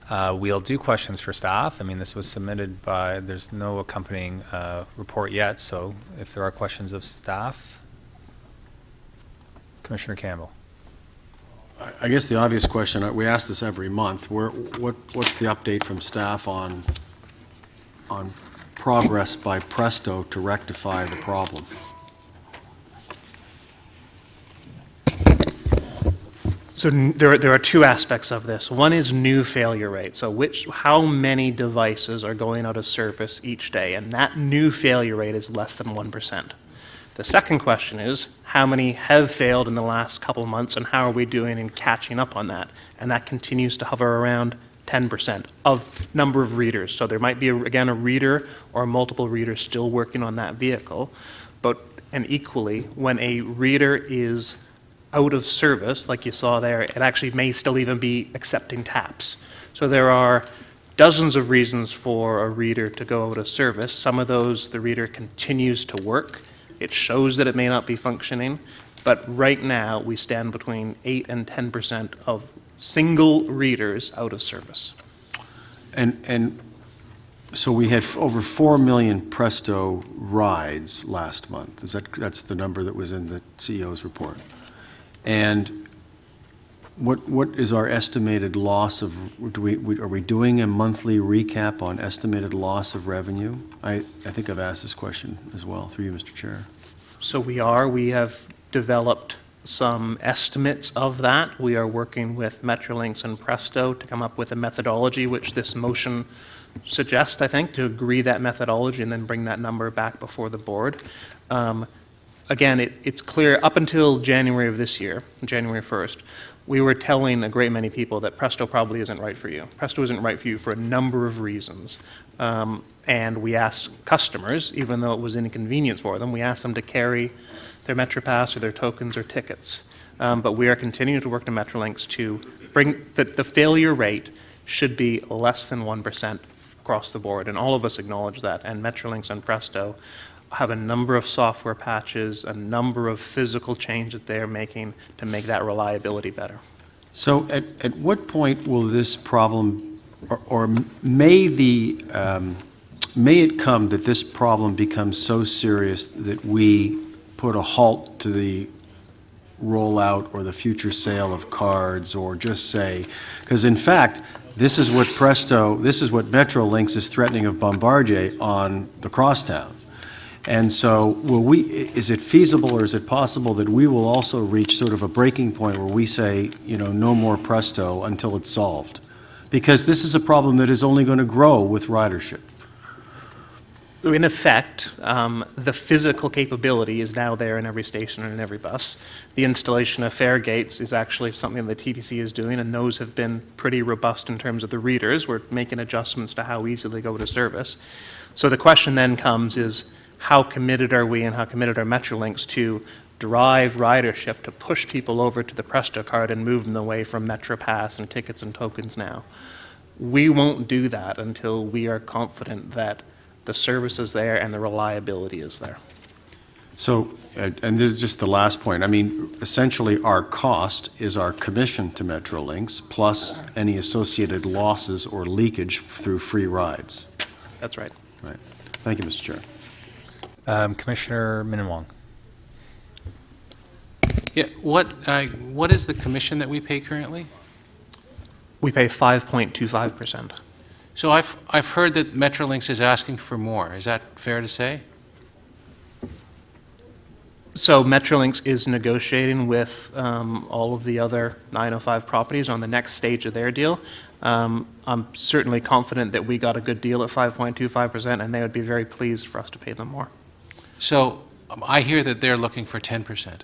we'll do questions for staff. I mean, this was submitted by, there's no accompanying report yet, so if there are questions of staff, Commissioner Campbell. I guess the obvious question, we ask this every month, what's the update from staff on progress by Presto to rectify the problem? So there are 2 aspects of this. One is new failure rate. So how many devices are going out of service each day? And that new failure rate is less than 1%. The second question is, how many have failed in the last couple of months, and how are we doing in catching up on that? And that continues to hover around 10% of number of readers. So there might be, again, a reader or multiple readers still working on that vehicle. And equally, when a reader is out of service, like you saw there, it actually may still even be accepting taps. So there are dozens of reasons for a reader to go out of service. Some of those, the reader continues to work. It shows that it may not be functioning, but right now we stand between 8 and 10% of single readers out of service. And so we had over 4 million Presto rides last month. That's the number that was in the CEO's report. And what is our estimated loss of, are we doing a monthly recap on estimated loss of revenue? I think I've asked this question as well, through you, Mr. Chair. So we have developed some estimates of that. We are working with Metrolinx and Presto to come up with a methodology, which this motion suggests, I think, to agree that methodology and then bring that number back before the board. again, it's clear, up until January of this year, January 1st, we were telling a great many people that Presto probably isn't right for you. Presto isn't right for you for a number of reasons. And we asked customers, even though it was an inconvenience for them, we asked them to carry their MetroPass or their tokens or tickets. But we are continuing to work to Metrolinx to bring, the failure rate should be less than 1% across the board, and all of us acknowledge that. And Metrolinx and Presto have a number of software patches, a number of physical changes they're making to make that reliability better. So at what point will this problem, or may it come that this problem becomes so serious that we put a halt to the rollout or the future sale of cards, or just say, because in fact, this is what Metrolinx is threatening of Bombardier on the crosstown. And so is it feasible or is it possible that we will also reach sort of a breaking point where we say, no more Presto until it's solved? Because this is a problem that is only going to grow with ridership. In effect, the physical capability is now there in every station and in every bus. The installation of fare gates is actually something the TTC is doing, and those have been pretty robust in terms of the readers. We're making adjustments to how easily they go to service. So the question then comes is, how committed are we and how committed are Metrolinx to drive ridership to push people over to the Presto card and move them away from MetroPass and tickets and tokens now? We won't do that until we are confident that the service is there and the reliability is there. So, and this is just the last point. I mean, essentially, our cost is our commission to Metrolinx plus any associated losses or leakage through free rides. That's right. Right. Thank you, Mr. Chair. Commissioner Minnan-Wong. Yeah, what is the commission that we pay currently? We pay 5.25%. So I've heard that Metrolinx is asking for more. Is that fair to say? So Metrolinx is negotiating with all of the other 905 properties on the next stage of their deal. I'm certainly confident that we got a good deal at 5.25%, and they would be very pleased for us to pay them more. So I hear that they're looking for 10%.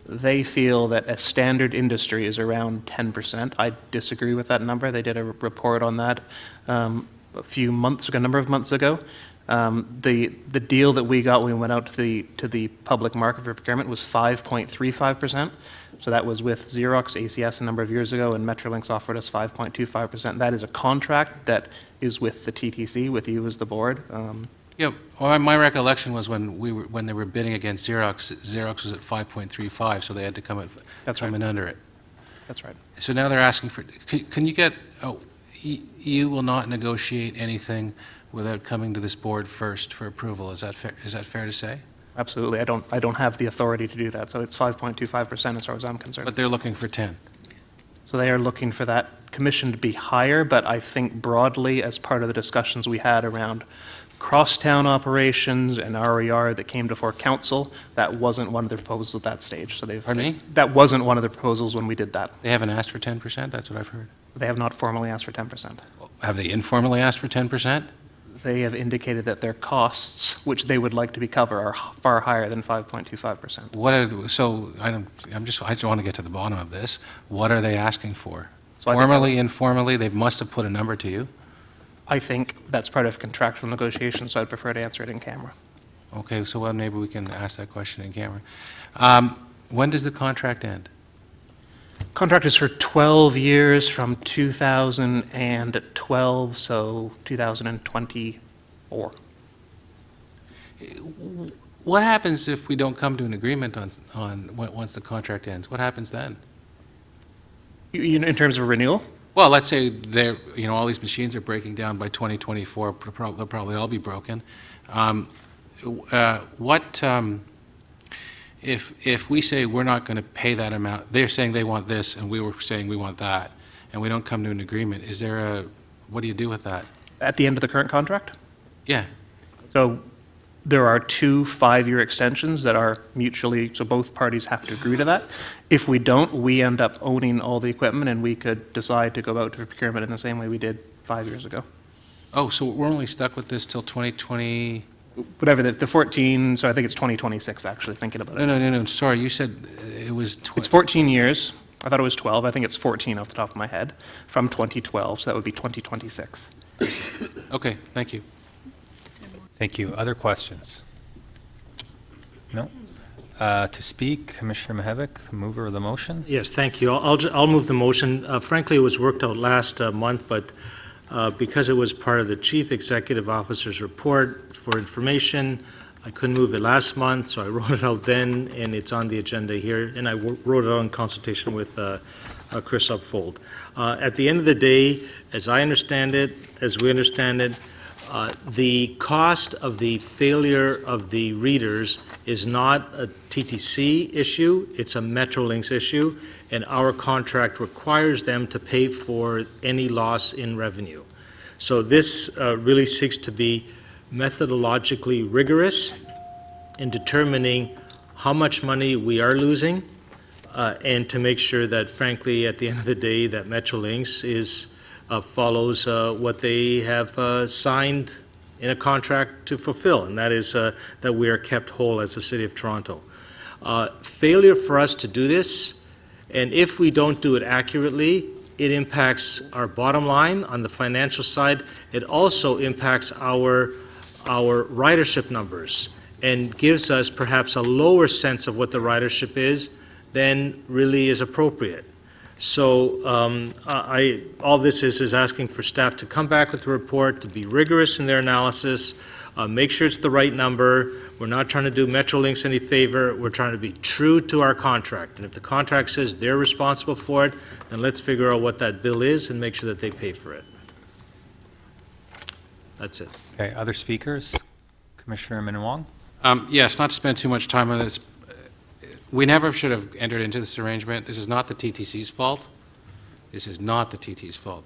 They feel that a standard industry is around 10%. I disagree with that number. They did a report on that a number of months ago. The deal that we got when we went out to the public market for procurement was 5.35%. So that was with Xerox, ACS a number of years ago, and Metrolinx offered us 5.25%. That is a contract that is with the TTC, with you as the board. Yeah, well, my recollection was when they were bidding against Xerox, Xerox was at 5.35, so they had to come in under it. That's right. So now they're asking for, can you get, you will not negotiate anything without coming to this board first for approval. Is that fair to say? Absolutely. I don't have the authority to do that, so it's 5.25% as far as I'm concerned. But they're looking for 10. So they are looking for that commission to be higher, but I think broadly, as part of the discussions we had around crosstown operations and RER that came before council, that wasn't one of the proposals at that stage. So Pardon me? That wasn't one of the proposals when we did that. They haven't asked for 10%? That's what I've heard. They have not formally asked for 10%. Have they informally asked for 10%? They have indicated that their costs, which they would like to be covered, are far higher than 5.25%. I just want to get to the bottom of this. What are they asking for? So Formally, informally, they must have put a number to you? I think that's part of contractual negotiations, so I'd prefer to answer it in camera. Okay, so maybe we can ask that question in camera. When does the contract end? Contract is for 12 years from 2012, so 2024. What happens if we don't come to an agreement once the contract ends? What happens then? In terms of renewal? Well, let's say all these machines are breaking down by 2024. They'll probably all be broken. If we say we're not going to pay that amount, they're saying they want this, and we were saying we want that, and we don't come to an agreement, what do you do with that? At the end of the current contract? Yeah. So there are 2 5-year extensions that are mutually, so both parties have to agree to that. If we don't, we end up owning all the equipment, and we could decide to go out to procurement in the same way we did 5 years ago. Oh, so we're only stuck with this till 2020? whatever, the 14, so I think it's 2026, actually, thinking about it. No, sorry, you said it was It's 14 years. I thought it was 12. I think it's 14 off the top of my head, from 2012, so that would be 2026. Okay, thank you. Thank you. Other questions? No? To speak, Commissioner Mihevik, the mover of the motion? Yes, thank you. I'll move the motion. Frankly, it was worked out last month, but because it was part of the Chief Executive Officer's report for information, I couldn't move it last month, so I wrote it out then, and it's on the agenda here, and I wrote it out in consultation with Chris Upfold. At the end of the day, as I understand it, as we understand it, the cost of the failure of the readers is not a TTC issue, it's a Metrolinx issue, and our contract requires them to pay for any loss in revenue. So this really seeks to be methodologically rigorous in determining how much money we are losing, and to make sure that, frankly, at the end of the day, that Metrolinx follows what they have signed in a contract to fulfill, and that is that we are kept whole as the City of Toronto. Failure for us to do this, and if we don't do it accurately, it impacts our bottom line on the financial side. It also impacts our ridership numbers and gives us perhaps a lower sense of what the ridership is than really is appropriate. So all this is asking for staff to come back with a report, to be rigorous in their analysis, make sure it's the right number. We're not trying to do Metrolinx any favor. We're trying to be true to our contract. And if the contract says they're responsible for it, then let's figure out what that bill is and make sure that they pay for it. That's it. Okay, other speakers? Commissioner Minnan-Wong? Yes, not to spend too much time on this. We never should have entered into this arrangement. This is not the TTC's fault. This is not the TTC's fault.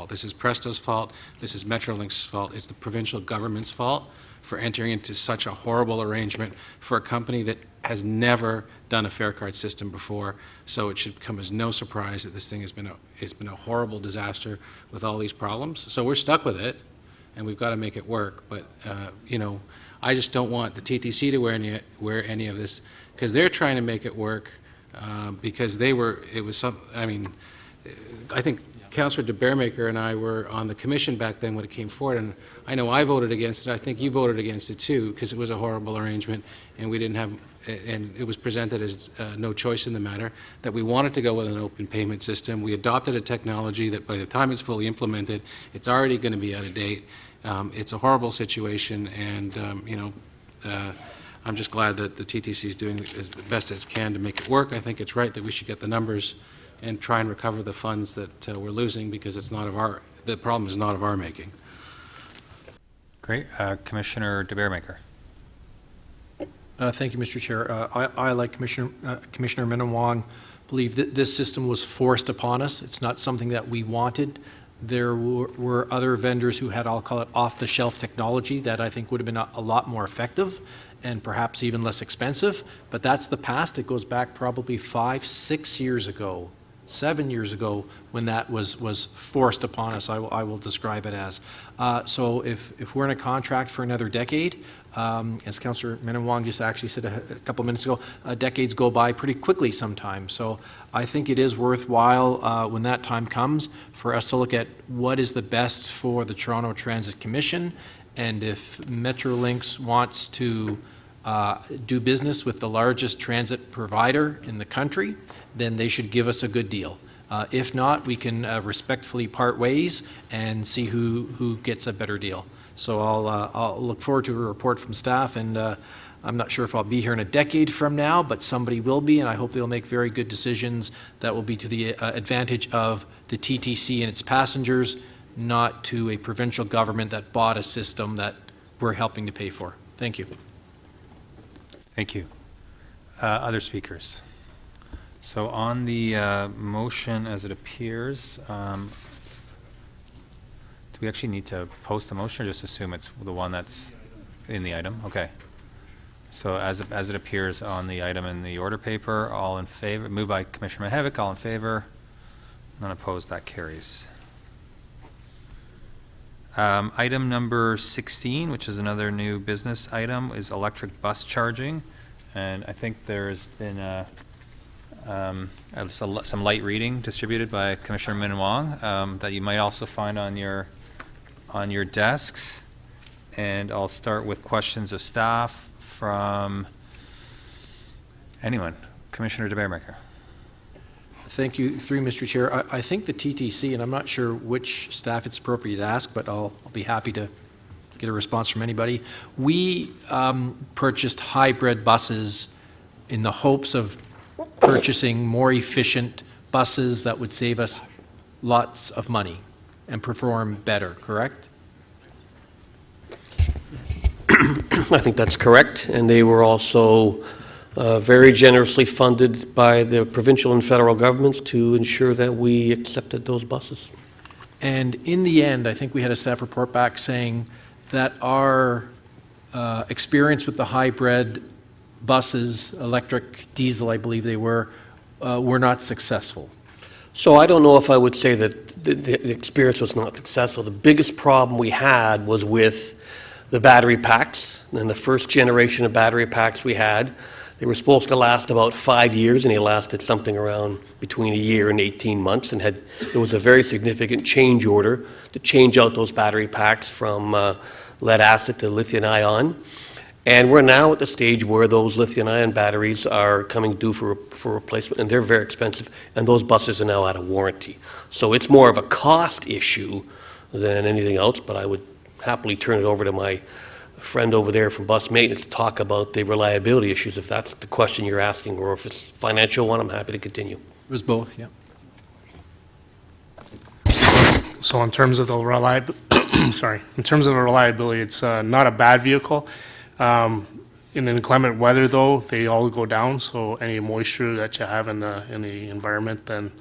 This is Presto's fault. This is Metrolinx's fault. It's the provincial government's fault for entering into such a horrible arrangement for a company that has never done a fare card system before. So it should come as no surprise that this thing has been a horrible disaster with all these problems. So we're stuck with it, and we've got to make it work. But I just don't want the TTC to wear any of this, because they're trying to make it work, because I think Councillor de Beermaker and I were on the commission back then when it came forward, and I know I voted against it. I think you voted against it too, because it was a horrible arrangement, and we didn't have, and it was presented as no choice in the matter, that we wanted to go with an open payment system. We adopted a technology that by the time it's fully implemented, it's already going to be out of date. It's a horrible situation, and I'm just glad that the TTC is doing as best as it can to make it work. I think it's right that we should get the numbers and try and recover the funds that we're losing, because the problem is not of our making. Great. Commissioner de Beermaker. Thank you, Mr. Chair. I, like Commissioner Minnan-Wong, believe that this system was forced upon us. It's not something that we wanted. There were other vendors who had, I'll call it, off-the-shelf technology that I think would have been a lot more effective and perhaps even less expensive. But that's the past. It goes back probably 5, 6 years ago, 7 years ago, when that was forced upon us, I will describe it as. So if we're in a contract for another decade, as Councillor Minnan-Wong just actually said a couple minutes ago, decades go by pretty quickly sometimes. So I think it is worthwhile when that time comes for us to look at what is the best for the Toronto Transit Commission, and if Metrolinx wants to do business with the largest transit provider in the country, then they should give us a good deal. If not, we can respectfully part ways and see who gets a better deal. So I'll look forward to a report from staff, and I'm not sure if I'll be here in a decade from now, but somebody will be, and I hope they'll make very good decisions that will be to the advantage of the TTC and its passengers, not to a provincial government that bought a system that we're helping to pay for. Thank you. Thank you. Other speakers? So on the motion as it appears, do we actually need to post the motion, or just assume it's the one that's in the item? Okay. So as it appears on the item in the order paper, all in favor, moved by Commissioner Mihevik, all in favor, none opposed, that carries. Item number 16, which is another new business item, is electric bus charging. And I think there's been some light reading distributed by Commissioner Min Wong that you might also find on your desks. And I'll start with questions of staff from anyone. Commissioner DeBearmaker. Thank you, through you, Mr. Chair. I think the TTC, and I'm not sure which staff it's appropriate to ask, but I'll be happy to get a response from anybody. We purchased hybrid buses in the hopes of purchasing more efficient buses that would save us lots of money and perform better, correct? I think that's correct, and they were also very generously funded by the provincial and federal governments to ensure that we accepted those buses. And in the end, I think we had a staff report back saying that our experience with the hybrid buses, electric, diesel, I believe they were not successful. So I don't know if I would say that the experience was not successful. The biggest problem we had was with the battery packs, and the first generation of battery packs we had. They were supposed to last about 5 years, and they lasted something around between a year and 18 months, and there was a very significant change order to change out those battery packs from lead acid to lithium ion. And we're now at the stage where those lithium ion batteries are coming due for replacement, and they're very expensive, and those buses are now out of warranty. So it's more of a cost issue than anything else, but I would happily turn it over to my friend over there from bus maintenance to talk about the reliability issues, if that's the question you're asking, or if it's a financial one, I'm happy to continue. It was both, yeah. So in terms of the reliability, it's not a bad vehicle. In inclement weather, though, they all go down. So any moisture that you have in the environment, then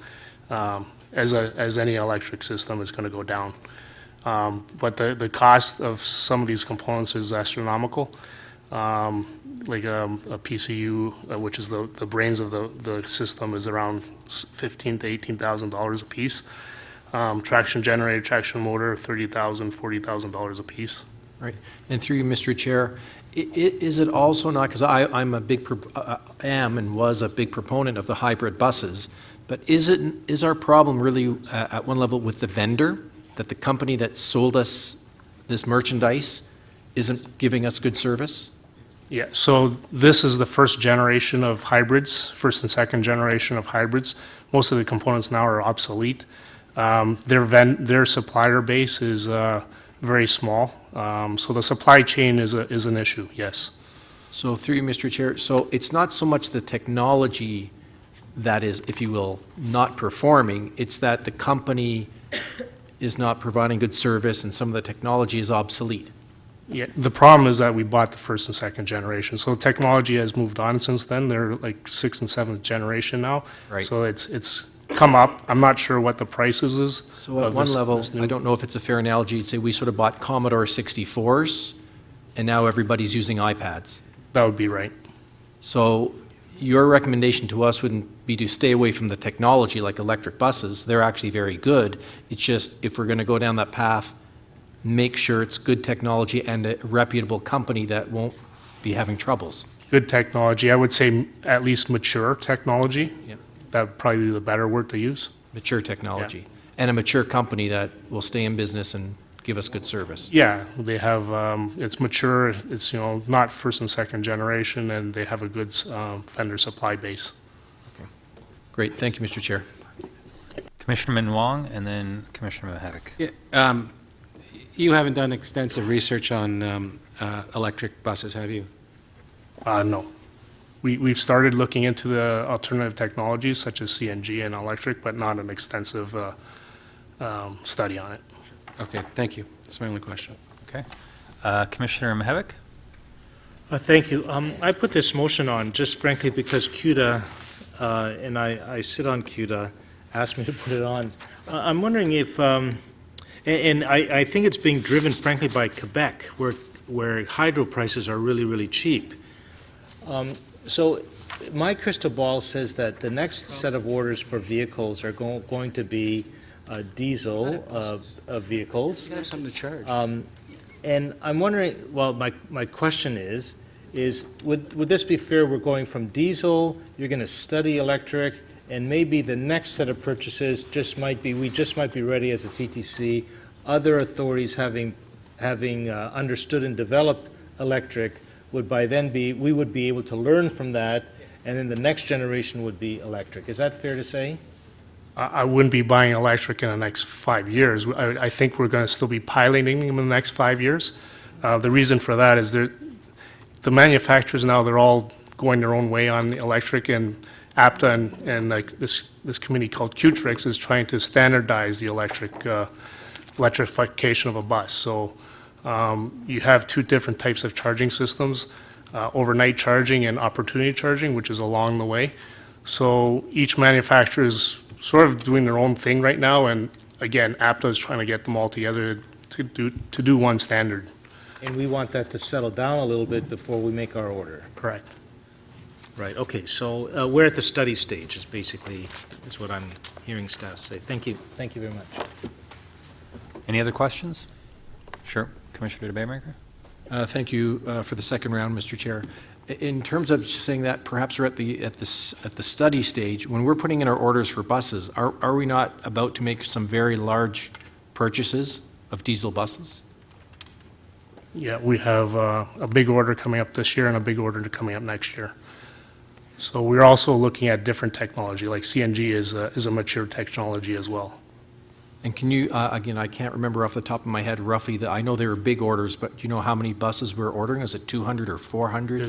as any electric system, is going to go down. But the cost of some of these components is astronomical. Like a PCU, which is the brains of the system, is around $15,000 to $18,000 a piece. Traction generator, traction motor, $30,000, $40,000 a piece. Right. And through you, Mr. Chair, is it also not, because I'm a big, am and was a big proponent of the hybrid buses, but is our problem really at one level with the vendor, that the company that sold us this merchandise isn't giving us good service? Yeah, so this is the first generation of hybrids, first and second generation of hybrids. Most of the components now are obsolete. Their supplier base is very small, so the supply chain is an issue, yes. So through you, Mr. Chair, so it's not so much the technology that is, if you will, not performing, it's that the company is not providing good service and some of the technology is obsolete. Yeah, the problem is that we bought the first and second generation, so technology has moved on since then. They're like 6th and 7th generation now. Right. So it's come up. I'm not sure what the prices is. So at one level, I don't know if it's a fair analogy, you'd say we sort of bought Commodore 64s and now everybody's using iPads. That would be right. So your recommendation to us wouldn't be to stay away from the technology like electric buses. They're actually very good. It's just if we're going to go down that path, make sure it's good technology and a reputable company that won't be having troubles. Good technology. I would say at least mature technology. Yep. That would probably be the better word to use. Mature technology. And a mature company that will stay in business and give us good service. Yeah, they have, it's mature, it's, not first and second generation, and they have a good vendor supply base. Okay. Great, thank you, Mr. Chair. Commissioner Min Wong, and then Commissioner Mihevik. Yeah, you haven't done extensive research on electric buses, have you? No. We've started looking into the alternative technologies such as CNG and electric, but not an extensive study on it. Okay, thank you. That's my only question. Okay. Commissioner Mihevik? Thank you. I put this motion on just frankly because CUDA, and I sit on CUDA, asked me to put it on. I'm wondering if, and I think it's being driven frankly by Quebec, where hydro prices are really, really cheap. So my crystal ball says that the next set of orders for vehicles are going to be diesel vehicles. You gotta have something to charge. And I'm wondering, well, my question is would this be fair? We're going from diesel, you're going to study electric, and maybe the next set of purchases we just might be ready as a TTC. Other authorities having understood and developed electric we would be able to learn from that, and then the next generation would be electric. Is that fair to say? I wouldn't be buying electric in the next 5 years. I think we're going to still be piloting them in the next 5 years. The reason for that is the manufacturers now, they're all going their own way on the electric, and APTA and like this committee called QTRIX is trying to standardize the electrification of a bus. So you have two different types of charging systems, overnight charging and opportunity charging, which is along the way. So each manufacturer is sort of doing their own thing right now, and again, APTA is trying to get them all together to do one standard. And we want that to settle down a little bit before we make our order. Correct. Right, okay, so we're at the study stage is what I'm hearing staff say. Thank you very much. Any other questions? Sure, Commissioner DeBaymaker? Thank you for the second round, Mr. Chair. In terms of saying that perhaps we're at the study stage, when we're putting in our orders for buses, are we not about to make some very large purchases of diesel buses? Yeah, we have a big order coming up this year and a big order coming up next year. So we're also looking at different technology, like CNG is a mature technology as well. And can you, again, I can't remember off the top of my head roughly, I know they were big orders, but do you know how many buses we're ordering? Is it 200 or 400?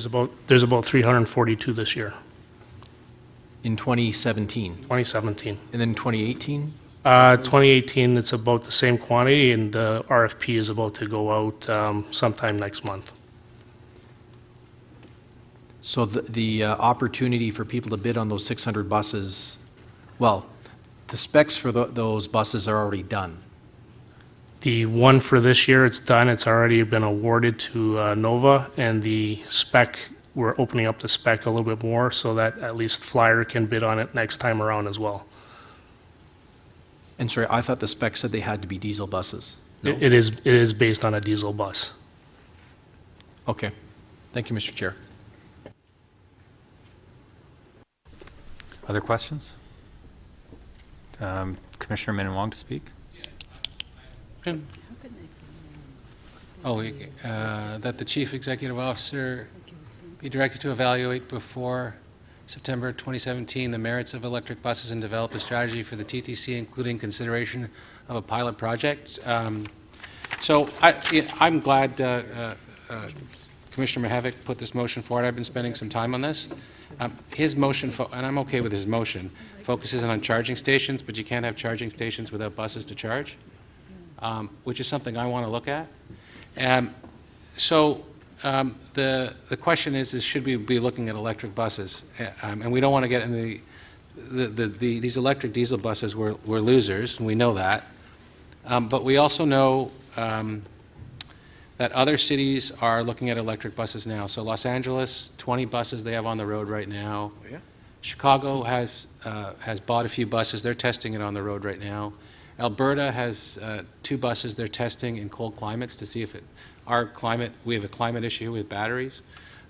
There's about 342 this year. In 2017? 2017. And then 2018? 2018, it's about the same quantity, and the RFP is about to go out sometime next month. So the opportunity for people to bid on those 600 buses, well, the specs for those buses are already done. The one for this year, it's done. It's already been awarded to Nova, and the spec, we're opening up the spec a little bit more so that at least Flyer can bid on it next time around as well. And sorry, I thought the spec said they had to be diesel buses. No? It is based on a diesel bus. Okay. Thank you, Mr. Chair. Other questions? Commissioner Minnan-Wong to speak. That the Chief Executive Officer be directed to evaluate before September 2017 the merits of electric buses and develop a strategy for the TTC, including consideration of a pilot project. So I'm glad Commissioner Mihevc put this motion forward. I've been spending some time on this. His motion, and I'm okay with his motion, focuses on charging stations, but you can't have charging stations without buses to charge, which is something I want to look at. So the question is should we be looking at electric buses? And we don't want to get in these electric diesel buses were losers, and we know that. But we also know that other cities are looking at electric buses now. So Los Angeles, 20 buses they have on the road right now. Oh, yeah? Chicago has bought a few buses. They're testing it on the road right now. Alberta has 2 buses they're testing in cold climates to see if we have a climate issue with batteries.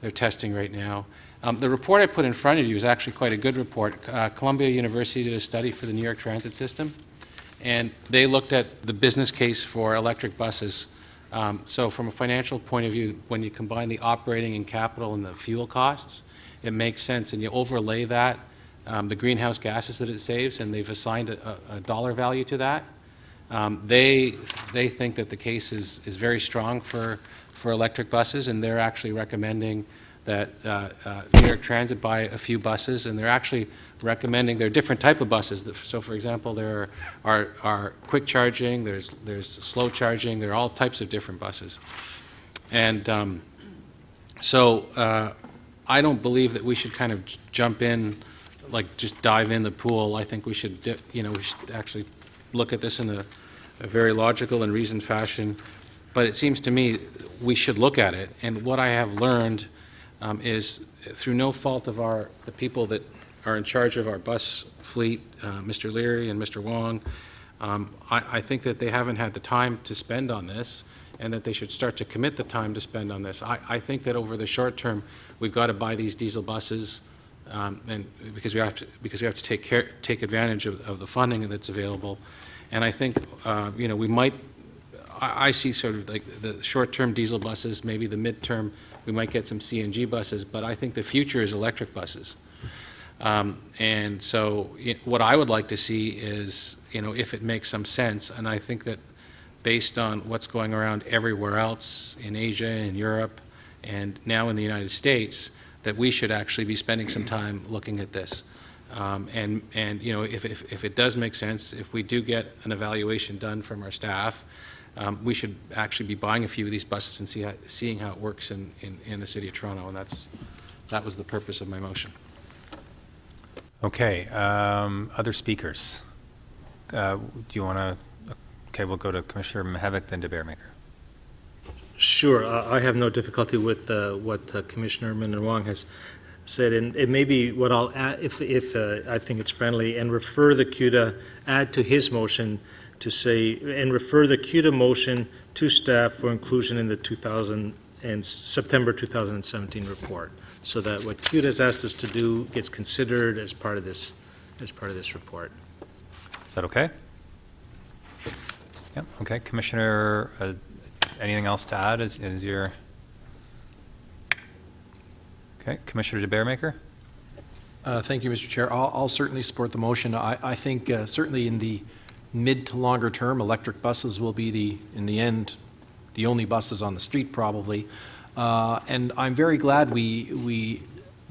They're testing right now. The report I put in front of you is actually quite a good report. Columbia University did a study for the New York Transit system, and they looked at the business case for electric buses. So from a financial point of view, when you combine the operating and capital and the fuel costs, it makes sense, and you overlay that, the greenhouse gases that it saves, and they've assigned a dollar value to that. They think that the case is very strong for electric buses, and they're actually recommending that New York Transit buy a few buses, and they're actually recommending there are different type of buses. So, for example, there are quick charging, there's slow charging, there are all types of different buses. And so I don't believe that we should kind of jump in, like just dive in the pool. I think we should, we should actually look at this in a very logical and reasoned fashion. But it seems to me we should look at it. And what I have learned is through no fault of the people that are in charge of our bus fleet, Mr. Leary and Mr. Wong, I think that they haven't had the time to spend on this, and that they should start to commit the time to spend on this. I think that over the short term, we've got to buy these diesel buses, and because we have to take advantage of the funding that's available. And I think, we might, I see sort of like the short-term diesel buses, maybe the mid-term, we might get some CNG buses, but I think the future is electric buses. And so what I would like to see is, if it makes some sense, and I think that based on what's going around everywhere else in Asia and Europe and now in the United States, that we should actually be spending some time looking at this. If it does make sense, if we do get an evaluation done from our staff, we should actually be buying a few of these buses and seeing how it works in the City of Toronto, and that was the purpose of my motion. Okay, other speakers? Do you want to, okay, we'll go to Commissioner Mihevc, then de Beermaker. Sure, I have no difficulty with what Commissioner Minnan-Wong has said, and it may be what I'll add, if I think it's friendly, and refer the CUDA, add to his motion to say, and refer the CUDA motion to staff for inclusion in the September 2017 report, so that what CUDA has asked us to do gets considered as part of this report. Is that okay? Yep, okay. Commissioner, anything else to add? Is your... Okay, Commissioner de Beermaker? Thank you, Mr. Chair. I'll certainly support the motion. I think certainly in the mid to longer term, electric buses will be in the end, the only buses on the street probably. And I'm very glad we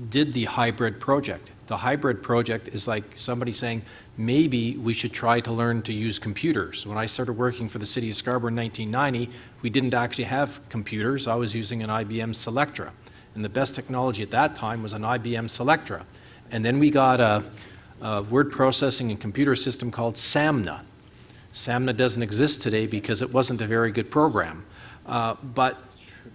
did the hybrid project. The hybrid project is like somebody saying, maybe we should try to learn to use computers. When I started working for the City of Scarborough in 1990, we didn't actually have computers. I was using an IBM Selectra. And the best technology at that time was an IBM Selectra. And then we got a word processing and computer system called SAMNA. SAMNA doesn't exist today because it wasn't a very good program. But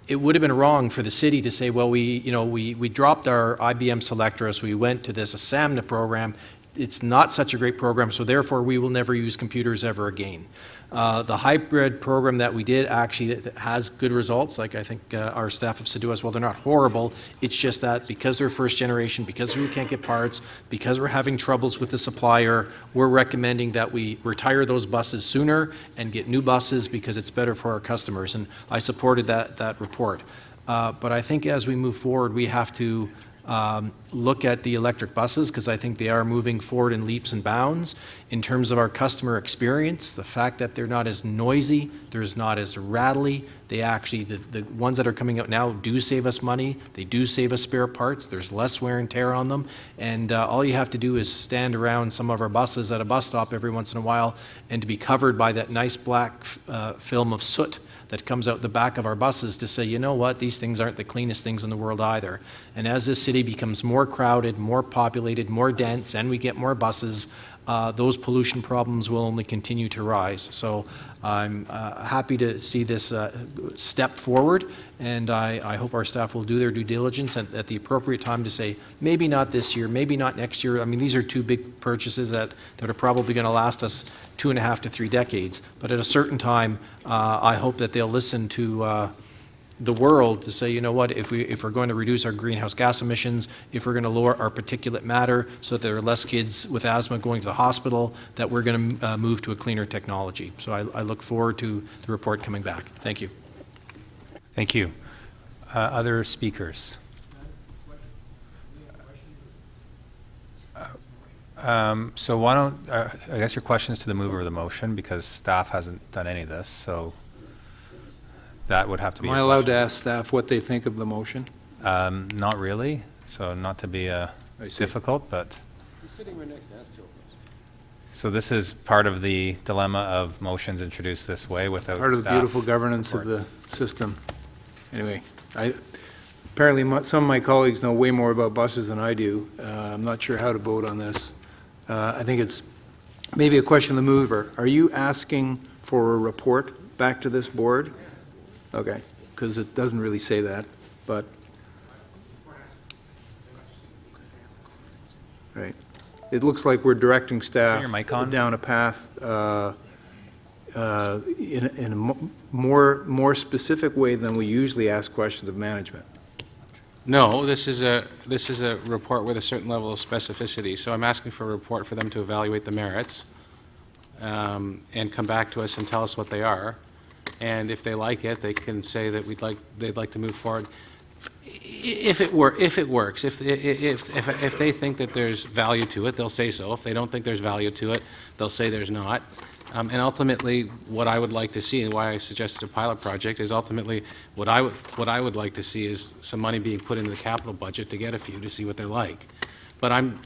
it would have been wrong for the city to say, well, we dropped our IBM Selectra, so we went to this SAMNA program. It's not such a great program, so therefore we will never use computers ever again. The hybrid program that we did actually has good results. Like I think our staff have said to us, well, they're not horrible. It's just that because they're first generation, because we can't get parts, because we're having troubles with the supplier, we're recommending that we retire those buses sooner and get new buses because it's better for our customers. And I supported that report. But I think as we move forward, we have to look at the electric buses because I think they are moving forward in leaps and bounds in terms of our customer experience. The fact that they're not as noisy, they're not as rattly. They actually, the ones that are coming out now do save us money. They do save us spare parts. There's less wear and tear on them. And all you have to do is stand around some of our buses at a bus stop every once in a while and to be covered by that nice black film of soot that comes out the back of our buses to say, you know what, these things aren't the cleanest things in the world either. And as this city becomes more crowded, more populated, more dense, and we get more buses, those pollution problems will only continue to rise. So I'm happy to see this step forward, and I hope our staff will do their due diligence at the appropriate time to say, maybe not this year, maybe not next year. I mean, these are two big purchases that are probably going to last us 2.5 to 3 decades. But at a certain time, I hope that they'll listen to the world to say, you know what, if we're going to reduce our greenhouse gas emissions, if we're going to lower our particulate matter so that there are less kids with asthma going to the hospital, that we're going to move to a cleaner technology. So I look forward to the report coming back. Thank you. Thank you. Other speakers? So why don't, I guess your question is to the mover of the motion because staff hasn't done any of this, so that would have to be. Am I allowed to ask staff what they think of the motion? Not really, so not to be difficult, but. He's sitting right next to us, Joe. So this is part of the dilemma of motions introduced this way without part of the beautiful governance reports of the system. Anyway, apparently some of my colleagues know way more about buses than I do. I'm not sure how to vote on this. I think it's maybe a question of the mover. Are you asking for a report back to this board? Okay, because it doesn't really say that, but. Right. It looks like we're directing staff your mic on? down a path in a more specific way than we usually ask questions of management? No, this is a report with a certain level of specificity, so I'm asking for a report for them to evaluate the merits, and come back to us and tell us what they are. And if they like it, they can say that they'd like to move forward. If it works, if they think that there's value to it, they'll say so. If they don't think there's value to it, they'll say there's not. And ultimately, what I would like to see, and why I suggested a pilot project, is ultimately what I would like to see is some money being put into the capital budget to get a few to see what they're like. But I'm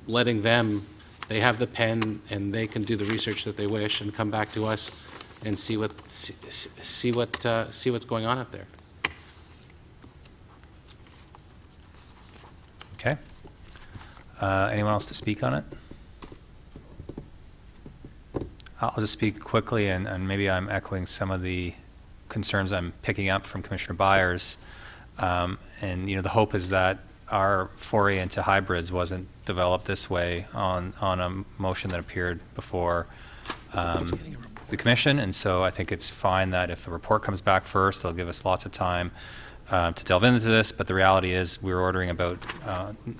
letting them. They have the pen, and they can do the research that they wish and come back to us and see what's going on up there. Okay. Anyone else to speak on it? I'll just speak quickly, and maybe I'm echoing some of the concerns I'm picking up from Commissioner Byers. And the hope is that our foray into hybrids wasn't developed this way on a motion that appeared before the commission, and so I think it's fine that if the report comes back first, they'll give us lots of time to delve into this, but the reality is we're ordering about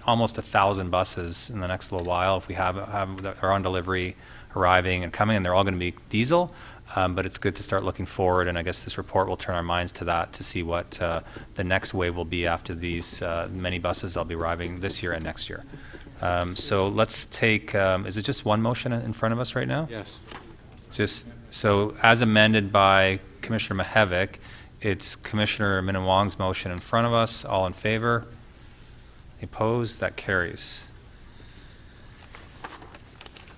almost 1,000 buses in the next little while. If we have are on delivery, arriving and coming, and they're all going to be diesel, but it's good to start looking forward, and I guess this report will turn our minds to that to see what the next wave will be after these many buses that'll be arriving this year and next year. So let's take, is it just one motion in front of us right now? Yes. So as amended by Commissioner Mihevc, it's Commissioner Minnan-Wong's motion in front of us. All in favor? Opposed? That carries.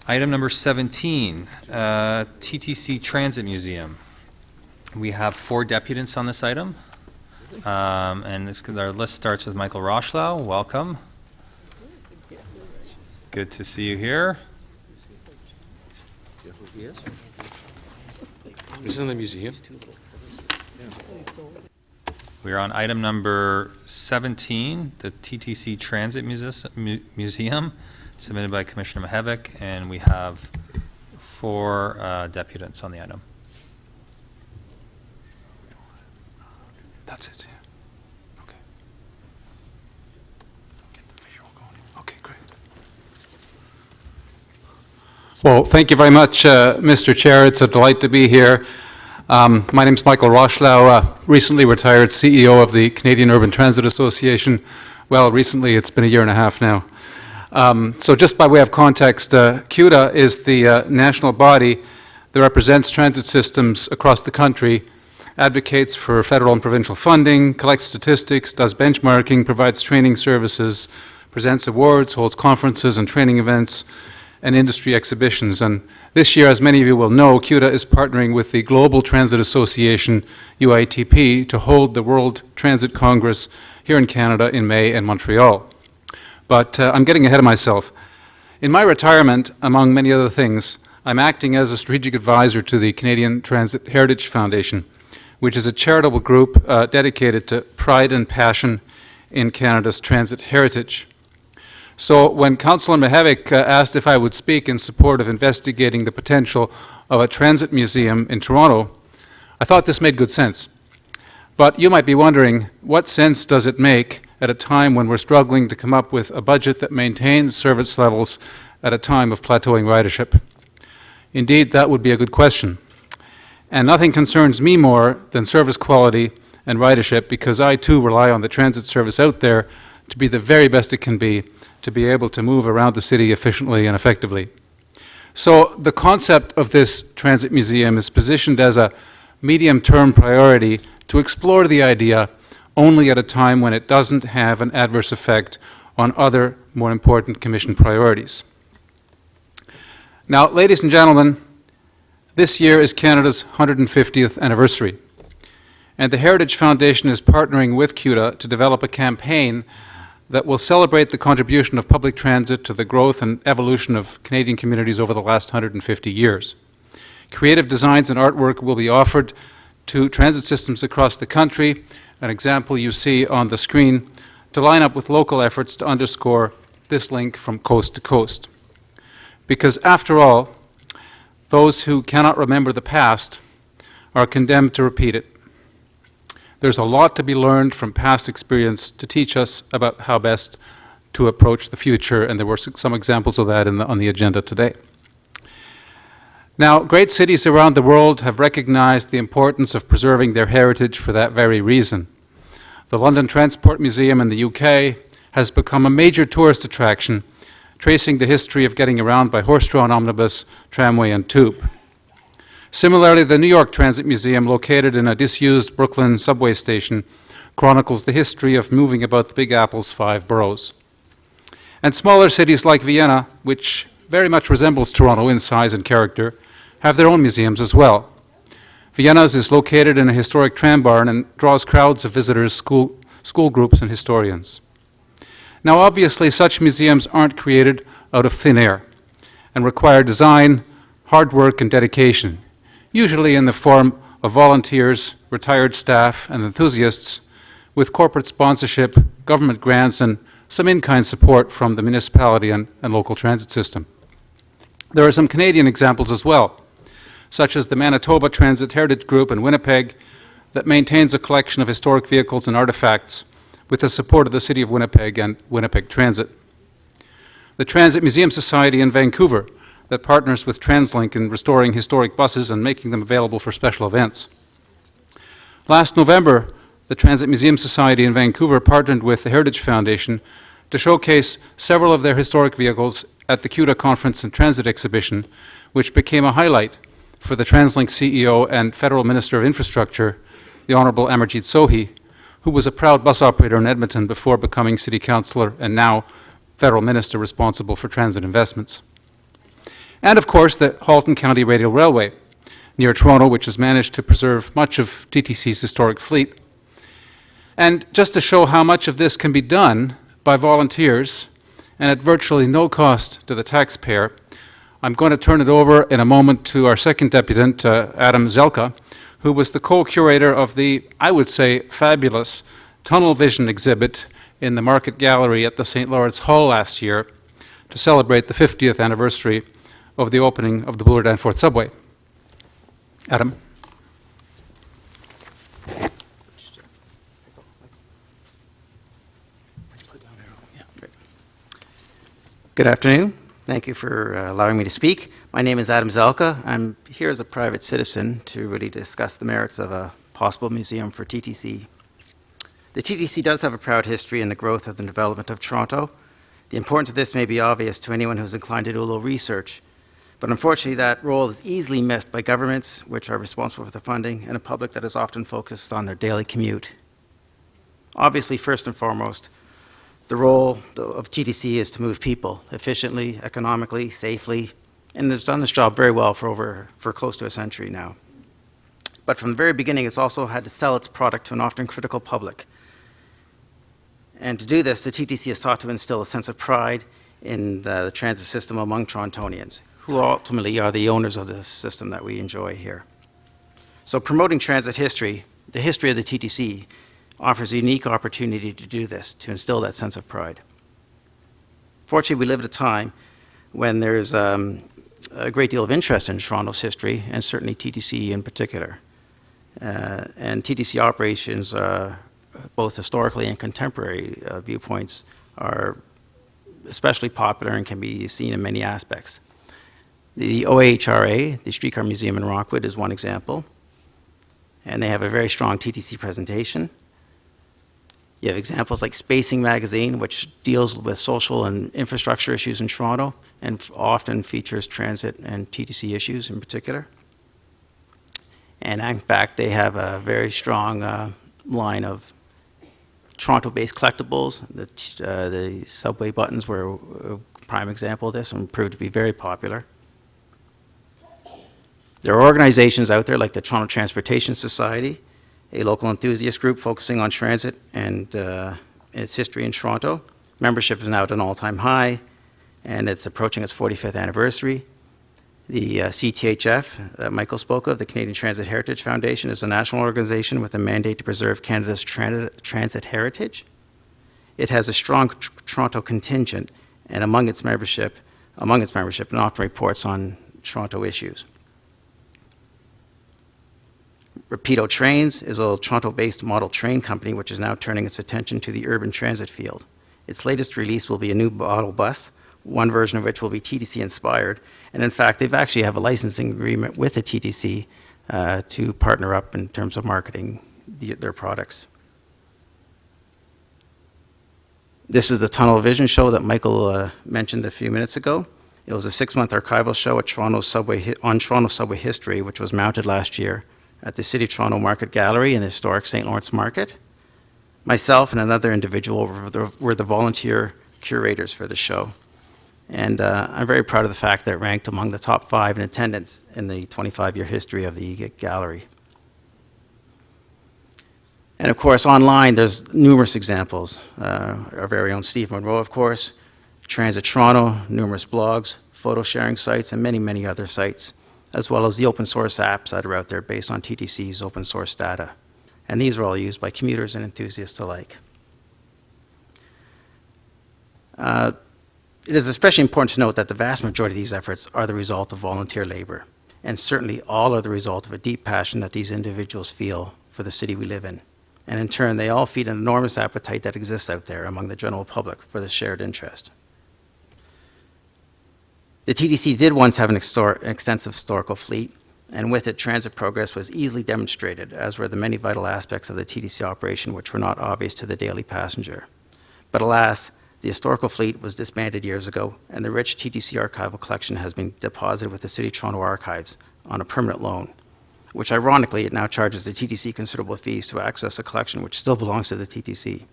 Item number 17, TTC Transit Museum. We have 4 deputants on this item. And our list starts with Michael Rochlau. Welcome. Good to see you here. This is in the museum. We are on item number 17, the TTC Transit Museum, submitted by Commissioner Mihevc, and we have 4 deputants on the item. That's it. Yeah. Okay. Get the visual going. Okay, great. Well, thank you very much, Mr. Chair. It's a delight to be here. My name is Michael Rochlau, recently retired CEO of the Canadian Urban Transit Association. Well, recently, it's been a year and a half now. So just by way of context, CUTA is the national body that represents transit systems across the country, advocates for federal and provincial funding, collects statistics, does benchmarking, provides training services, presents awards, holds conferences and training events, and industry exhibitions. And this year, as many of you will know, CUTA is partnering with the Global Transit Association, UITP, to hold the World Transit Congress here in Canada in May in Montreal. But I'm getting ahead of myself. In my retirement, among many other things, I'm acting as a strategic advisor to the Canadian Transit Heritage Foundation, which is a charitable group dedicated to pride and passion in Canada's transit heritage. So when Councillor Mihevc asked if I would speak in support of investigating the potential of a transit museum in Toronto, I thought this made good sense. But you might be wondering, what sense does it make at a time when we're struggling to come up with a budget that maintains service levels at a time of plateauing ridership? Indeed, that would be a good question. And nothing concerns me more than service quality and ridership, because I too rely on the transit service out there to be the very best it can be, to be able to move around the city efficiently and effectively. So the concept of this transit museum is positioned as a medium-term priority to explore the idea only at a time when it doesn't have an adverse effect on other more important Commission priorities. Now, ladies and gentlemen, this year is Canada's 150th anniversary, and the Heritage Foundation is partnering with CUTA to develop a campaign that will celebrate the contribution of public transit to the growth and evolution of Canadian communities over the last 150 years. Creative designs and artwork will be offered to transit systems across the country, an example you see on the screen, to line up with local efforts to underscore this link from coast to coast. Because after all, those who cannot remember the past are condemned to repeat it. There's a lot to be learned from past experience to teach us about how best to approach the future, and there were some examples of that on the agenda today. Now, great cities around the world have recognized the importance of preserving their heritage for that very reason. The London Transport Museum in the UK has become a major tourist attraction, tracing the history of getting around by horse-drawn omnibus, tramway, and tube. Similarly, the New York Transit Museum, located in a disused Brooklyn subway station, chronicles the history of moving about the Big Apple's 5 boroughs. And smaller cities like Vienna, which very much resembles Toronto in size and character, have their own museums as well. Vienna's is located in a historic tram barn and draws crowds of visitors, school groups, and historians. Now, obviously, such museums aren't created out of thin air and require design, hard work, and dedication, usually in the form of volunteers, retired staff, and enthusiasts, with corporate sponsorship, government grants, and some in-kind support from the municipality and local transit system. There are some Canadian examples as well, such as the Manitoba Transit Heritage Group in Winnipeg that maintains a collection of historic vehicles and artifacts with the support of the City of Winnipeg and Winnipeg Transit. The Transit Museum Society in Vancouver that partners with TransLink in restoring historic buses and making them available for special events. Last November, the Transit Museum Society in Vancouver partnered with the Heritage Foundation to showcase several of their historic vehicles at the CUDA Conference and Transit Exhibition, which became a highlight for the TransLink CEO and Federal Minister of Infrastructure, the Honourable Amarjeet Sohi, who was a proud bus operator in Edmonton before becoming City Councillor and now Federal Minister responsible for transit investments. And of course, the Halton County Radial Railway near Toronto, which has managed to preserve much of TTC's historic fleet. And just to show how much of this can be done by volunteers and at virtually no cost to the taxpayer, I'm going to turn it over in a moment to our second deputant, Adam Zelka, who was the co-curator of the, I would say, fabulous Tunnel Vision exhibit in the Market Gallery at the St. Lawrence Hall last year to celebrate the 50th anniversary of the opening of the Bloor Danforth subway. Adam. Good afternoon. Thank you for allowing me to speak. My name is Adam Zelka. I'm here as a private citizen to really discuss the merits of a possible museum for TTC. The TTC does have a proud history in the growth of the development of Toronto. The importance of this may be obvious to anyone who's inclined to do a little research, but unfortunately that role is easily missed by governments, which are responsible for the funding, and a public that is often focused on their daily commute. Obviously, first and foremost, the role of TTC is to move people efficiently, economically, safely, and has done this job very well for close to a century now. But from the very beginning, it's also had to sell its product to an often critical public. And to do this, the TTC has sought to instill a sense of pride in the transit system among Torontonians, who ultimately are the owners of the system that we enjoy here. So promoting transit history, the history of the TTC, offers a unique opportunity to do this, to instill that sense of pride. Fortunately, we live at a time when there's a great deal of interest in Toronto's history, and certainly TTC in particular. And TTC operations, both historically and contemporary viewpoints, are especially popular and can be seen in many aspects. The OHRA, the Streetcar Museum in Rockwood, is one example, and they have a very strong TTC presentation. You have examples like Spacing Magazine, which deals with social and infrastructure issues in Toronto and often features transit and TTC issues in particular. And in fact, they have a very strong line of Toronto-based collectibles. The subway buttons were a prime example of this and proved to be very popular. There are organizations out there like the Toronto Transportation Society, a local enthusiast group focusing on transit and its history in Toronto. Membership is now at an all-time high, and it's approaching its 45th anniversary. The CTHF that Michael spoke of, the Canadian Transit Heritage Foundation, is a national organization with a mandate to preserve Canada's transit heritage. It has a strong Toronto contingent, and among its membership, it often reports on Toronto issues. Rapido Trains is a Toronto-based model train company which is now turning its attention to the urban transit field. Its latest release will be a new model bus, one version of which will be TTC inspired. And in fact, they've actually have a licensing agreement with the TTC to partner up in terms of marketing their products. This is the Tunnel Vision show that Michael mentioned a few minutes ago. It was a 6-month archival show at Toronto subway history, which was mounted last year at the City of Toronto Market Gallery in the historic St. Lawrence Market. Myself and another individual were the volunteer curators for the show. And I'm very proud of the fact that it ranked among the top 5 in attendance in the 25-year history of the gallery. And of course, online, there's numerous examples. Our very own Steve Monroe, of course, Transit Toronto, numerous blogs, photo sharing sites, and many, many other sites, as well as the open source apps that are out there based on TTC's open source data. And these are all used by commuters and enthusiasts alike. It is especially important to note that the vast majority of these efforts are the result of volunteer labor, and certainly all are the result of a deep passion that these individuals feel for the city we live in. And in turn, they all feed an enormous appetite that exists out there among the general public for this shared interest. The TTC did once have an extensive historical fleet, and with it, transit progress was easily demonstrated, as were the many vital aspects of the TTC operation which were not obvious to the daily passenger. But alas, the historical fleet was disbanded years ago, and the rich TTC archival collection has been deposited with the City of Toronto Archives on a permanent loan, which ironically, it now charges the TTC considerable fees to access a collection which still belongs to the TTC.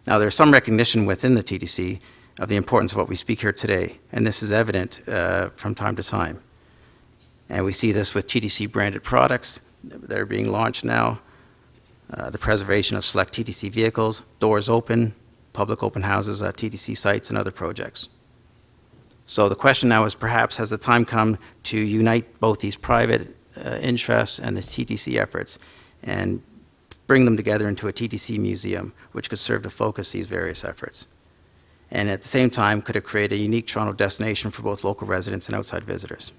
Now, there's some recognition within the TTC of the importance of what we speak here today, and this is evident from time to time. And we see this with TTC-branded products that are being launched now, the preservation of select TTC vehicles, doors open, public open houses at TTC sites, and other projects. So the question now is, perhaps has the time come to unite both these private interests and the TTC efforts and bring them together into a TTC museum, which could serve to focus these various efforts? And at the same time, could it create a unique Toronto destination for both local residents and outside visitors?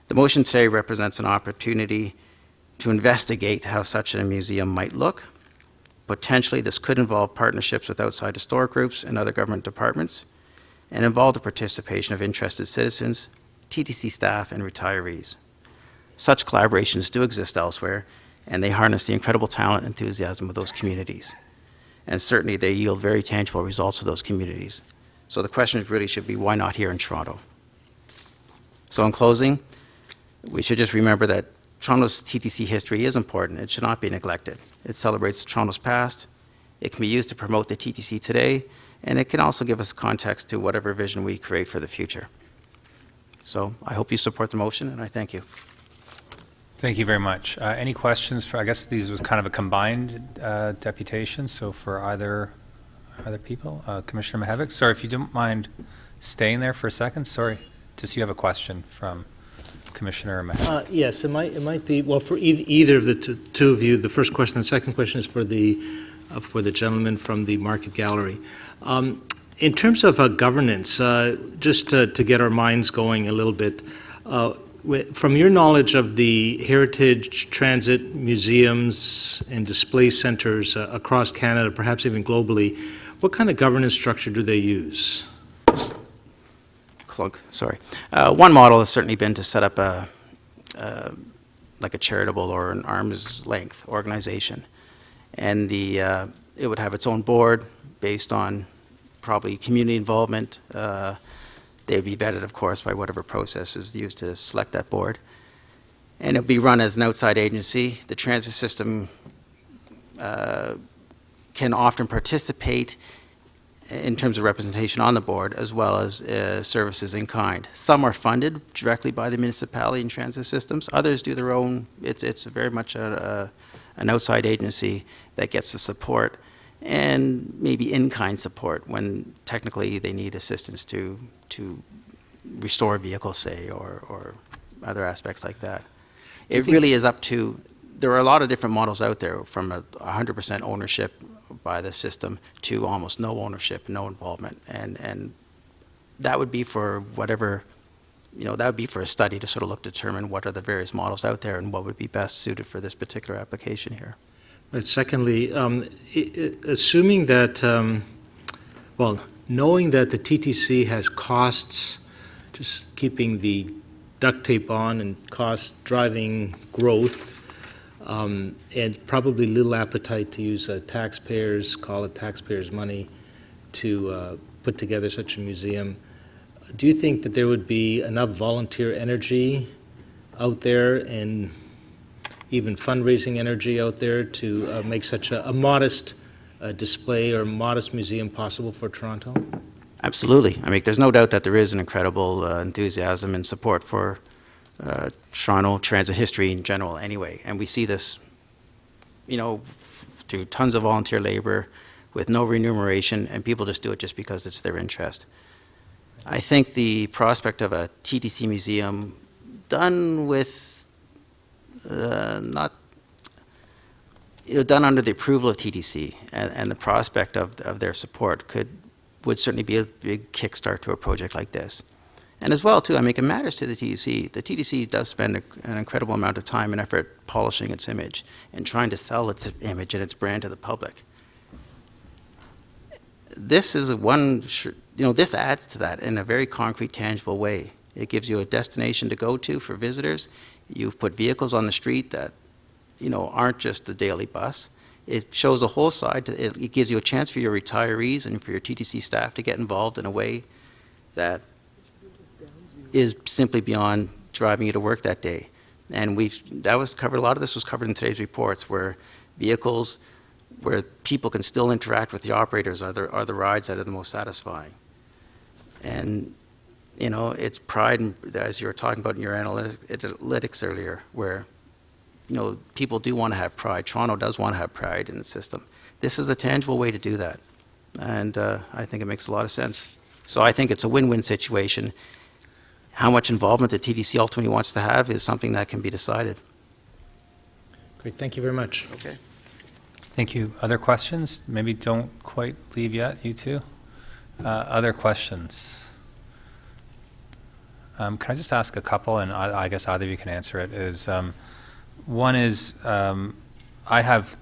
The motion today represents an opportunity to investigate how such a museum might look. Potentially, this could involve partnerships with outside historic groups and other government departments, and involve the participation of interested citizens, TTC staff, and retirees. Such collaborations do exist elsewhere, and they harness the incredible talent and enthusiasm of those communities. And certainly, they yield very tangible results to those communities. So the question really should be, why not here in Toronto? So in closing, we should just remember that Toronto's TTC history is important. It should not be neglected. It celebrates Toronto's past. It can be used to promote the TTC today, and it can also give us context to whatever vision we create for the future. So I hope you support the motion, and I thank you. Thank you very much. Any questions for, I guess these was kind of a combined deputation, so for either people? Commissioner Mihevik, sorry, if you don't mind staying there for a second, sorry. Just you have a question from Commissioner Mihevik. Yes, it might be, well, for either of the two of you, the first question, the second question is for the gentleman from the Market Gallery. In terms of governance, just to get our minds going a little bit, from your knowledge of the heritage transit museums and display centers across Canada, perhaps even globally, what kind of governance structure do they use? Sorry. One model has certainly been to set up like a charitable or an arm's length organization. And it would have its own board based on probably community involvement. They would be vetted, of course, by whatever process is used to select that board. And it would be run as an outside agency. The transit system can often participate in terms of representation on the board, as well as services in kind. Some are funded directly by the municipality and transit systems. Others do their own. It's very much an outside agency that gets the support and maybe in-kind support when technically they need assistance to restore vehicles, say, or other aspects like that. It really is up to, there are a lot of different models out there, from 100% ownership by the system to almost no ownership, no involvement. And that would be for whatever that would be for a study to sort of look to determine what are the various models out there and what would be best suited for this particular application here. Right, secondly, assuming that, knowing that the TTC has costs, just keeping the duct tape on and cost driving growth, and probably little appetite to use taxpayers' money to put together such a museum, do you think that there would be enough volunteer energy out there and even fundraising energy out there to make such a modest display or modest museum possible for Toronto? Absolutely. I mean, there's no doubt that there is an incredible enthusiasm and support for Toronto transit history in general anyway. And we see this, through tons of volunteer labor with no remuneration, and people just do it just because it's their interest. I think the prospect of a TTC museum done with done under the approval of TTC and the prospect of their support would certainly be a big kickstart to a project like this. And as well, too, I mean, it matters to the TTC. The TTC does spend an incredible amount of time and effort polishing its image and trying to sell its image and its brand to the public. This is this adds to that in a very concrete, tangible way. It gives you a destination to go to for visitors. You've put vehicles on the street that, aren't just the daily bus. It shows a whole side. It gives you a chance for your retirees and for your TTC staff to get involved in a way that is simply beyond driving you to work that day. And a lot of this was covered in today's reports, where vehicles, where people can still interact with the operators are the rides that are the most satisfying. And, it's pride, as you were talking about in your analytics earlier, where, people do want to have pride. Toronto does want to have pride in the system. This is a tangible way to do that. And I think it makes a lot of sense. So I think it's a win-win situation. How much involvement the TTC ultimately wants to have is something that can be decided. Great, thank you very much. Okay. Thank you. Other questions? Maybe don't quite leave yet, you two. Other questions? Can I just ask a couple, and I guess either of you can answer it, one is, I have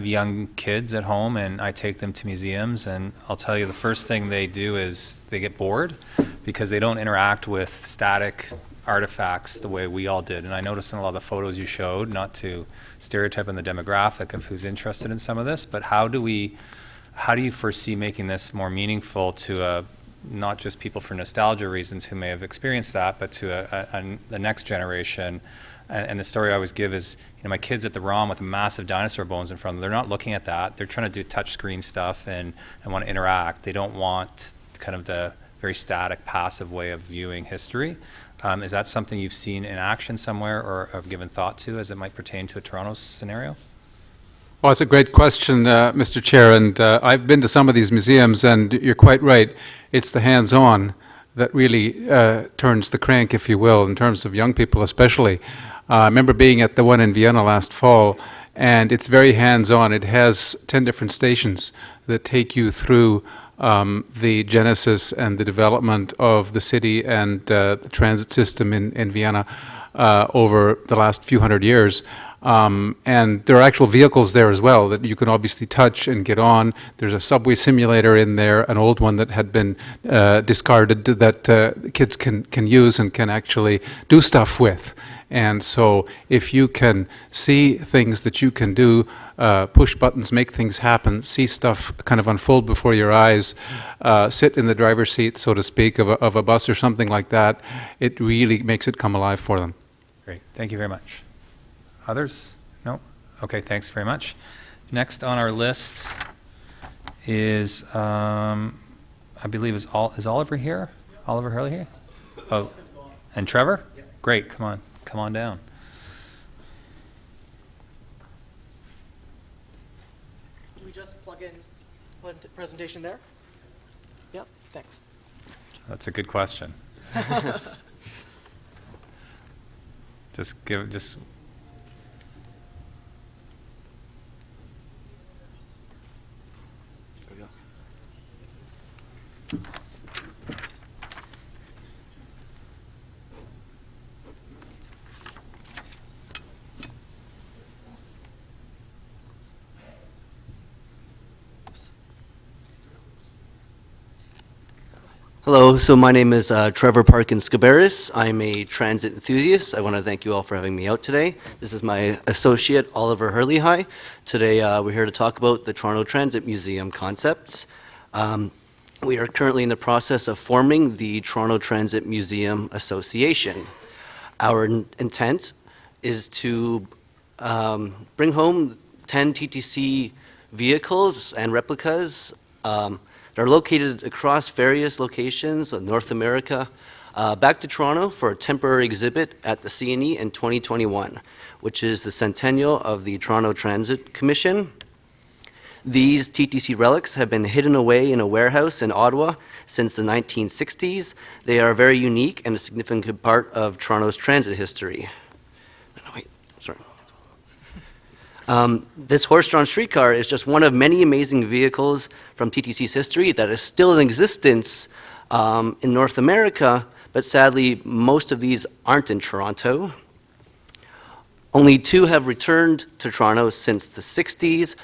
young kids at home, and I take them to museums, and I'll tell you the first thing they do is they get bored because they don't interact with static artifacts the way we all did. And I noticed in a lot of the photos you showed, not to stereotype on the demographic of who's interested in some of this, but how do you foresee making this more meaningful to not just people for nostalgia reasons who may have experienced that, but to the next generation? And the story I always give is, my kids at the ROM with massive dinosaur bones in front of them, they're not looking at that. They're trying to do touch screen stuff and want to interact. They don't want kind of the very static, passive way of viewing history. Is that something you've seen in action somewhere or have given thought to as it might pertain to a Toronto scenario? Well, it's a great question, Mr. Chair, and I've been to some of these museums, and you're quite right. It's the hands-on that really turns the crank, if you will, in terms of young people especially. I remember being at the one in Vienna last fall, and it's very hands-on. It has 10 different stations that take you through the genesis and the development of the city and the transit system in Vienna over the last few hundred years. And there are actual vehicles there as well that you can obviously touch and get on. There's a subway simulator in there, an old one that had been discarded that kids can use and can actually do stuff with. And so if you can see things that you can do, push buttons, make things happen, see stuff kind of unfold before your eyes, sit in the driver's seat, so to speak, of a bus or something like that, it really makes it come alive for them. Great. Thank you very much. Others? No? Okay, thanks very much. Next on our list is, I believe, is Oliver here? Oliver Hurley here? Oh, and Trevor? Great, come on down. Do we just plug in presentation there? Yep, thanks. That's a good question. Just Hello, so my name is Trevor Parkins-Scabaris. I'm a transit enthusiast. I want to thank you all for having me out today. This is my associate, Oliver Hurley-High. Today, we're here to talk about the Toronto Transit Museum concepts. We are currently in the process of forming the Toronto Transit Museum Association. Our intent is to bring home 10 TTC vehicles and replicas that are located across various locations in North America back to Toronto for a temporary exhibit at the CNE in 2021, which is the centennial of the Toronto Transit Commission. These TTC relics have been hidden away in a warehouse in Ottawa since the 1960s. They are very unique and a significant part of Toronto's transit history. This horse-drawn streetcar is just one of many amazing vehicles from TTC's history that is still in existence in North America, but sadly, most of these aren't in Toronto. Only 2 have returned to Toronto since the 60s.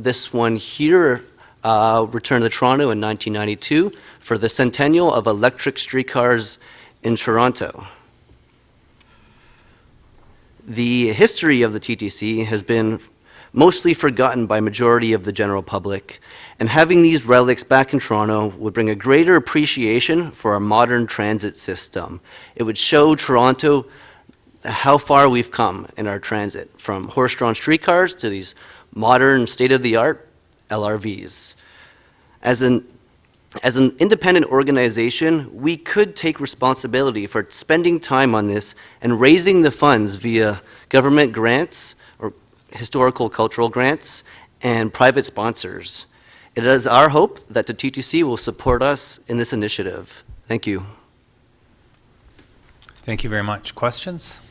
This one here returned to Toronto in 1992 for the centennial of electric streetcars in Toronto. The history of the TTC has been mostly forgotten by majority of the general public, and having these relics back in Toronto would bring a greater appreciation for our modern transit system. It would show Toronto how far we've come in our transit, from horse-drawn streetcars to these modern, state-of-the-art LRVs. As an independent organization, we could take responsibility for spending time on this and raising the funds via government grants or historical cultural grants and private sponsors. It is our hope that the TTC will support us in this initiative. Thank you. Thank you very much. Questions?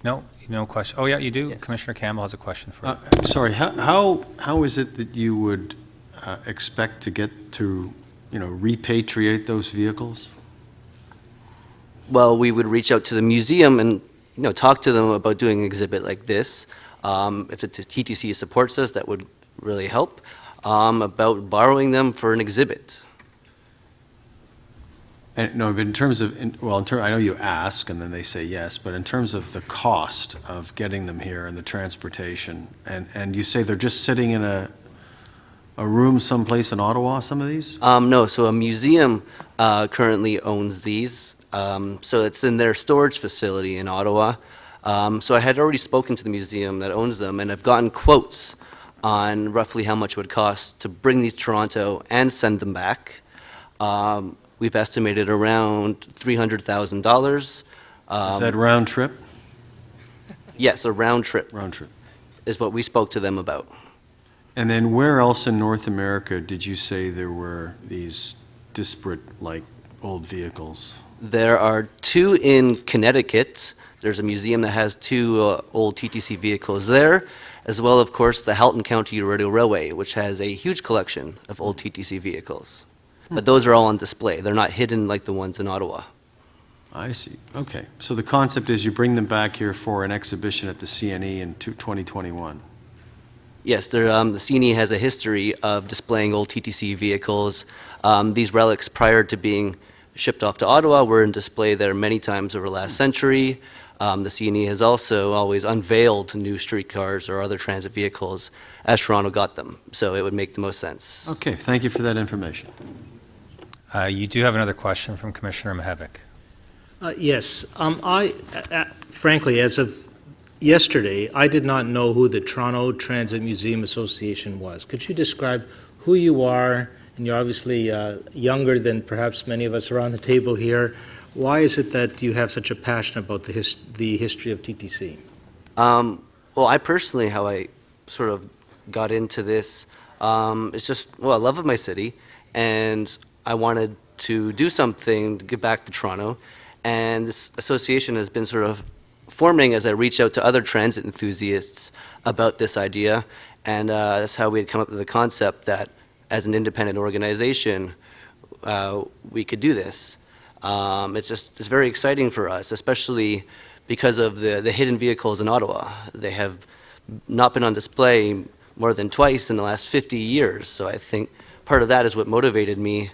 No? No question? Oh, yeah, you do? Yes. Commissioner Campbell has a question for you. I'm sorry, how is it that you would expect to get to, repatriate those vehicles? Well, we would reach out to the museum and, talk to them about doing an exhibit like this. If the TTC supports us, that would really help, about borrowing them for an exhibit. And, no, but in terms of, I know you ask and then they say yes, but in terms of the cost of getting them here and the transportation, and you say they're just sitting in a room someplace in Ottawa, some of these? No, so a museum currently owns these. So it's in their storage facility in Ottawa. So I had already spoken to the museum that owns them, and I've gotten quotes on roughly how much it would cost to bring these to Toronto and send them back. We've estimated around $300,000. Is that round trip? Yes, a round trip. Round trip. Is what we spoke to them about. And then where else in North America did you say there were these disparate, old vehicles? There are 2 in Connecticut. There's a museum that has 2 old TTC vehicles there, as well, of course, the Halton County Radio Railway, which has a huge collection of old TTC vehicles. But those are all on display. They're not hidden like the ones in Ottawa. I see. Okay. So the concept is you bring them back here for an exhibition at the CNE in 2021. Yes, the CNE has a history of displaying old TTC vehicles. These relics, prior to being shipped off to Ottawa, were in display there many times over the last century. The CNE has also always unveiled new streetcars or other transit vehicles as Toronto got them, so it would make the most sense. Okay, thank you for that information. You do have another question from Commissioner Mihevik. Yes. Frankly, as of yesterday, I did not know who the Toronto Transit Museum Association was. Could you describe who you are? And you're obviously younger than perhaps many of us around the table here. Why is it that you have such a passion about the history of TTC? Well, I personally, how I sort of got into this, it's just, I love of my city, and I wanted to do something to give back to Toronto, and this association has been sort of forming as I reach out to other transit enthusiasts about this idea, and that's how we had come up with the concept that as an independent organization, we could do this. It's very exciting for us, especially because of the hidden vehicles in Ottawa. They have not been on display more than twice in the last 50 years, so I think part of that is what motivated me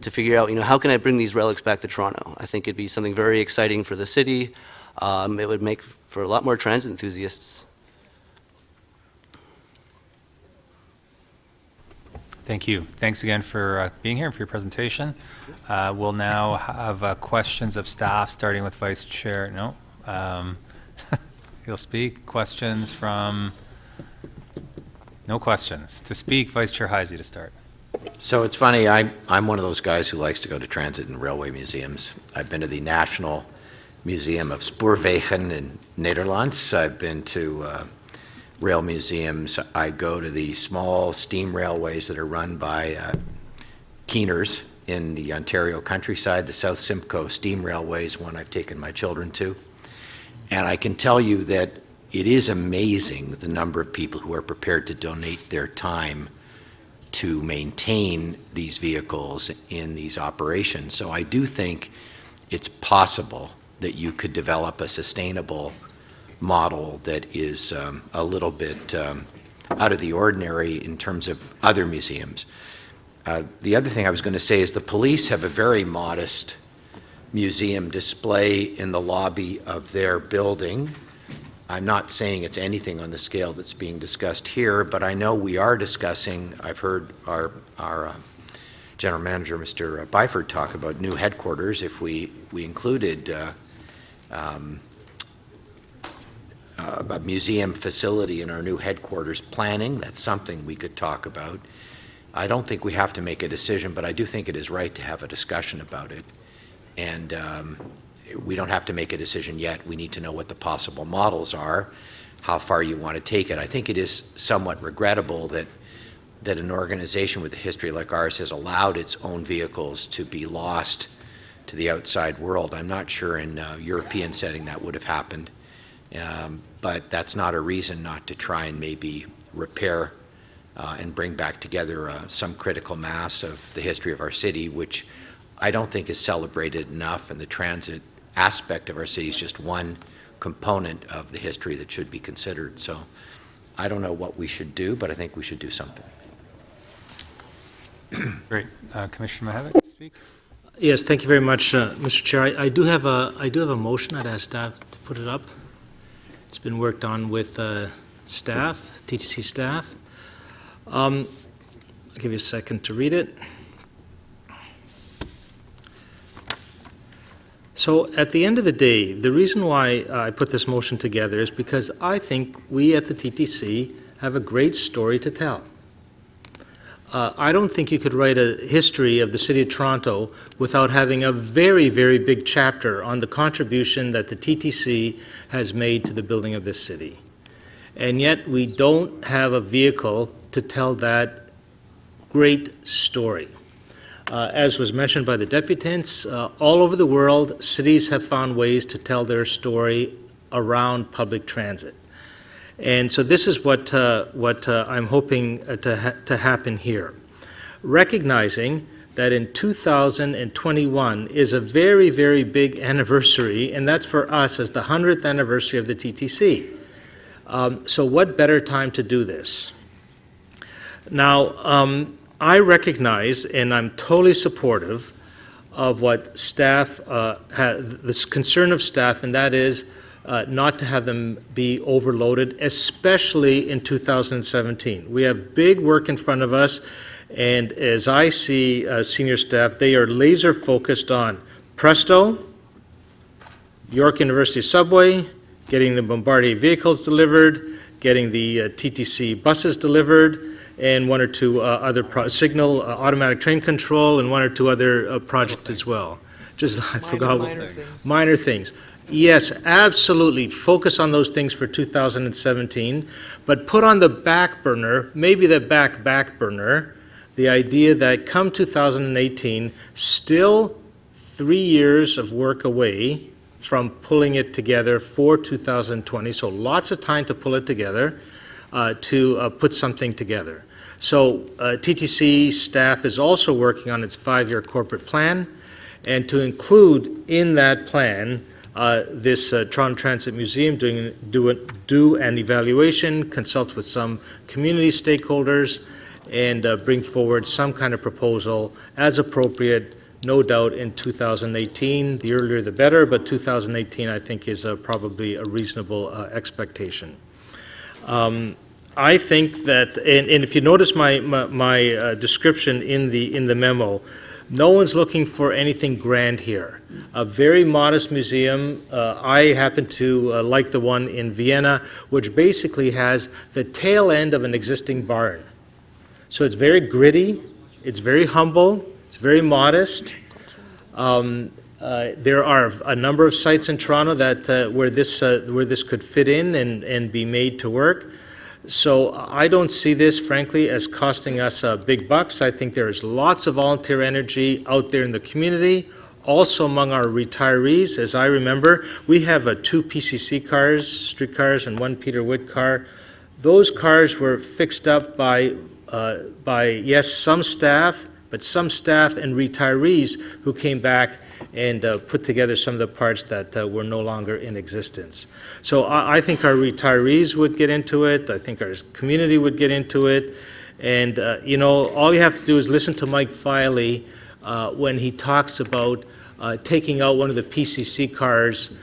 to figure out, how can I bring these relics back to Toronto? I think it'd be something very exciting for the city. It would make for a lot more transit enthusiasts. Thank you. Thanks again for being here and for your presentation. We'll now have questions of staff, starting with Vice Chair. No? He'll speak. Questions from... No questions. To speak, Vice Chair Heisey to start. So it's funny, I'm one of those guys who likes to go to transit and railway museums. I've been to the National Museum of Spoorwegen in Netherlands. I've been to rail museums. I go to the small steam railways that are run by Keeners in the Ontario countryside. The South Simcoe Steam Railway is one I've taken my children to. And I can tell you that it is amazing the number of people who are prepared to donate their time to maintain these vehicles in these operations. So I do think it's possible that you could develop a sustainable model that is a little bit out of the ordinary in terms of other museums. The other thing I was going to say is the police have a very modest museum display in the lobby of their building. I'm not saying it's anything on the scale that's being discussed here, but I know we are discussing, I've heard our General Manager, Mr. Byford, talk about new headquarters. If we included a museum facility in our new headquarters planning, that's something we could talk about. I don't think we have to make a decision, but I do think it is right to have a discussion about it. And we don't have to make a decision yet. We need to know what the possible models are, how far you want to take it. I think it is somewhat regrettable that an organization with a history like ours has allowed its own vehicles to be lost to the outside world. I'm not sure in a European setting that would have happened, but that's not a reason not to try and maybe repair and bring back together some critical mass of the history of our city, which I don't think is celebrated enough, and the transit aspect of our city is just one component of the history that should be considered. So I don't know what we should do, but I think we should do something. Great. Commissioner Mahevik to speak. Yes, thank you very much, Mr. Chair. I do have a motion. I'd ask staff to put it up. It's been worked on with staff, TTC staff. I'll give you a second to read it. So at the end of the day, the reason why I put this motion together is because I think we at the TTC have a great story to tell. I don't think you could write a history of the City of Toronto without having a very, very big chapter on the contribution that the TTC has made to the building of this city. And yet we don't have a vehicle to tell that great story. As was mentioned by the deputants, all over the world, cities have found ways to tell their story around public transit. And so this is what I'm hoping to happen here. Recognizing that in 2021 is a very, very big anniversary, and that's for us as the 100th anniversary of the TTC. So what better time to do this? Now, I recognize, and I'm totally supportive of what staff, this concern of staff, and that is not to have them be overloaded, especially in 2017. We have big work in front of us, and as I see senior staff, they are laser focused on Presto, York University Subway, getting the Bombardier vehicles delivered, getting the TTC buses delivered, and one or two other signal, automatic train control, and one or two other projects as well. I forgot. Minor things. Yes, absolutely. Focus on those things for 2017, but put on the back burner, maybe the back burner, the idea that come 2018, still 3 years of work away from pulling it together for 2020, so lots of time to pull it together, to put something together. So TTC staff is also working on its 5-year corporate plan, and to include in that plan this Toronto Transit Museum, do an evaluation, consult with some community stakeholders, and bring forward some kind of proposal as appropriate, no doubt in 2018. The earlier the better, but 2018 I think is probably a reasonable expectation. I think that, and if you notice my description in the memo, no one's looking for anything grand here. A very modest museum. I happen to like the one in Vienna, which basically has the tail end of an existing barn. So it's very gritty, it's very humble, it's very modest. There are a number of sites in Toronto that where this could fit in and be made to work. So I don't see this, frankly, as costing us big bucks. I think there's lots of volunteer energy out there in the community, also among our retirees. As I remember, we have 2 PCC cars, streetcars, and 1 Peter Wood car. Those cars were fixed up by yes, some staff, but some staff and retirees who came back and put together some of the parts that were no longer in existence. So I think our retirees would get into it. I think our community would get into it. And, you know, all you have to do is listen to Mike Filey when he talks about taking out one of the PCC cars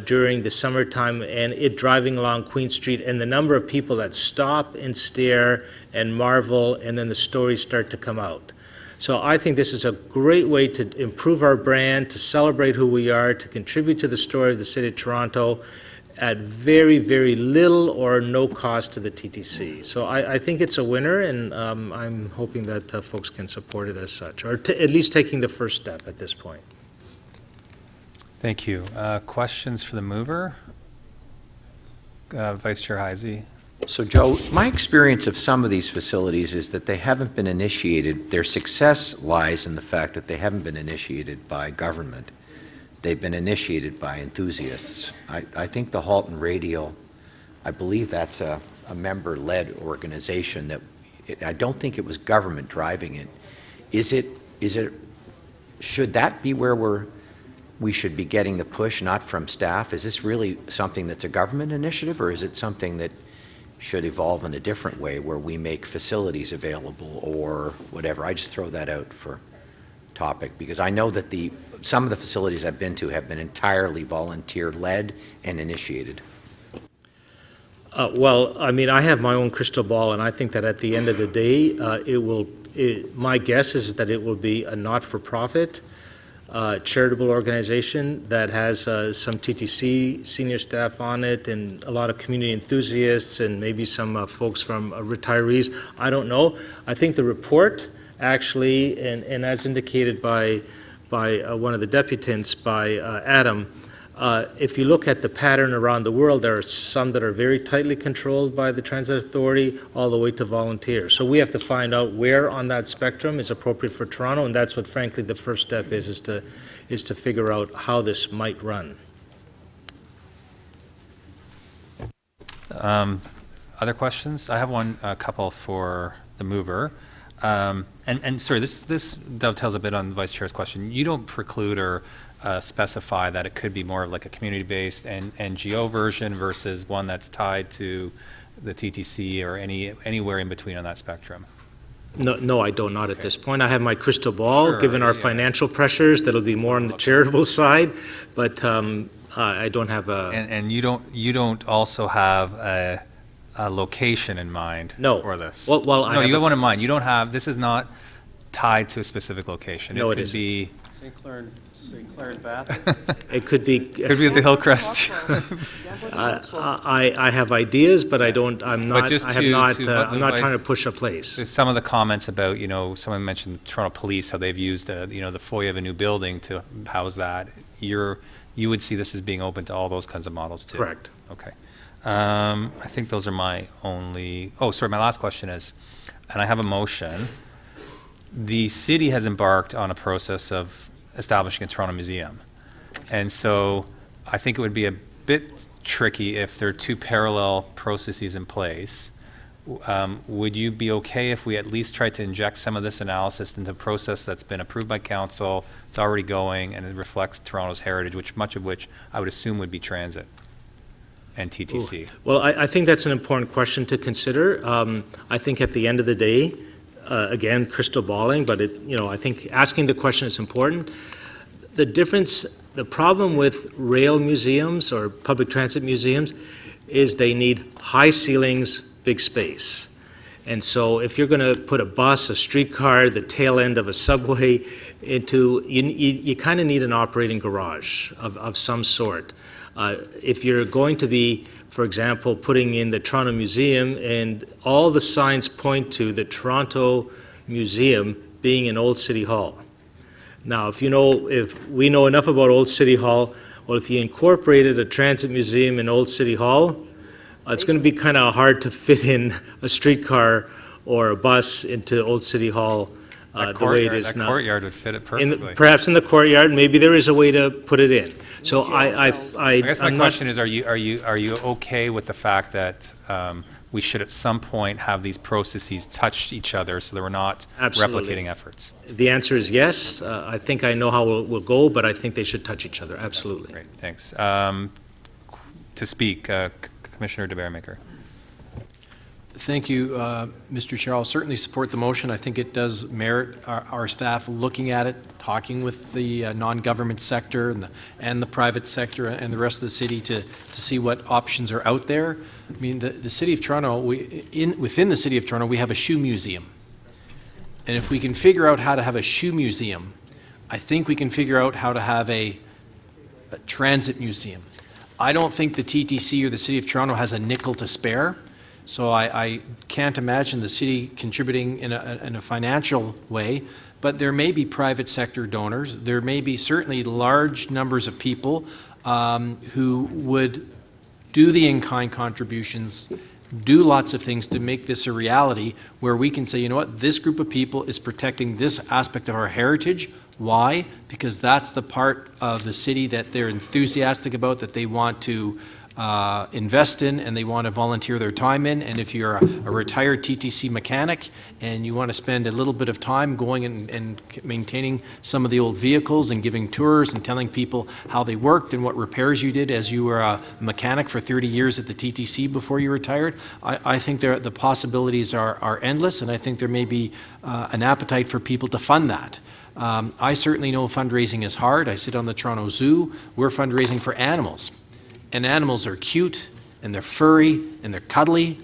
during the summertime and it driving along Queen Street and the number of people that stop and stare and marvel, and then the stories start to come out. So I think this is a great way to improve our brand, to celebrate who we are, to contribute to the story of the City of Toronto at very, very little or no cost to the TTC. So I think it's a winner, and I'm hoping that folks can support it as such, or at least taking the first step at this point. Thank you. Questions for the mover? Vice Chair Heisey. So, Joe, my experience of some of these facilities is that they haven't been initiated. Their success lies in the fact that they haven't been initiated by government. They've been initiated by enthusiasts. I think the Halton Radio, I believe that's a member-led organization that I don't think it was government driving it. Should that be where we should be getting the push, not from staff? Is this really something that's a government initiative, or is it something that should evolve in a different way where we make facilities available or whatever? I just throw that out for topic because I know that some of the facilities I've been to have been entirely volunteer-led and initiated. Well, I mean, I have my own crystal ball, and I think that at the end of the day, my guess is that it will be a not-for-profit charitable organization that has some TTC senior staff on it and a lot of community enthusiasts and maybe some folks from retirees. I don't know. I think the report actually, and as indicated by one of the deputants, by Adam, if you look at the pattern around the world, there are some that are very tightly controlled by the Transit Authority all the way to volunteers. So we have to find out where on that spectrum is appropriate for Toronto, and that's what, frankly, the first step is to figure out how this might run. Other questions? I have a couple for the mover. And sorry, this dovetails a bit on the Vice Chair's question. You don't preclude or specify that it could be more of like a community-based and NGO version versus one that's tied to the TTC or anywhere in between on that spectrum? No, I don't, not at this point. I have my crystal ball. Sure, given our financial pressures, that'll be more on the charitable side, but I don't have a... And you don't also have a location in mind for this? Well, no, you have one in mind. You don't have, this is not tied to a specific location. No, it could isn't. Be St. Clair and Bath? It could be... Could be at the Hillcrest. I have ideas, but I'm not trying to push a place. Some of the comments about, someone mentioned Toronto Police, how they've used, the foyer of a new building to house that. You would see this as being open to all those kinds of models too? Correct. Okay. I think those are my only, my last question is, and I have a motion. The city has embarked on a process of establishing a Toronto museum. And so I think it would be a bit tricky if there are two parallel processes in place. Would you be okay if we at least tried to inject some of this analysis into a process that's been approved by council, it's already going, and it reflects Toronto's heritage, much of which I would assume would be transit and TTC? Well, I think that's an important question to consider. I think at the end of the day, again, crystal balling, but I think asking the question is important. The problem with rail museums or public transit museums is they need high ceilings, big space. And so if you're going to put a bus, a streetcar, the tail end of a subway you kind of need an operating garage of some sort. If you're going to be, for example, putting in the Toronto Museum, and all the signs point to the Toronto Museum being in Old City Hall. Now, if we know enough about Old City Hall, well, if you incorporated a transit museum in Old City Hall, it's going to be kind of hard to fit in a streetcar or a bus into Old City Hall the way it is now. That courtyard would fit it perfectly. Perhaps in the courtyard, maybe there is a way to put it in. So I guess my question is, are you okay with the fact that we should at some point have these processes touch each other so that we're not replicating efforts? The answer is yes. I think I know how we'll go, but I think they should touch each other, absolutely. Great, thanks. To speak, Commissioner DeBaremaker. Thank you, Mr. Chair. I'll certainly support the motion. I think it does merit our staff looking at it, talking with the non-government sector and the private sector and the rest of the city to see what options are out there. I mean, the City of Toronto, within the City of Toronto, we have a shoe museum. And if we can figure out how to have a shoe museum, I think we can figure out how to have a transit museum. I don't think the TTC or the City of Toronto has a nickel to spare. So I can't imagine the city contributing in a financial way, but there may be private sector donors. There may be certainly large numbers of people who would do the in-kind contributions, do lots of things to make this a reality where we can say, you know what, this group of people is protecting this aspect of our heritage. Why? Because that's the part of the city that they're enthusiastic about, that they want to invest in, and they want to volunteer their time in. And if you're a retired TTC mechanic and you want to spend a little bit of time going and maintaining some of the old vehicles and giving tours and telling people how they worked and what repairs you did as you were a mechanic for 30 years at the TTC before you retired, I think the possibilities are endless, and I think there may be an appetite for people to fund that. I certainly know fundraising is hard. I sit on the Toronto Zoo. We're fundraising for animals. And animals are cute, and they're furry, and they're cuddly,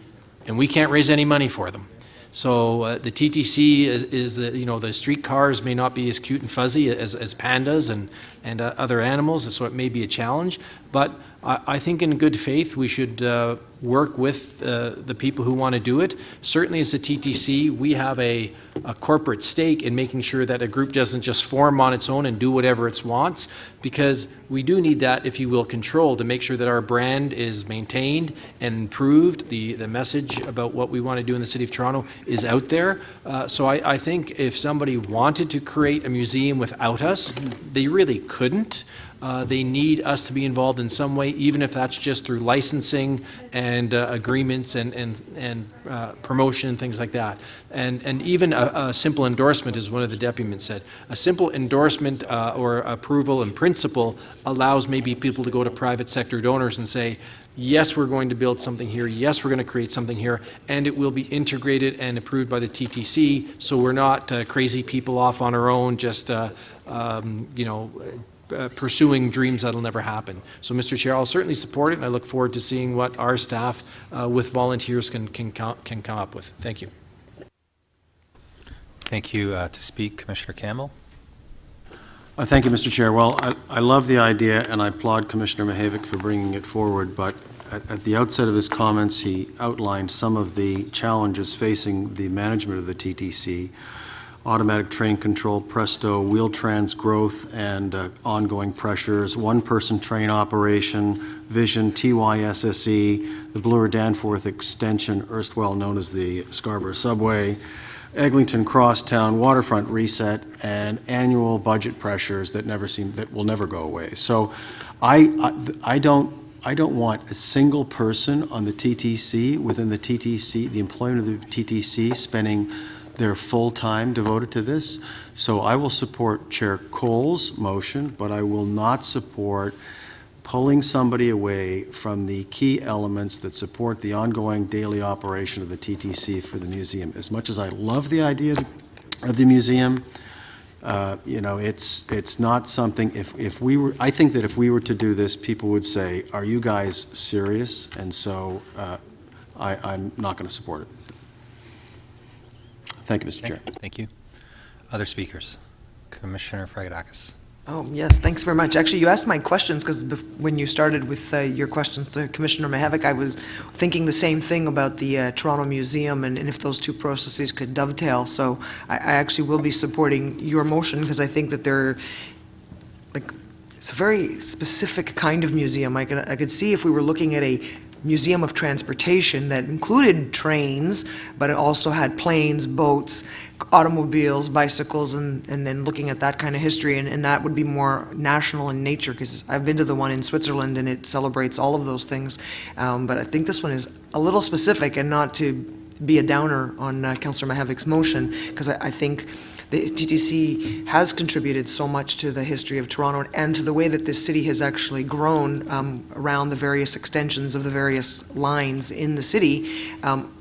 and we can't raise any money for them. So the TTC is the street cars may not be as cute and fuzzy as pandas and other animals, so it may be a challenge. But I think in good faith we should work with the people who want to do it. Certainly as a TTC, we have a corporate stake in making sure that a group doesn't just form on its own and do whatever it wants, because we do need that, if you will, control to make sure that our brand is maintained and improved. The message about what we want to do in the City of Toronto is out there. So I think if somebody wanted to create a museum without us, they really couldn't. They need us to be involved in some way, even if that's just through licensing and agreements and promotion and things like that. And even a simple endorsement, as one of the deputies said, a simple endorsement or approval in principle allows maybe people to go to private sector donors and say, yes, we're going to build something here, yes, we're going to create something here, and it will be integrated and approved by the TTC, so we're not crazy people off on our own, just pursuing dreams that'll never happen. So, Mr. Chair, I'll certainly support it, and I look forward to seeing what our staff with volunteers can come up with. Thank you. Thank you. To speak, Commissioner Campbell. Thank you, Mr. Chair. Well, I love the idea, and I applaud Commissioner Mihevc for bringing it forward, but at the outset of his comments, he outlined some of the challenges facing the management of the TTC. Automatic train control, Presto, Wheel-Trans growth and ongoing pressures, one-person train operation, Vision, TYSSE, the Bloor-Danforth extension, erstwhile known as the Scarborough Subway, Eglinton Crosstown, waterfront reset, and annual budget pressures that will never go away. So I don't want a single person on the TTC, within the TTC, the employment of the TTC, spending their full time devoted to this. So I will support Chair Cole's motion, but I will not support pulling somebody away from the key elements that support the ongoing daily operation of the TTC for the museum. As much as I love the idea of the museum, it's not something, I think that if we were to do this, people would say, are you guys serious? And so I'm not going to support it. Thank you, Mr. Chair. Thank you. Other speakers? Commissioner Fragedakis. Oh, yes, thanks very much. Actually, you asked my questions because when you started with your questions to Commissioner Mihevc, I was thinking the same thing about the Toronto Museum and if those two processes could dovetail. So I actually will be supporting your motion because I think that it's a very specific kind of museum. I could see if we were looking at a museum of transportation that included trains, but it also had planes, boats, automobiles, bicycles, and then looking at that kind of history, and that would be more national in nature, because I've been to the one in Switzerland, and it celebrates all of those things. But I think this one is a little specific, and not to be a downer on Councillor Mihevc's motion, because I think the TTC has contributed so much to the history of Toronto and to the way that this city has actually grown around the various extensions of the various lines in the city.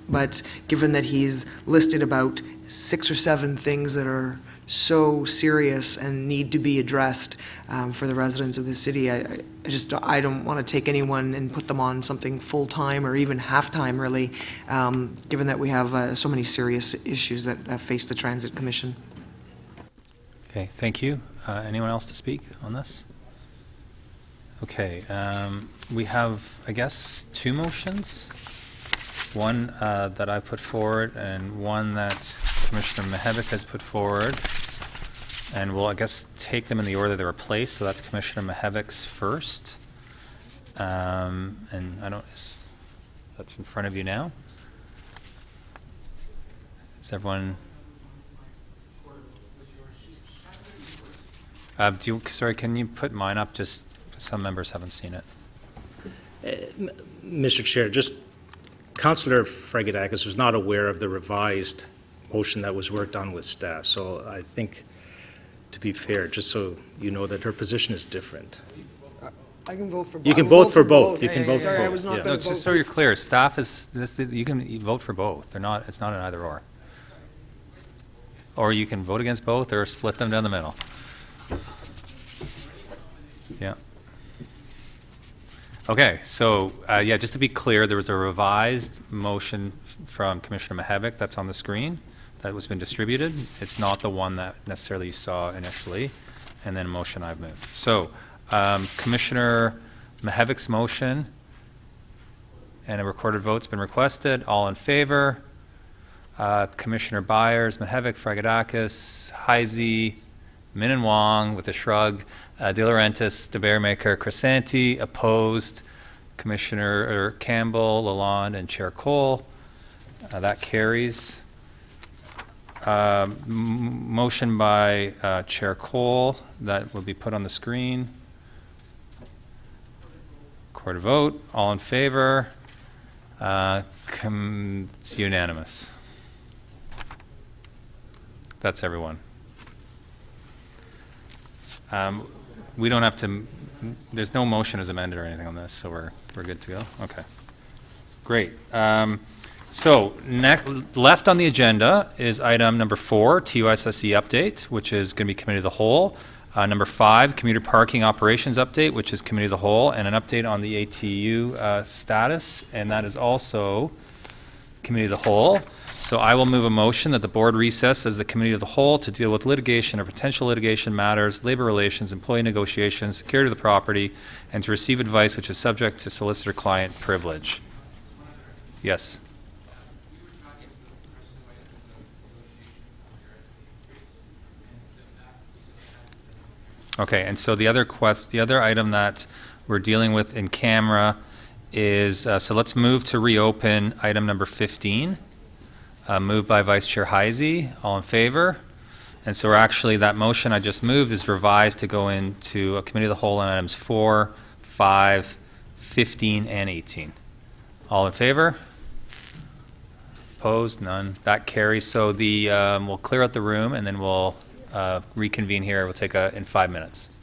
But given that he's listed about 6 or 7 things that are so serious and need to be addressed for the residents of the city, I don't want to take anyone and put them on something full-time or even half-time, really, given that we have so many serious issues that face the Transit Commission. Okay, thank you. Anyone else to speak on this? Okay, we have, I guess, 2 motions. One that I put forward and one that Commissioner Mihevc has put forward. And we'll, I guess, take them in the order they were placed. So that's Commissioner Mihevc's first. And that's in front of you now. Is everyone? Sorry, can you put mine up? Just some members haven't seen it. Mr. Chair, just Councillor Fragedakis was not aware of the revised motion that was worked on with staff. So I think, to be fair, just so you know that her position is different. I can vote for both. You can vote for both. You can vote for both. Sorry, I was not going to vote. Just so you're clear, staff is this. You can vote for both. It's not an either or. Or you can vote against both, or split them down the middle. Yeah. Okay, so, just to be clear, there was a revised motion from Commissioner Mihevc that's on the screen that was been distributed. It's not the one that necessarily you saw initially, and then a motion I've moved. So, Commissioner Mihevc's motion and a recorded vote's been requested. All in favor? Commissioner Byers, Mihevc, Fragedakis, Heisey, Min and Wong with a shrug. De Laurentiis, De Bearmaker, Crisanti, opposed, Commissioner Campbell, Lalonde, and Chair Cole. That carries. Motion by Chair Cole that will be put on the screen. Record a vote. All in favor? It's unanimous. That's everyone. We don't have to, there's no motion as amended or anything on this, so we're good to go? Okay. Great. So left on the agenda is item number 4, TUSSE update, which is going to be committee of the whole. Number 5, commuter parking operations update, which is committee of the whole, and an update on the ATU status, and that is also committee of the whole. So I will move a motion that the board recess as the committee of the whole to deal with litigation or potential litigation matters, labor relations, employee negotiations, security of the property, and to receive advice which is subject to solicitor-client privilege. Yes. Okay, and so the other item that we're dealing with in camera is, so let's move to reopen item number 15. Moved by Vice Chair Heisey. All in favor? And so we're actually, that motion I just moved is revised to go into a committee of the whole on items 4, 5, 15, and 18. All in favor? Opposed? None. That carries. So we'll clear out the room and then we'll reconvene here. We'll take in 5 minutes.